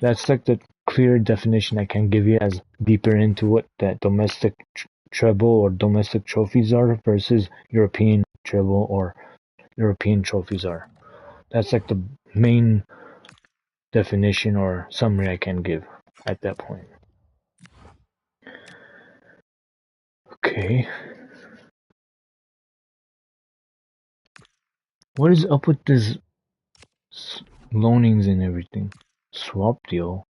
that's like the clear definition I can give you as deeper into what that domestic treble or domestic trophies are versus European treble or European trophies are. That's like the main definition or summary I can give at that point. Okay. What is up with this loanings and everything? Swap deal.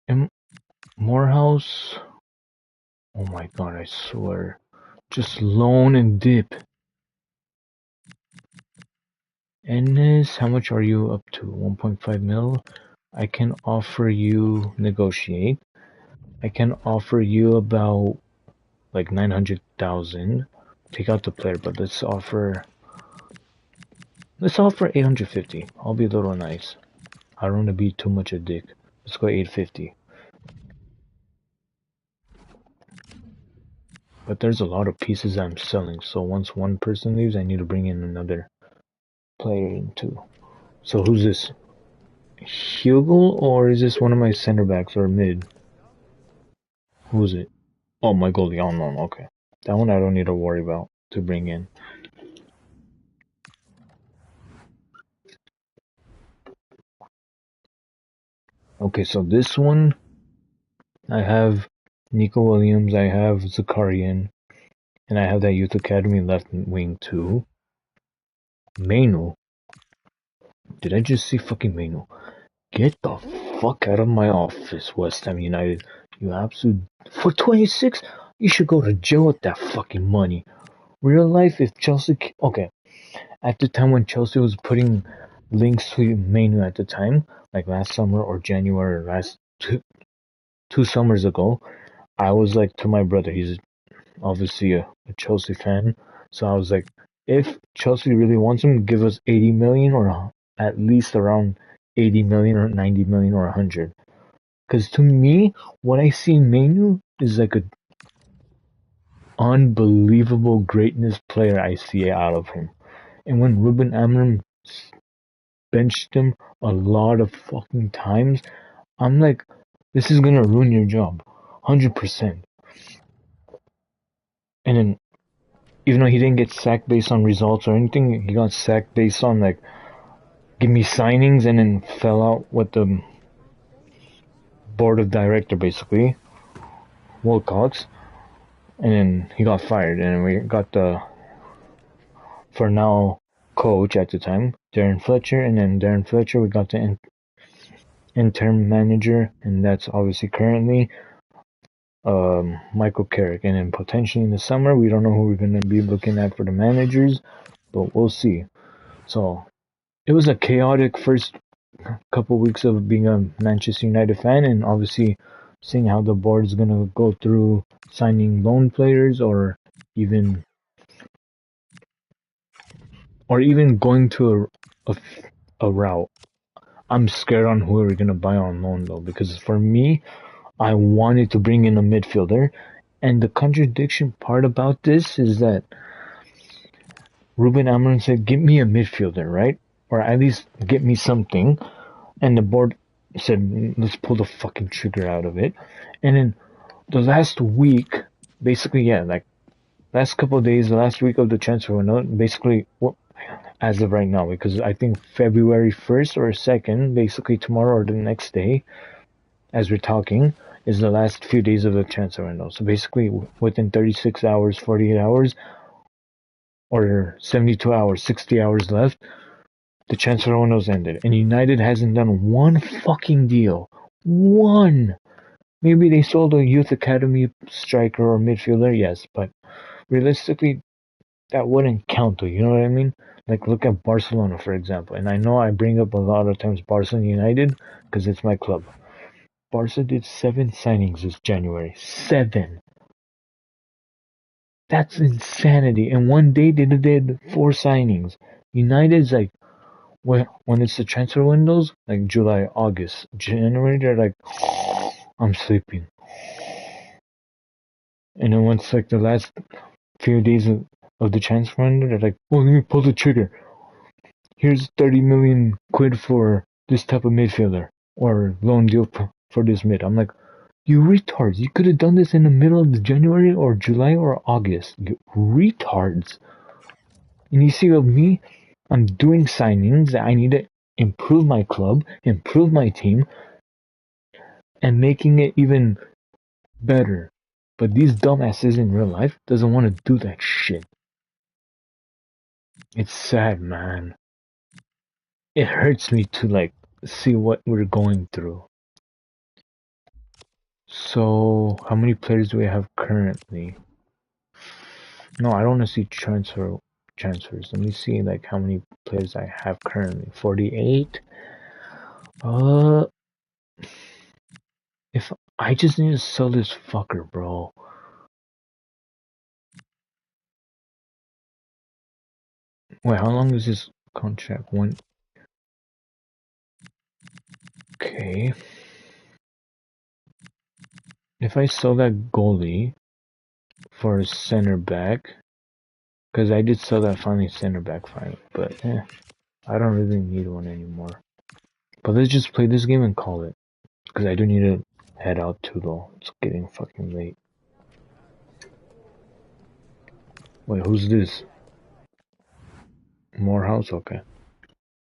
And Morehouse. Oh my god, I swear. Just loan and dip. Ennis, how much are you up to? 1.5 mil? I can offer you, negotiate. I can offer you about like 900,000. Take out the player, but let's offer 850. I'll be a little nice. I don't want to be too much a dick. Let's go 850. But there's a lot of pieces I'm selling, so once one person leaves, I need to bring in another player in too. So who's this? Hugel, or is this one of my center backs or mid? Who's it? Oh, my goalie. Oh, no, okay. That one I don't need to worry about to bring in. Okay, so this one, I have Nico Williams, I have Zakarian, and I have that Youth Academy left wing too. Mainu. Did I just see fucking Mainu? Get the fuck out of my office, West Ham United. You absolute... For 26? You should go to jail with that fucking money. Real life, if Chelsea... Okay. At the time when Chelsea was putting links to Manu at the time, like last summer or January, or last two summers ago, I was like to my brother, he's obviously a Chelsea fan, so I was like, if Chelsea really wants him, give us 80 million or at least around 80 million or 90 million or 100. Because to me, what I see in Manu is like a unbelievable greatness player I see out of him. And when Ruben Amorim benched him a lot of fucking times, I'm like, this is gonna ruin your job, 100%. And then, even though he didn't get sacked based on results or anything, he got sacked based on like, give me signings, and then fell out with the board of director basically, Wilcox, and then he got fired, and we got the for now coach at the time, Darren Fletcher, and then Darren Fletcher we got the interim manager, and that's obviously currently Michael Carrick, and then potentially in the summer we don't know who we're going to be looking at for the managers, but we'll see. So it was a chaotic first couple weeks of being a Manchester United fan, and obviously seeing how the board is going to go through signing loan players even or even going to a route. I'm scared on who we're going to buy on loan though, because for me, I wanted to bring in a midfielder, and the contradiction part about this is that Ruben Amorim said, "Give me a midfielder, right? Or at least get me something." And the board said, "Let's pull the fucking trigger out of it." And then the last week, basically, yeah, like last couple of days, the last week of the transfer window, basically, as of right now, because I think February 1st or 2nd, basically tomorrow or the next day, as we're talking, is the last few days of the transfer window. So basically, within 36 hours, 48 hours, or 72 hours, 60 hours left, the transfer window's ended. And United hasn't done one fucking deal. One! Maybe they sold a youth academy striker or midfielder, yes, but realistically, that wouldn't count though, you know what I mean? Like, look at Barcelona, for example. And I know I bring up a lot of times Barcelona United, because it's my club. Barca did 7 signings this January. 7! That's insanity. And one day they did 4 signings. United's like, when it's the transfer windows, like July, August, January, they're like, I'm sleeping. And then once like the last few days of the transfer window, they're like, oh, let me pull the trigger. Here's 30 million quid for this type of midfielder, or loan deal for this mid. I'm like, you retards, you could have done this in the middle of January or July or August. You retards. And you see with me, I'm doing signings that I need to improve my club, improve my team, and making it even better. But these dumbasses in real life doesn't want to do that shit. It's sad, man. It hurts me to like see what we're going through. So, how many players do we have currently? No, I don't want to see transfers. Let me see like how many players I have currently. 48. If I just need to sell this fucker, bro. Wait, how long is this contract? One. Okay. If I sell that goalie for a center back, because I did sell that finally center back finally, but I don't really need one anymore. But let's just play this game and call it, because I do need to head out too though. It's getting fucking late. Wait, who's this? Morehouse? Okay.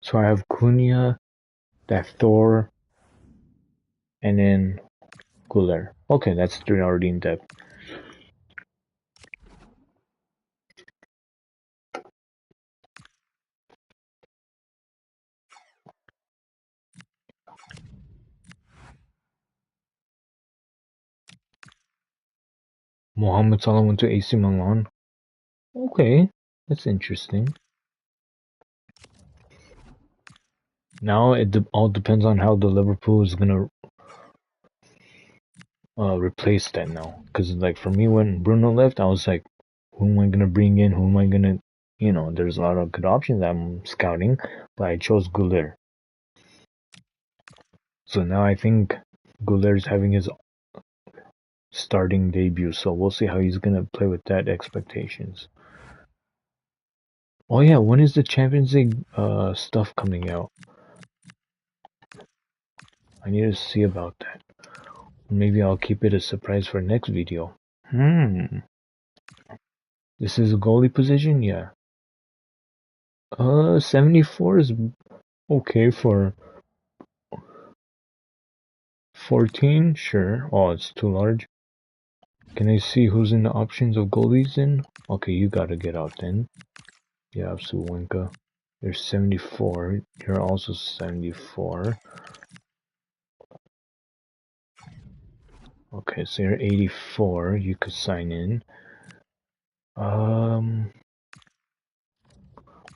So I have Cunha, that Thor, and then Guler. Okay, that's 3 already in depth. Mohamed Salah went to AC Milan. Okay, that's interesting. Now it all depends on how the Liverpool is gonna replace that now. Because like for me, when Bruno left, I was like, who am I gonna bring in? Who am I gonna, there's a lot of good options I'm scouting, but I chose Guler. So now I think Guler's having his starting debut, so we'll see how he's gonna play with that expectations. Oh yeah, when is the Champions League stuff coming out? I need to see about that. Maybe I'll keep it a surprise for next video. This is a goalie position? Yeah. 74 is okay for 14? Sure. Oh, it's too large. Can I see who's in the options of goalies then? Okay, you gotta get out then. Yeah, Suwenka. You're 74. You're also 74. Okay, so you're 84. You could sign in.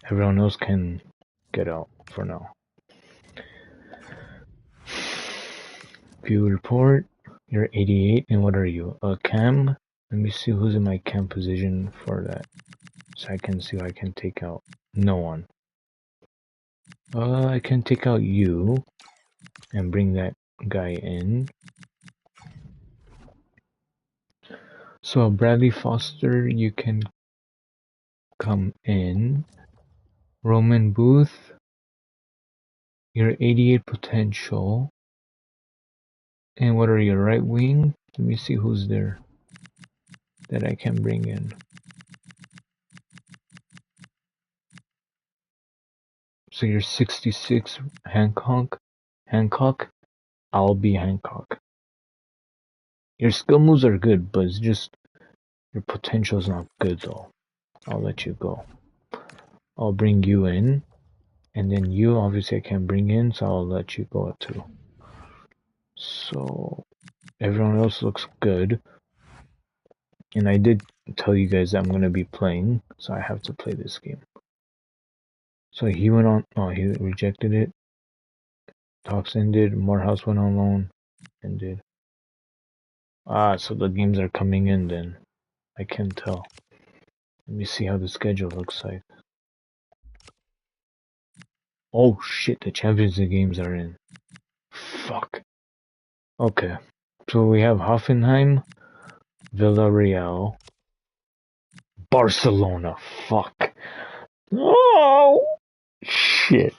Everyone else can get out for now. View report. You're 88, and what are you? A cam? Let me see who's in my cam position for that, so I can see who I can take out. No one. I can take out you and bring that guy in. So Bradley Foster, you can come in. Roman Booth, you're 88 potential. And what are your right wing? Let me see who's there that I can bring in. So you're 66, Hancock. I'll be Hancock. Your skill moves are good, but it's just your potential is not good though. I'll let you go. I'll bring you in, and then you obviously I can bring in, so I'll let you go too. So everyone else looks good. And I did tell you guys that I'm going to be playing, so I have to play this game. So he went on, oh, he rejected it. Talks ended, Morehouse went on loan, ended. So the games are coming in then. I can tell. Let me see how the schedule looks like. Oh shit, the Champions League games are in. Fuck. Okay. So we have Hoffenheim, Villarreal, Barcelona. Fuck. Oh shit.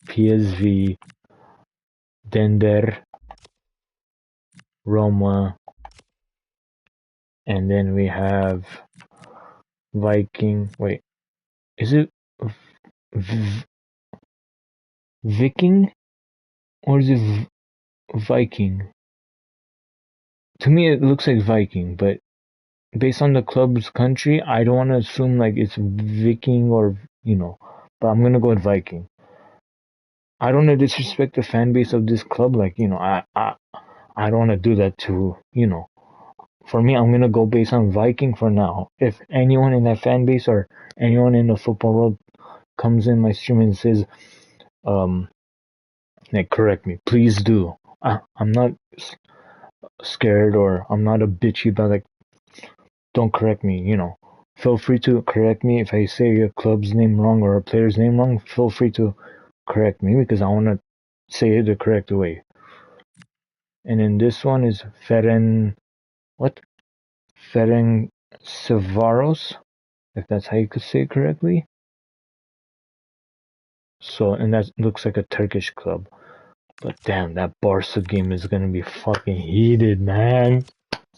PSV, Dender, Roma, and then we have Viking. Wait, is it Viking or is it Viking? To me, it looks like Viking, but based on the club's country, I don't want to assume like it's Viking or but I'm gonna go with Viking. I don't want to disrespect the fan base of this club, like I don't want to do that to For me, I'm gonna go based on Viking for now. If anyone in that fan base or anyone in the football world comes in my stream and says, like, correct me, please do. I'm not scared or I'm not a bitchy about like, don't correct me. Feel free to correct me if I say a club's name wrong or a player's name wrong. Feel free to correct me because I want to say it the correct way. And then this one is Ferencvaros, if that's how you could say it correctly. So, and that looks like a Turkish club. But damn, that Barca game is gonna be fucking heated, man.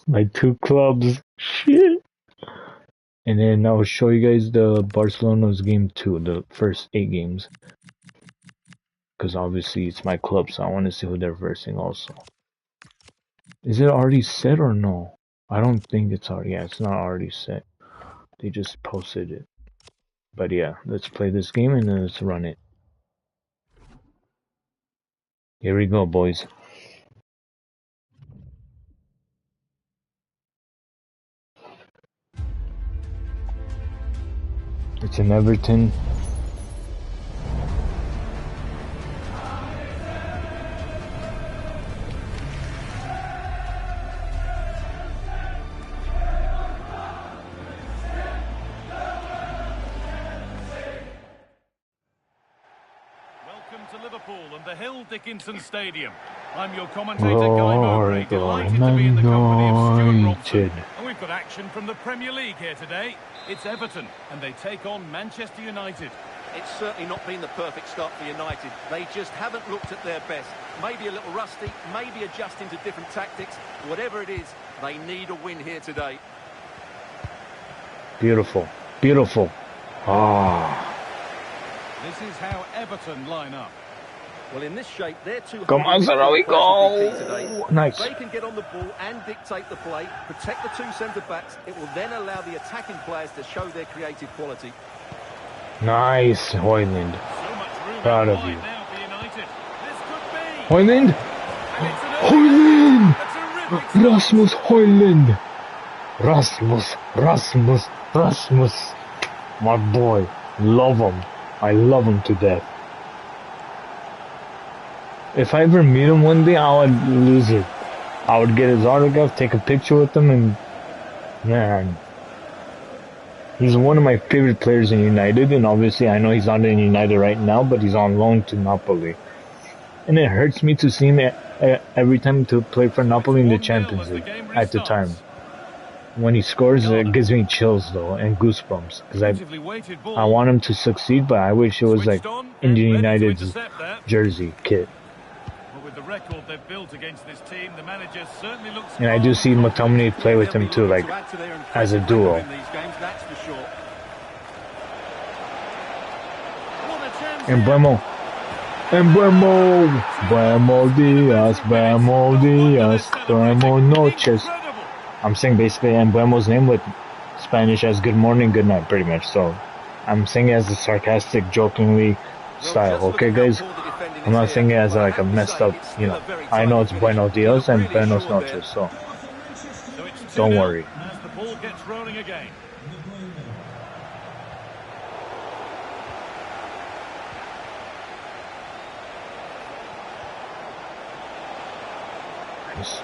Like 2 clubs. Shit. And then I'll show you guys the Barcelona's game 2, the first 8 games. Because obviously it's my club, so I want to see who they're versing also. Is it already set or no? I don't think it's already. Yeah, it's not already set. They just posted it. But yeah, let's play this game and then let's run it. Here we go, boys. It's in Everton. Liverpool and the Hill Dickinson Stadium. I'm your commentator, Guy Mowbray, Lord delighted to be in the company of Stuart Robson. Anointed. And we've got action from the Premier League here today. It's Everton, and they take on Manchester United. It's certainly not been the perfect start for United. They just haven't looked at their best. Maybe a little rusty, maybe adjusting to different tactics. Whatever it is, they need a win here today. Beautiful. Beautiful. Ah. This is how Everton line up. Well, in this shape, they're too Come on, Sarah, go! Nice. They can get on the ball and dictate the play, protect the two centre-backs. It will then allow the attacking players to show their creative quality. Nice, Hoyland. So much room Proud of wide you. now for United. This could be. Hoyland! And it's an Hoyland! a terrific start. Rasmus Hoyland! Rasmus. My boy. Love him. I love him to death. If I ever meet him one day, I would lose it. I would get his autograph, take a picture with him, and man, he's one of my favorite players in United. And obviously, I know he's not in United right now, but he's on loan to Napoli. And it hurts me to see him every time to play for Napoli in the Champions League at the time. When he scores, it gives me chills though and goosebumps because I want him to succeed, but I wish it was like Indian United's jersey kit. With the record they've built against this team, the manager certainly looks. And I do see McTominay play with him too, like as a duo. Embuemo Diaz, Buemo noches. I'm saying basically Embuemo's name with Spanish as good morning, good night, pretty much. So I'm saying it as a sarcastic, jokingly style. Okay, guys? I'm not saying it as like a messed up, you know. I know it's Bueno Diaz and Buenos noches, so don't worry. As the ball gets rolling again. Nice.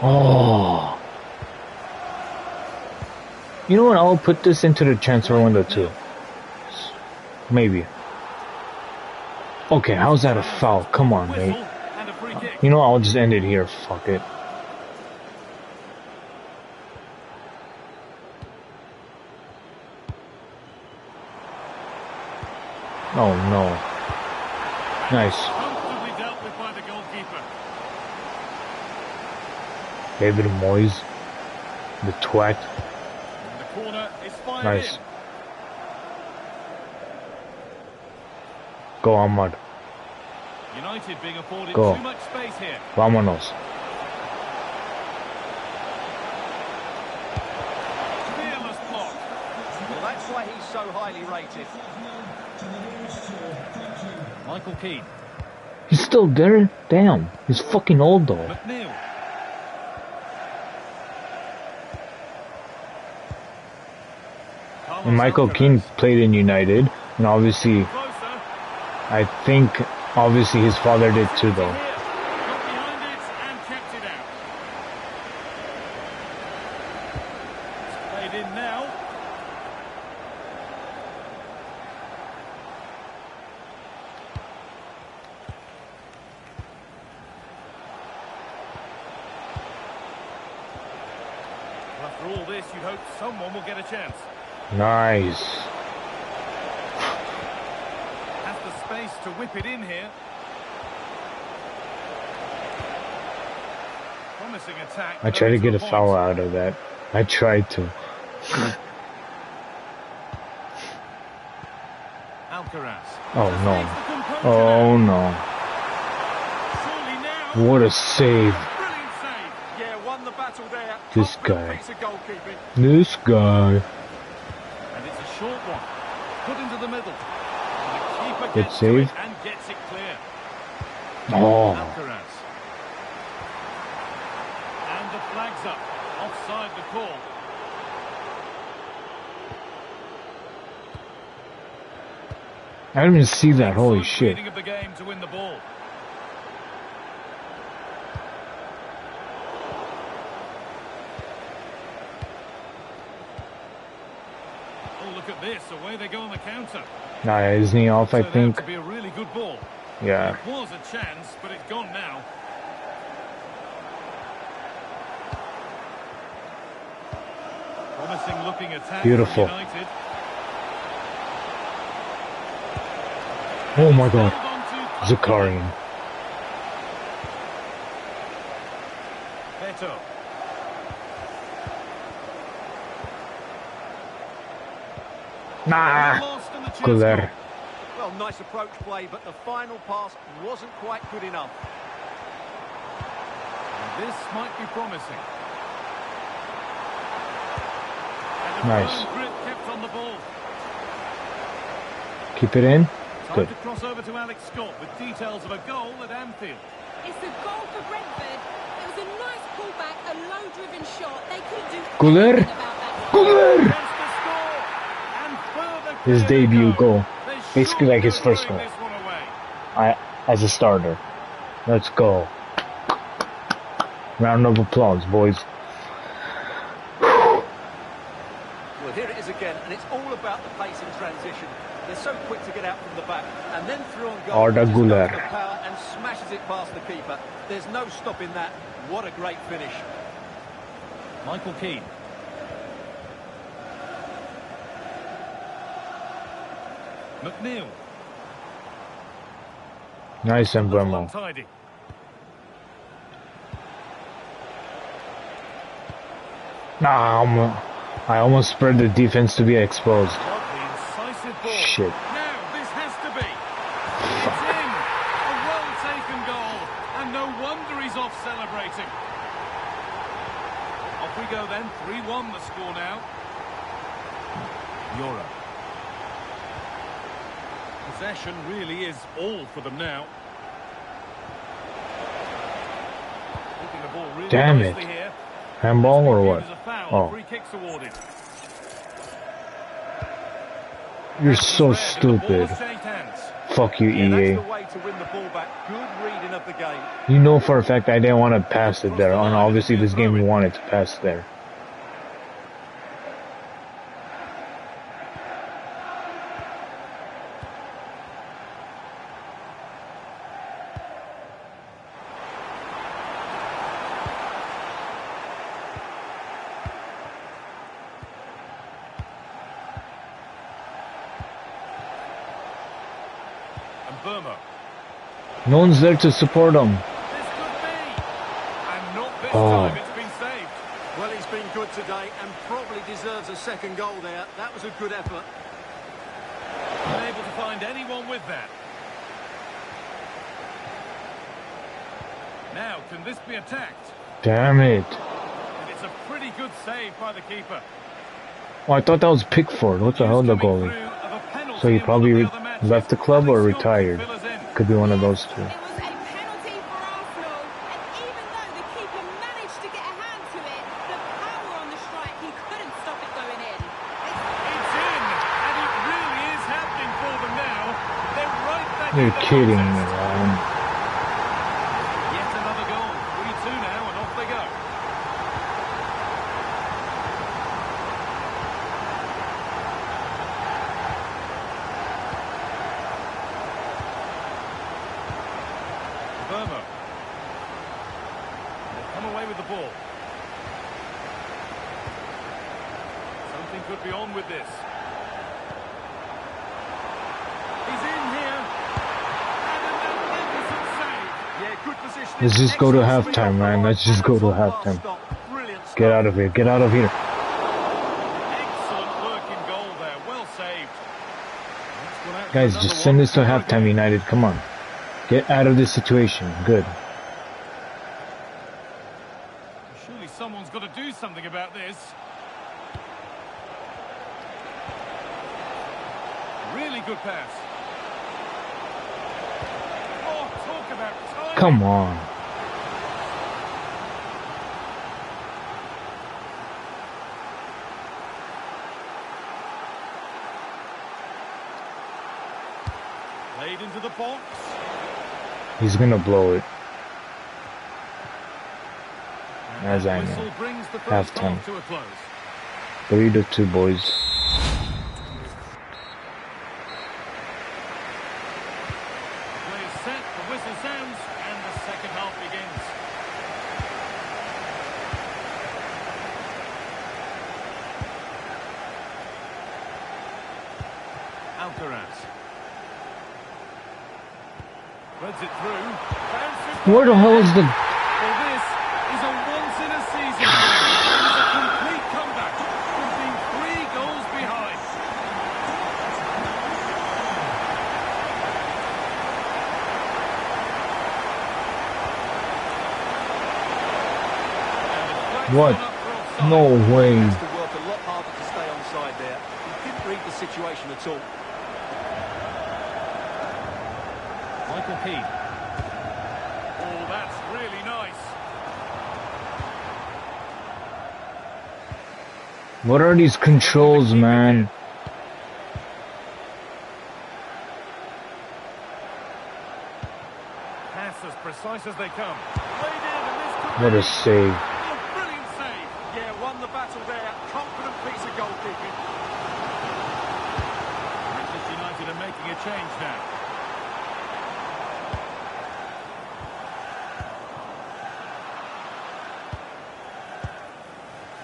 Oh. You know what? I'll put this into the transfer window too. Maybe. Okay, how's that a foul? Come on, mate. You know, I'll just end it here. Fuck it. Oh no. Nice. Comfortably dealt with by the goalkeeper. David Moyes. The twat. And the corner is fired Nice. in. Go, Ahmad. United being afforded Go. too much space here. Vámonos. Fearless block. Well, that's why he's so highly rated. Michael Keane. He's still there? Damn. He's fucking old though. McNeil. And Michael Keane played in United, and obviously, Closer. I think, obviously his father did too though. Got behind it and kept it out. It's played in now. Well, after all this, you'd hope someone will get a chance. Nice. Has the space to whip it in here. Promising attack. I tried to get a foul out of that. I tried to. Alcaraz. Oh no. Oh no. Surely now. What a save. Brilliant save. Yeah, won the battle there. This Tough guy. piece of goalkeeping. This guy. And it's a short one. Put into the middle. And the keeper Good gets to save. it and gets it clear. Oh. Alcaraz. And the flag's up. Offside the call. I didn't even see that. Holy shit. Reading of the game to win the ball. Oh, look at this. Away they go on the counter. Nah, isn't he off, I Turned out think? to be a really good ball. Yeah. It was a chance, but it's gone now. Promising looking attack Beautiful. from United. Oh my god. Held on to Zakarian. Beto. Nah. Lost and the chance Guler. gone. Well, nice approach play, but the final pass wasn't quite good enough. And this might be promising. And a Nice. firm grip kept on the ball. Keep it in. Time Good. to cross over to Alex Scott with details of a goal at Anfield. It's a goal for Brentford. It was a nice pullback, a low-driven shot. They couldn't do Guler. anything about that. Guler. Chance to score. And further His clear they debut go. goal. They Basically surely like his don't first bring goal. this one away. As a starter. Let's go. Round of applause, boys. Well, here it is again, and it's all about the pace in transition. They're so quick to get out from the back, and then through on goal, Arda just goes Güler. for power and smashes it past the keeper. There's no stopping that. What a great finish. Michael Keane. McNeil. Nice Little Emblemo. untidy. Nah, I almost spread the defense to be exposed. What the incisive ball. Shit. Now, this has to be. It's in. A well-taken goal. And no wonder he's off celebrating. Off we go then. 3-1 the score now. Euro. Possession really is all for them now. Keeping the ball really Damn nicely it. here. Handball or what? As a foul, Oh. free kicks awarded. You're so Red, and the ball stupid. has changed hands. Fuck you, Yeah, EA. that's the way to win the ball back. Good reading of the game. You know for a fact I didn't want to pass it there, and obviously this game we wanted to pass there. And Burma. No one's there to support him. This could be. And not this Oh. time, it's been saved. Well, he's been good today and probably deserves a second goal there. That was a good effort. Unable to find anyone with that. Now, can this be attacked? Damn it. And it's a pretty good save by the keeper. Oh, I thought that was Pickford. What the hell, the News coming goalie? through of a penalty So he in one probably of the other matches. left the club or Alex Scott can retired. fill us in. Could be one of those two. It was a penalty for Arsenal, and even though the keeper managed to get a hand to it, the power on the strike, he couldn't stop it going in. It's in, and it really is happening for them now. They're right back in You're the kidding me, contest. man. Yet another goal. 3-2 now, and off they go. Burma. They've come away with the ball. Something could be on with this. He's in here. And a magnificent save. Yeah, good position. Let's just go to halftime, man. Let's just go to halftime. Brilliant start. Get out of here. Get out of here. Excellent working goal there. Well saved. That's gone out for Guys, another just send one. this to halftime, United. Come on. Get out of this situation. Good. Surely someone's got to do something about this. Really good pass. Oh, talk about timing. Come on. Played into the box. He's gonna blow it. As I Whistle know. brings the first Halftime. half to a close. 3-2, boys. Alcaraz. Threads it through. Where the hell is the... Well, this is a once-in-a-season game. It is a complete comeback from being 3 goals behind. What? No way. Has to work a lot harder to stay onside there. He didn't read the situation at all. Michael Keane. Oh, that's really nice. What are these controls, man? Pass as precise as they come. Played in, and this could What be a save. a brilliant save. Yeah, won the battle there. Confident piece of goalkeeping. Manchester United are making a change now.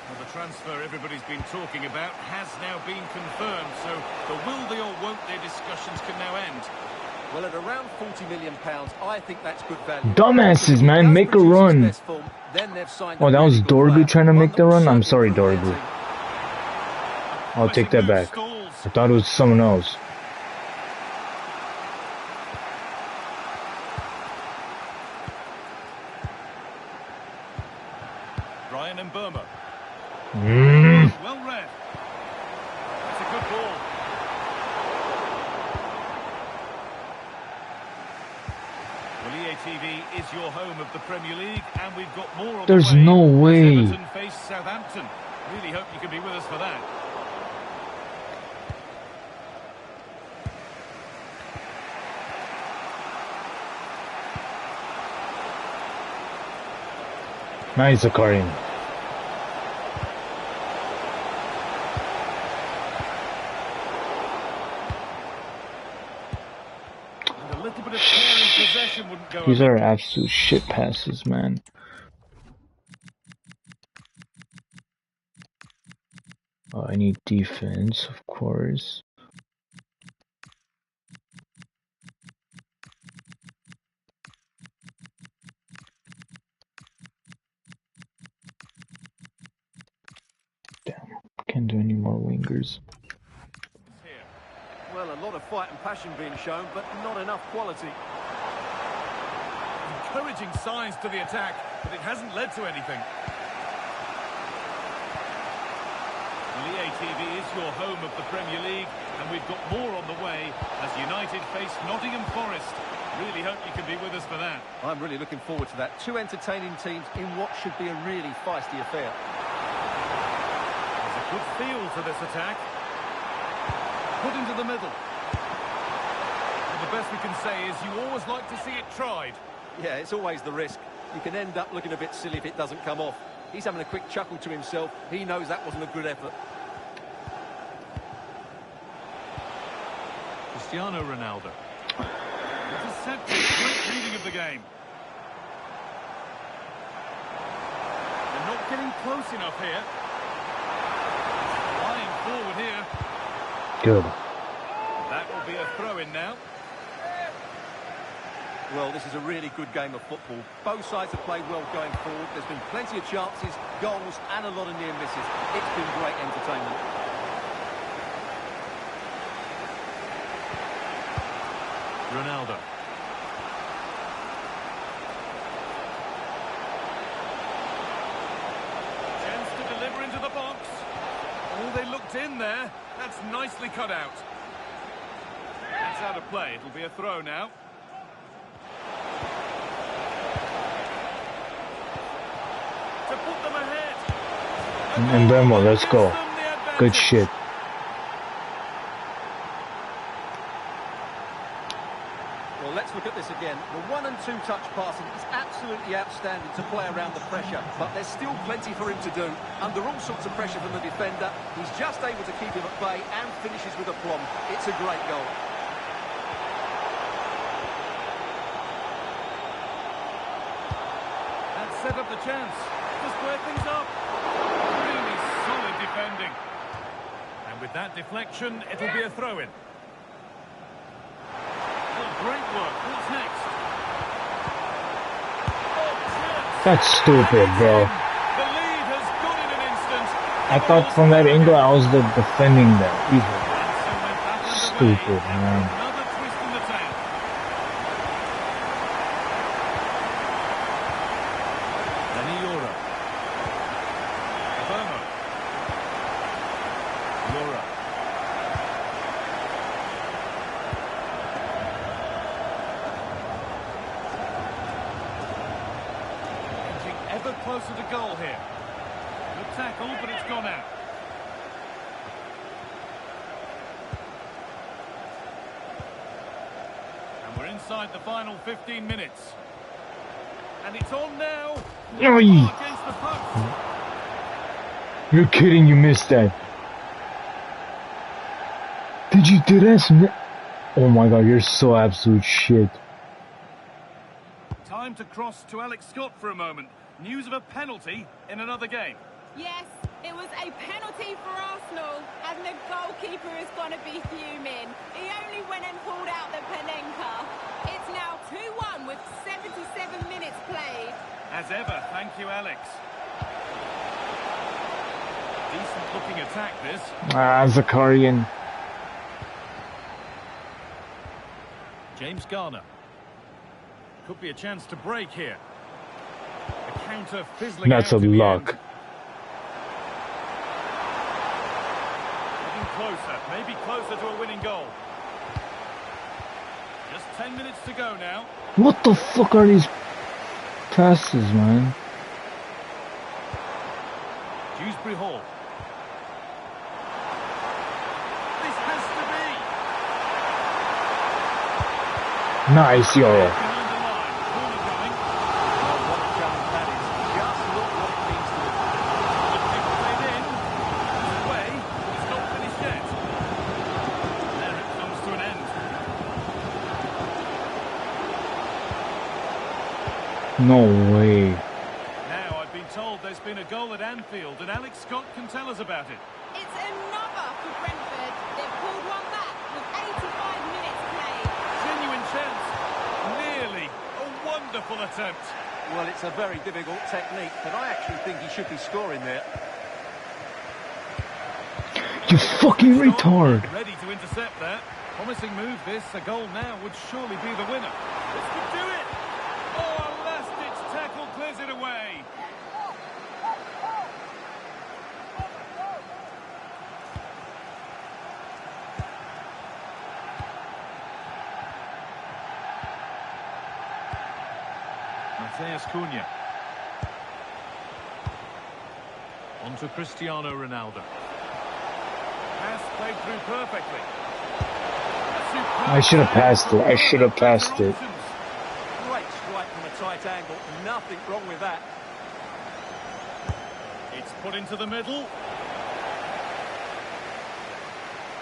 Well, the transfer everybody's been talking about has now been confirmed, so the will they or won't they discussions can now end. Well, at around £40 million, I think that's good value. Dumbasses, man, make a run. Oh, that was Dorgu trying to make the run? I'm sorry, Dorgu. I'll take that back. I thought it was someone else. Ryan and Burma. Mm. Well read. That's a good ball. Well, EA TV is your home of the Premier League, and we've got more on There's the way. no way. Everton face Southampton. Really hope you can be with us for that. Nice, Zakarian. And a little bit of care in possession wouldn't go. These are absolute shit passes, man. Oh, I need defense, of course. Damn, can't do any more wingers. Well, a lot of fight and passion being shown, but not enough quality. Encouraging signs to the attack, but it hasn't led to anything. Well, EA TV is your home of the Premier League, and we've got more on the way as United face Nottingham Forest. Really hope you can be with us for that. I'm really looking forward to that. 2 entertaining teams in what should be a really feisty affair. There's a good feel to this attack. Put into the middle. And the best we can say is you always like to see it tried. Yeah, it's always the risk. You can end up looking a bit silly if it doesn't come off. He's having a quick chuckle to himself. He knows that wasn't a good effort. Cristiano Ronaldo. It's a set piece, great reading of the game. They're not getting close enough here. Flying forward here. Good. That will be a throw-in now. Well, this is a really good game of football. Both sides have played well going forward. There's been plenty of chances, goals, and a lot of near misses. It's been great entertainment. Ronaldo. Chance to deliver into the box. Oh, they looked in there. That's nicely cut out. That's out of play. It'll be a throw now. To put them ahead. And Bremo, let's go. Good shit. Well, let's look at this again. The 1- and 2-touch passing is absolutely outstanding to play around the pressure, but there's still plenty for him to do. Under all sorts of pressure from the defender, he's just able to keep him at bay and finishes with aplomb. It's a great goal. That set up the chance to square things up. Really solid defending. And with that deflection, it'll be a throw-in. Well, great work. What's next? That's stupid, bro. The lead has gone in an instant. I thought from that angle I was defending that. And so we're back underway. Stupid, man. Another twist in the tail. Lenny Yora. Vermo. Yora. Inching ever closer to goal here. Good tackle, but it's gone out. And we're inside the final 15 minutes. And it's on now. Oi. Against the post. You're kidding, you missed that. Did you do this? Oh my god, you're so absolute shit. Time to cross to Alex Scott for a moment. News of a penalty in another game. Yes, it was a penalty for Arsenal, and the goalkeeper is going to be fuming. He only went and pulled out the Panenka. It's now 2-1 with 77 minutes played. As ever, thank you, Alex. Decent looking attack, this. Zakarian. James Garner. Could be a chance to break here. A counter fizzling That's out a in the luck. end. Getting closer, maybe closer to a winning goal. Just 10 minutes to go now. What the fuck are these passes, man? Dewsbury Hall. This has to be. Nice, yo. Behind the line. Corner coming. Oh, what a challenge that is. Just look what it means to them. Good kick played in. It's away, but it's not finished yet. There it comes to an end. No way. Now, I've been told there's been a goal at Anfield, and Alex Scott can tell us about it. It's another for Brentford. They've pulled one back with 85 minutes played. Genuine chance. Nearly. A wonderful attempt. Well, it's a very difficult technique, but I actually think he should be scoring there. You fucking retard. Ready to intercept that. Promising move this. A goal now would surely be the winner. This could do it. Oh, a last-ditch tackle clears it away. Mateus Cunha. On to Cristiano Ronaldo. Pass played through perfectly. I should have passed it. I should have passed it. Great strike from a tight angle. Nothing wrong with that. It's put into the middle.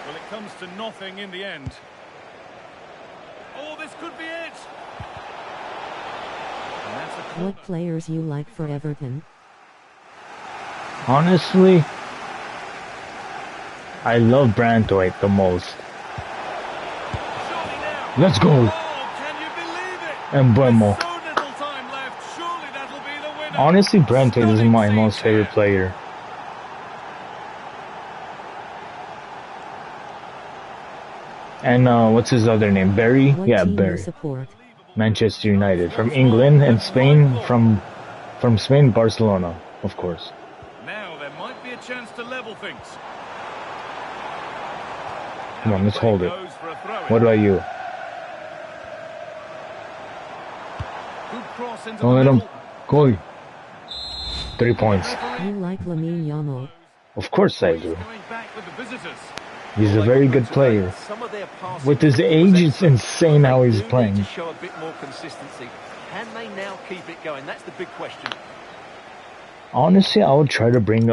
Well, it comes to nothing in the end. Oh, this could be it. And that's a corner. What players you like for Everton? Honestly, I love Brandthwaite the most. Surely now. Let's go. Oh, can you believe it? And Buemo. So little time left. Surely that'll be the winner. Honestly, Brandthwaite is Stunning my save most favorite there. player. And what's his other name? Barry? What Yeah, team you Barry. support? Manchester United. From England and Spain. From Spain, Barcelona, of course. Now there might be a chance to level things. Come on, let's hold it. Goes for a throw-in. What about you? Good cross into Don't the let him middle. go. 3 points. You like Lamine Yamal? Of course I do. Going back with the visitors. He's a very good player. Some of their passing With his age, it's insane how he's do need playing. to show a bit more consistency. Can they now keep it going? That's the big question. Honestly, I would try to bring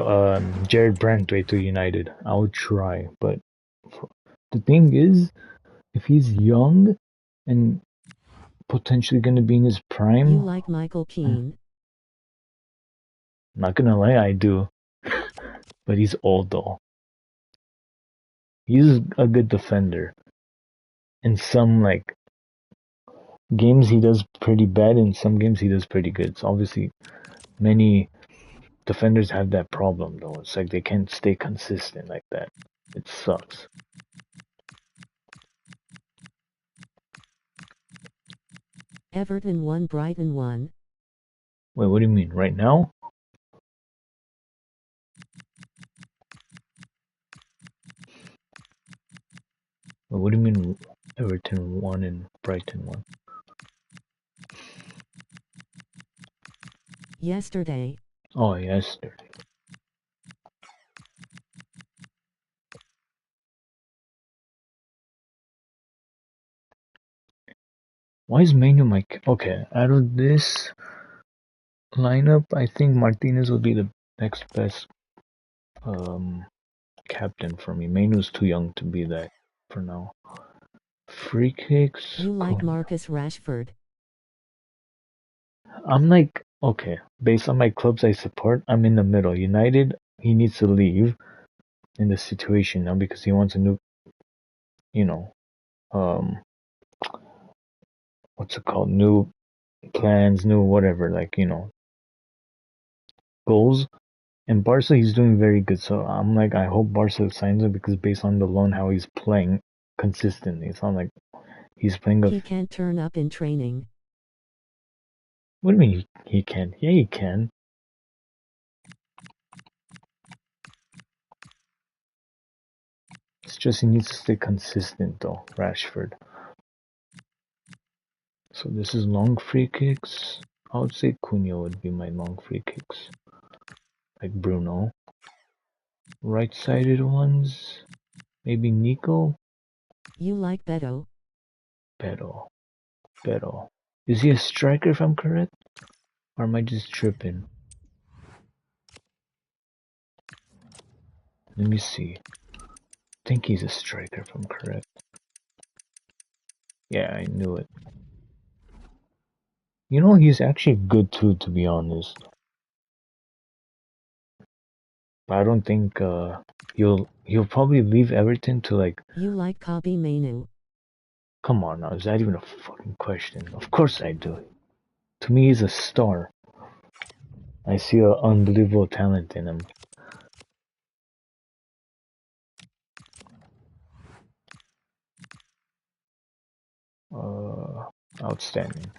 Jared Brandthwaite to United. I would try, but the thing is, if he's young and potentially going to be in his You prime, like Michael Keane? not gonna lie, I do. But he's old though. He's a good defender. And some games he does pretty bad, and some games he does pretty good. So obviously, many defenders have that problem though. It's like they can't stay consistent like that. It sucks. Everton 1 Brighton 1. Wait, what do you mean? Right now? Wait, what do you mean Everton 1 and Brighton 1? Yesterday. Oh, yesterday. Why is Manu my... Okay, out of this lineup, I think Martinez will be the next best captain for me. Manu's too young to be that for now. Free kicks. You like Cool. Marcus Rashford. I'm like, okay, based on my clubs I support, I'm in the middle. United, he needs to leave in the situation now because he wants a new, you know, um, what's it called? New plans, new whatever, like, goals. And Barca, he's doing very good. So I'm like, I hope Barca signs him because based on the loan, how he's playing consistently, it's not like he's playing a. He can't turn up in training. What do you mean he can? Yeah, he can. It's just he needs to stay consistent though, Rashford. So this is long free kicks. I would say Cunha would be my long free kicks. Like Bruno. Right-sided ones. Maybe Nico. You like Beto. Beto. Beto. Is he a striker if I'm correct? Or am I just tripping? Let me see. I think he's a striker if I'm correct. Yeah, I knew it. You know, he's actually good too, to be honest. But I don't think he'll probably leave Everton to like. You like Kobbie Mainoo. Come on now, is that even a fucking question? Of course I do. To me, he's a star. I see an unbelievable talent in him. Outstanding.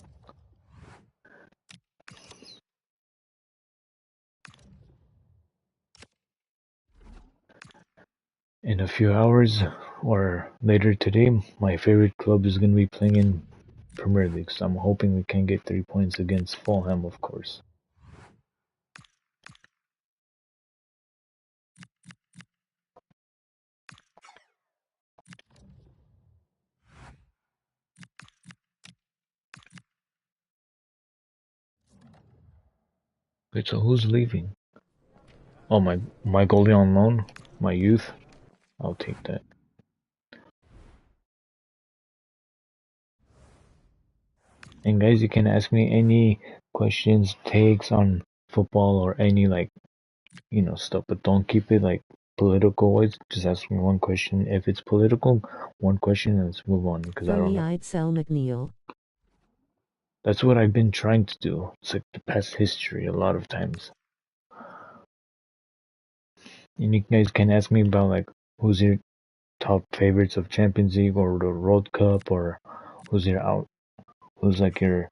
In a few hours or later today, my favorite club is going to be playing in Premier League, so I'm hoping we can get 3 points against Fulham, of course. Wait, so who's leaving? Oh, my goalie on loan? My youth? I'll take that. And guys, you can ask me any questions, takes on football or any like, stuff, but don't keep it like political wise. Just ask me one question. If it's political, one question and let's move on because I For don't me, know. I'd sell McNeil. That's what I've been trying to do. It's like the past history a lot of times. And you guys can ask me about like who's your top favorites of Champions League or the World Cup or who's like your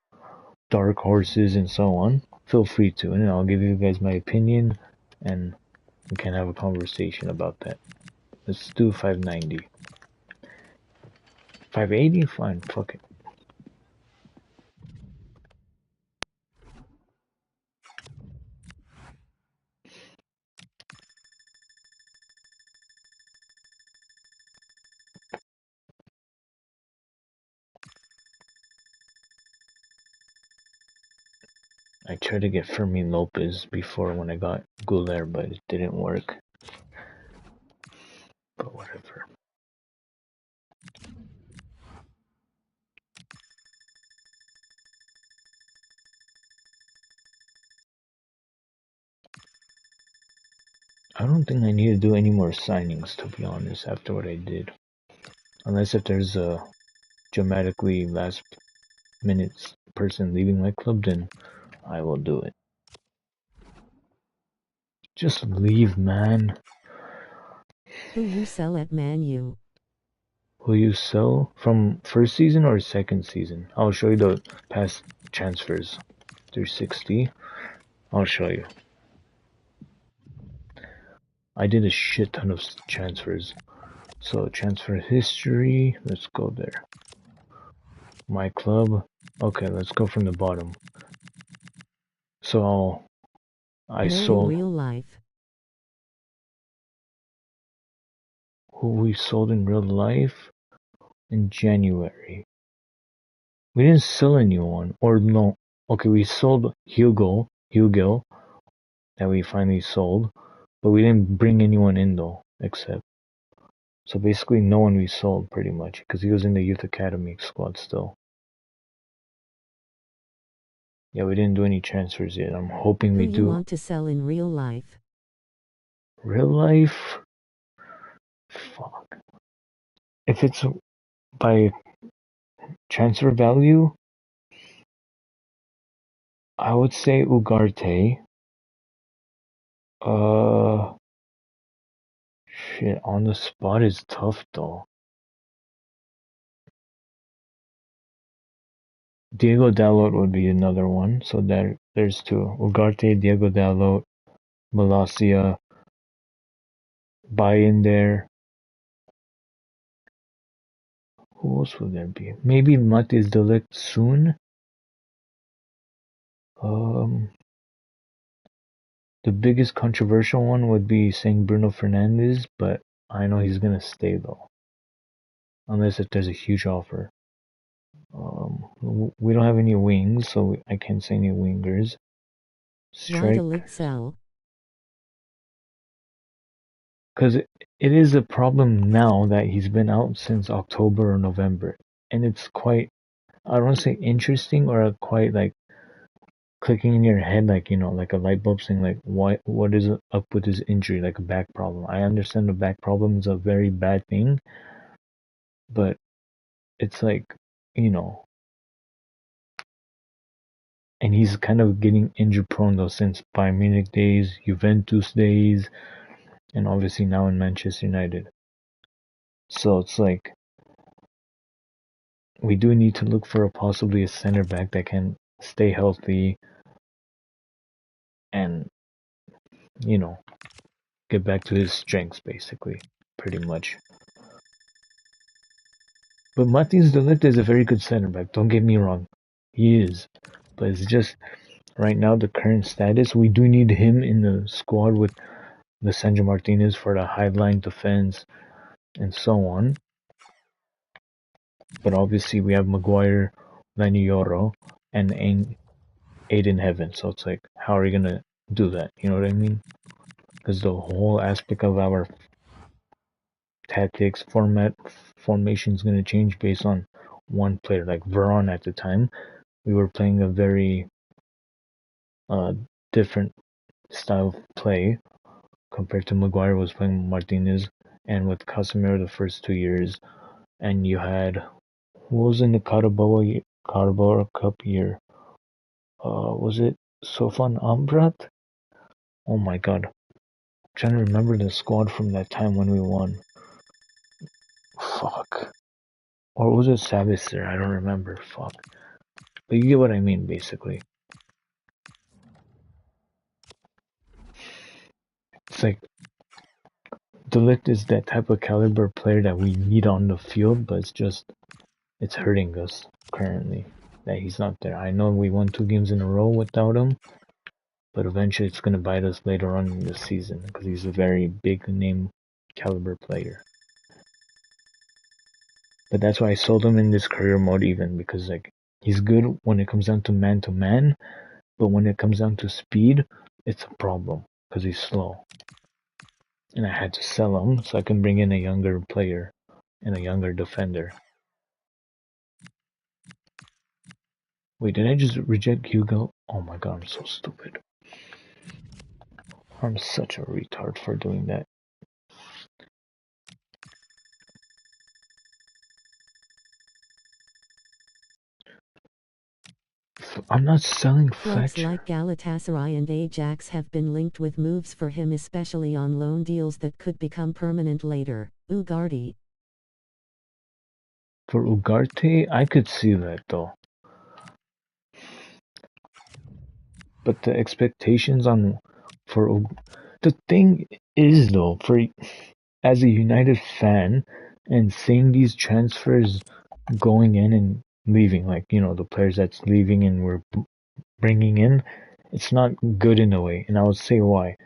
dark horses and so on. Feel free to, and I'll give you guys my opinion and we can have a conversation about that. Let's do 590. 580? Fine, fuck it. I tried to get Fermin Lopez before when I got Goulet, but it didn't work. But whatever. I don't think I need to do any more signings, to be honest, after what I did. Unless if there's a dramatically last minutes person leaving my club, then I will do it. Just leave, man. Who you sell at Man U? Who you sell from first season or second season? I'll show you the past transfers. 360. I'll show you. I did a shit ton of transfers. So transfer history, let's go there. My club. Okay, let's go from the bottom. So I No, in sold real life. who we sold in real life in January. We didn't sell anyone, or no. Okay, we sold Hugo that we finally sold, but we didn't bring anyone in though, except. So basically, no one we sold pretty much because he was in the youth academy squad still. Yeah, we didn't do any transfers yet. I'm hoping Who we you do. want to sell in real life? Real life. Fuck. If it's by transfer value, I would say Ugarte. Uh, Shit, on the spot is tough though. Diego Dalot would be another one. So there's two. Ugarte, Diego Dalot, Malacia. Buy in there. Who else would there be? Maybe Matiz Delict soon. Um, the biggest controversial one would be saying Bruno Fernandes, but I know he's gonna stay though, unless if there's a huge offer. We don't have any wings, so I can't say any wingers. Why the Strike, lit sell? because it is a problem now that he's been out since October or November, and it's quite, I don't want to say interesting or quite like clicking in your head, like like a light bulb saying like what is up with his injury, like a back problem. I understand the back problem is a very bad thing, but it's like you know, and he's kind of getting injury prone though since Bayern Munich days, Juventus days, and obviously now in Manchester United. So it's like we do need to look for possibly a center back that can stay healthy and you know get back to his strengths basically, pretty much. But Martins de Ligt is a very good center back. Don't get me wrong, he is. But it's just right now the current status. We do need him in the squad with Lisandro Martinez for the high line defense and so on. But obviously we have Maguire, Lanioro, and Aiden Heaven. So it's like, how are you gonna do that? You know what I mean? Because the whole aspect of our tactics formation is gonna change based on one player. Like Veron at the time, we were playing a very uh, different style of play compared to Maguire was playing Martinez and with Casemiro the first 2 years. And you had who was in the Carabao Cup year? Was it Sofan Amrabat? Oh my god. I'm trying to remember the squad from that time when we won. Fuck. Or was it Savister? I don't remember. Fuck. But you get what I mean, basically. It's like De Ligt is that type of caliber player that we need on the field, but it's hurting us currently that he's not there. I know we won 2 games in a row without him, but eventually it's going to bite us later on in the season because he's a very big name caliber player. But that's why I sold him in this career mode even because like he's good when it comes down to man, but when it comes down to speed, it's a problem because he's slow. And I had to sell him so I can bring in a younger player and a younger defender. Wait, did I just reject Hugo? Oh my god, I'm so stupid. I'm such a retard for doing that. I'm not selling Clubs Fletcher. like Galatasaray and Ajax have been linked with moves for him, especially on loan deals that could become permanent later. Ugarte. For Ugarte, I could see that though. But the expectations on for the thing is though, for as a United fan and seeing these transfers going in and leaving, like the players that's leaving and we're bringing in, it's not good in a way, and I will say why.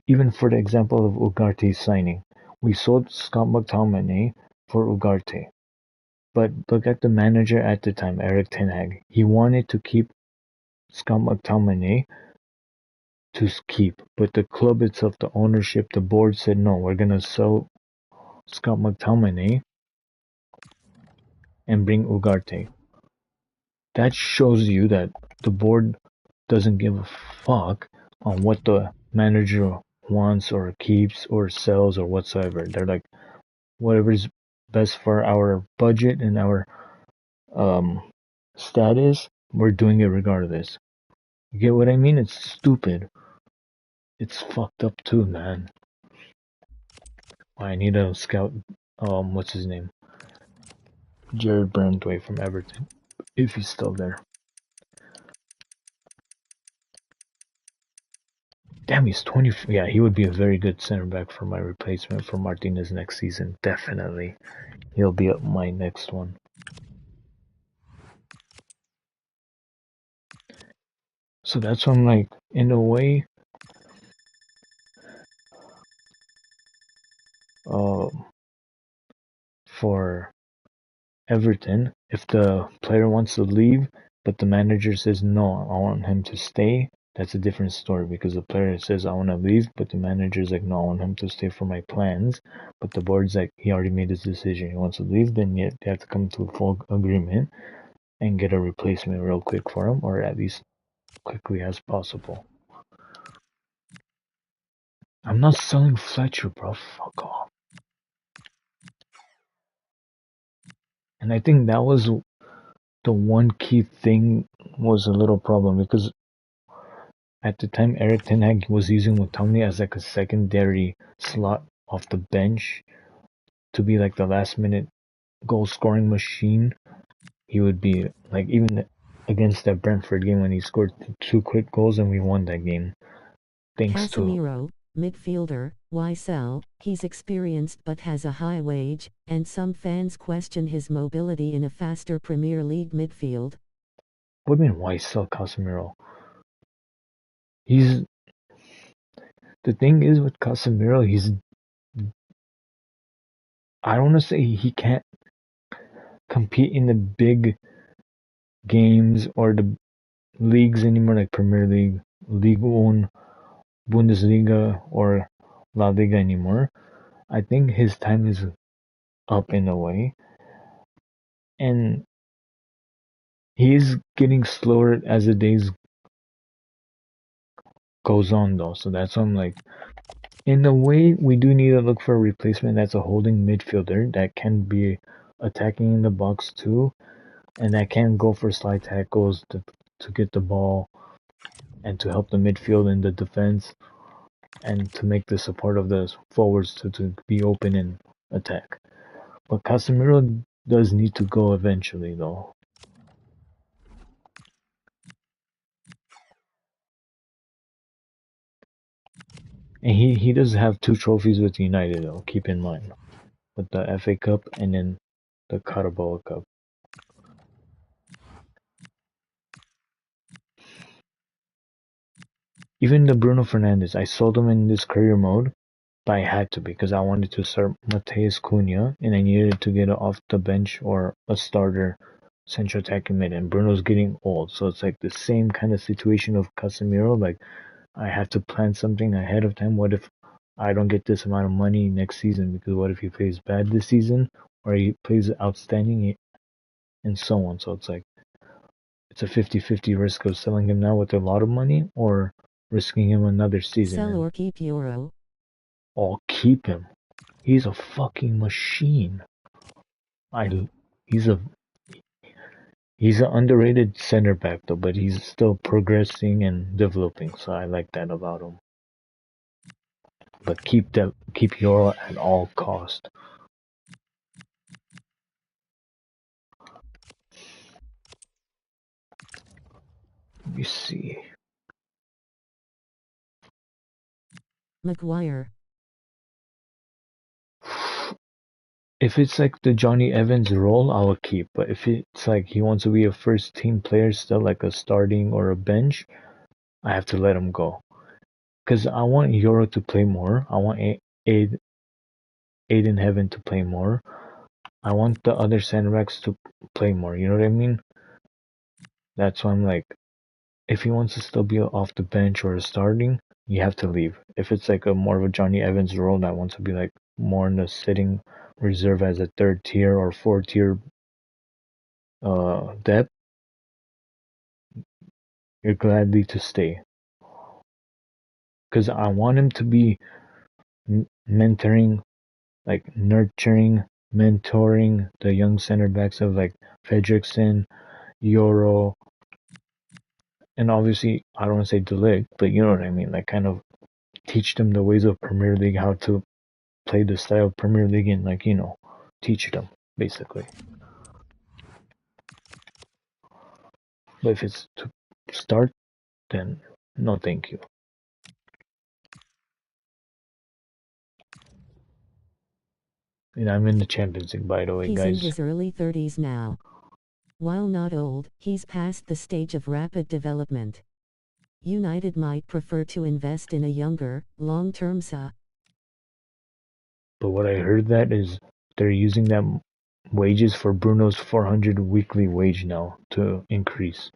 Even for the example of Ugarte's signing, we sold Scott McTominay for Ugarte, but look at the manager at the time, Eric Ten Hag. He wanted to keep Scott McTominay to keep, but the club itself, the ownership, the board said no, we're gonna sell Scott McTominay and bring Ugarte. That shows you that the board doesn't give a fuck on what the manager wants or keeps or sells or whatsoever. They're like, whatever's best for our budget and our um, status, we're doing it regardless. You get what I mean? It's stupid. It's fucked up too, man. I need a scout. What's his name? Jared Brandway from Everton, if he's still there. Damn, he's 20. Yeah, he would be a very good center back for my replacement for Martinez next season. Definitely. He'll be up my next one. So that's why I'm like, in a way, uh, for Everton, if the player wants to leave, but the manager says no, I want him to stay, that's a different story because the player says I want to leave, but the manager's like no, I want him to stay for my plans. But the board's like he already made his decision. He wants to leave, then they have to come to a full agreement and get a replacement real quick for him, or at least quickly as possible. I'm not selling Fletcher, bro. Fuck off. And I think that was the one key thing was a little problem because at the time Eric Ten Hag was using Mutomni as like a secondary slot off the bench to be like the last minute goal scoring machine. He would be like even against that Brentford game when he scored two quick goals and we won that game. Thanks to Casemiro, midfielder. Why sell? He's experienced but has a high wage, and some fans question his mobility in a faster Premier League midfield. what do you mean why sell Casemiro? He's the thing is with Casemiro, I don't want to say he can't compete in the big games or the leagues anymore, like Premier League, Ligue 1, Bundesliga, or La Liga anymore. I think his time is up in a way, and he is getting slower as the days goes on, though. So that's why I'm like, in a way, we do need to look for a replacement that's a holding midfielder that can be attacking in the box too, and that can go for slide tackles to get the ball and to help the midfield and the defense and to make the support of the forwards to be open and attack. But Casemiro does need to go eventually, though. And he does have two trophies with United, though, keep in mind. With the FA Cup and then the Carabao Cup. Even the Bruno Fernandes, I sold him in this career mode, but I had to because I wanted to start Mateus Cunha and I needed to get off the bench or a starter central attacking mid. And Bruno's getting old, so it's like the same kind of situation of Casemiro. Like I have to plan something ahead of time. What if I don't get this amount of money next season? Because what if he plays bad this season or he plays outstanding and so on. So it's like it's a 50-50 risk of selling him now with a lot of money or risking him another season. Sell And or keep Euro. I'll keep him. He's a fucking machine. I he's a He's an underrated center back though, but he's still progressing and developing, so I like that about him. But keep Euro at all cost. Let me see. Maguire. If it's like the Johnny Evans role, I will keep. But if it's like he wants to be a first team player, still like a starting or a bench, I have to let him go. Because I want Euro to play more. I want Aiden Heaven to play more. I want the other center backs to play more. You know what I mean? That's why I'm like, if he wants to still be off the bench or starting, you have to leave. If it's like a more of a Johnny Evans role that wants to be like more in the sitting reserve as a third tier or fourth tier depth, you're gladly to stay. Because I want him to be mentoring, like nurturing, mentoring the young center backs of like Fredrickson, Euro, and obviously I don't want to say Delict, but you know what I mean. Like kind of teach them the ways of Premier League, how to play the style of Premier League, and like teach them basically. But if it's to start, then no, thank you. And I'm in the Champions League, by the way, He's guys. in his early 30s now. While not old, he's past the stage of rapid development. United might prefer to invest in a younger, long-term Sa. But what I heard that is they're using that wages for Bruno's 400 weekly wage now to increase,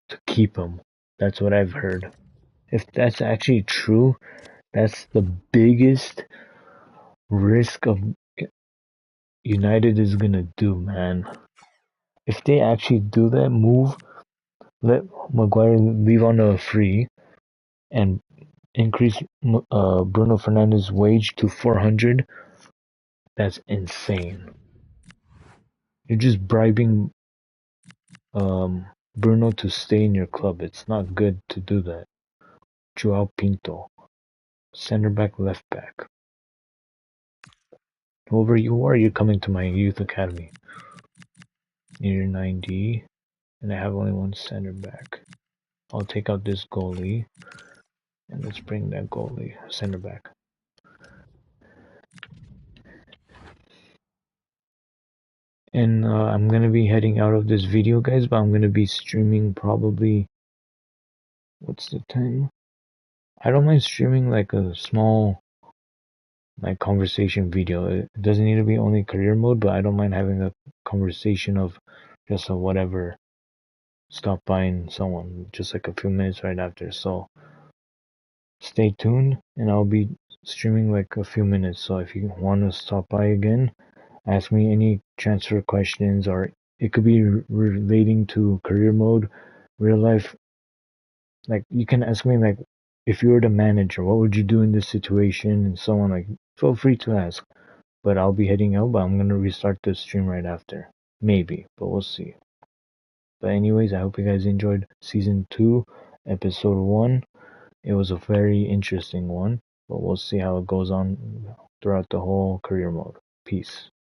to keep him. That's what I've heard. If that's actually true, that's the biggest risk of United is gonna do, man. If they actually do that move, let Maguire leave on a free and increase Bruno Fernandes' wage to 400, that's insane. You're just bribing Bruno to stay in your club. It's not good to do that. Joao Pinto, center back, left back. Who are you coming to my youth academy? Year 90, and I have only one center back. I'll take out this goalie, and let's bring that goalie, center back. And I'm gonna be heading out of this video, guys, but I'm gonna be streaming probably. What's the time? I don't mind streaming like a small like conversation video. It doesn't need to be only career mode, but I don't mind having a conversation of just a whatever. Stop by someone just like a few minutes right after. So stay tuned, and I'll be streaming like a few minutes. So if you want to stop by again, ask me any transfer questions, or it could be relating to career mode, real life. Like you can ask me like, if you were the manager, what would you do in this situation, and so on. Like, feel free to ask. But I'll be heading out, but I'm gonna restart the stream right after. Maybe, but we'll see. But anyways, I hope you guys enjoyed season 2, episode 1. It was a very interesting one, but we'll see how it goes on throughout the whole career mode. Peace.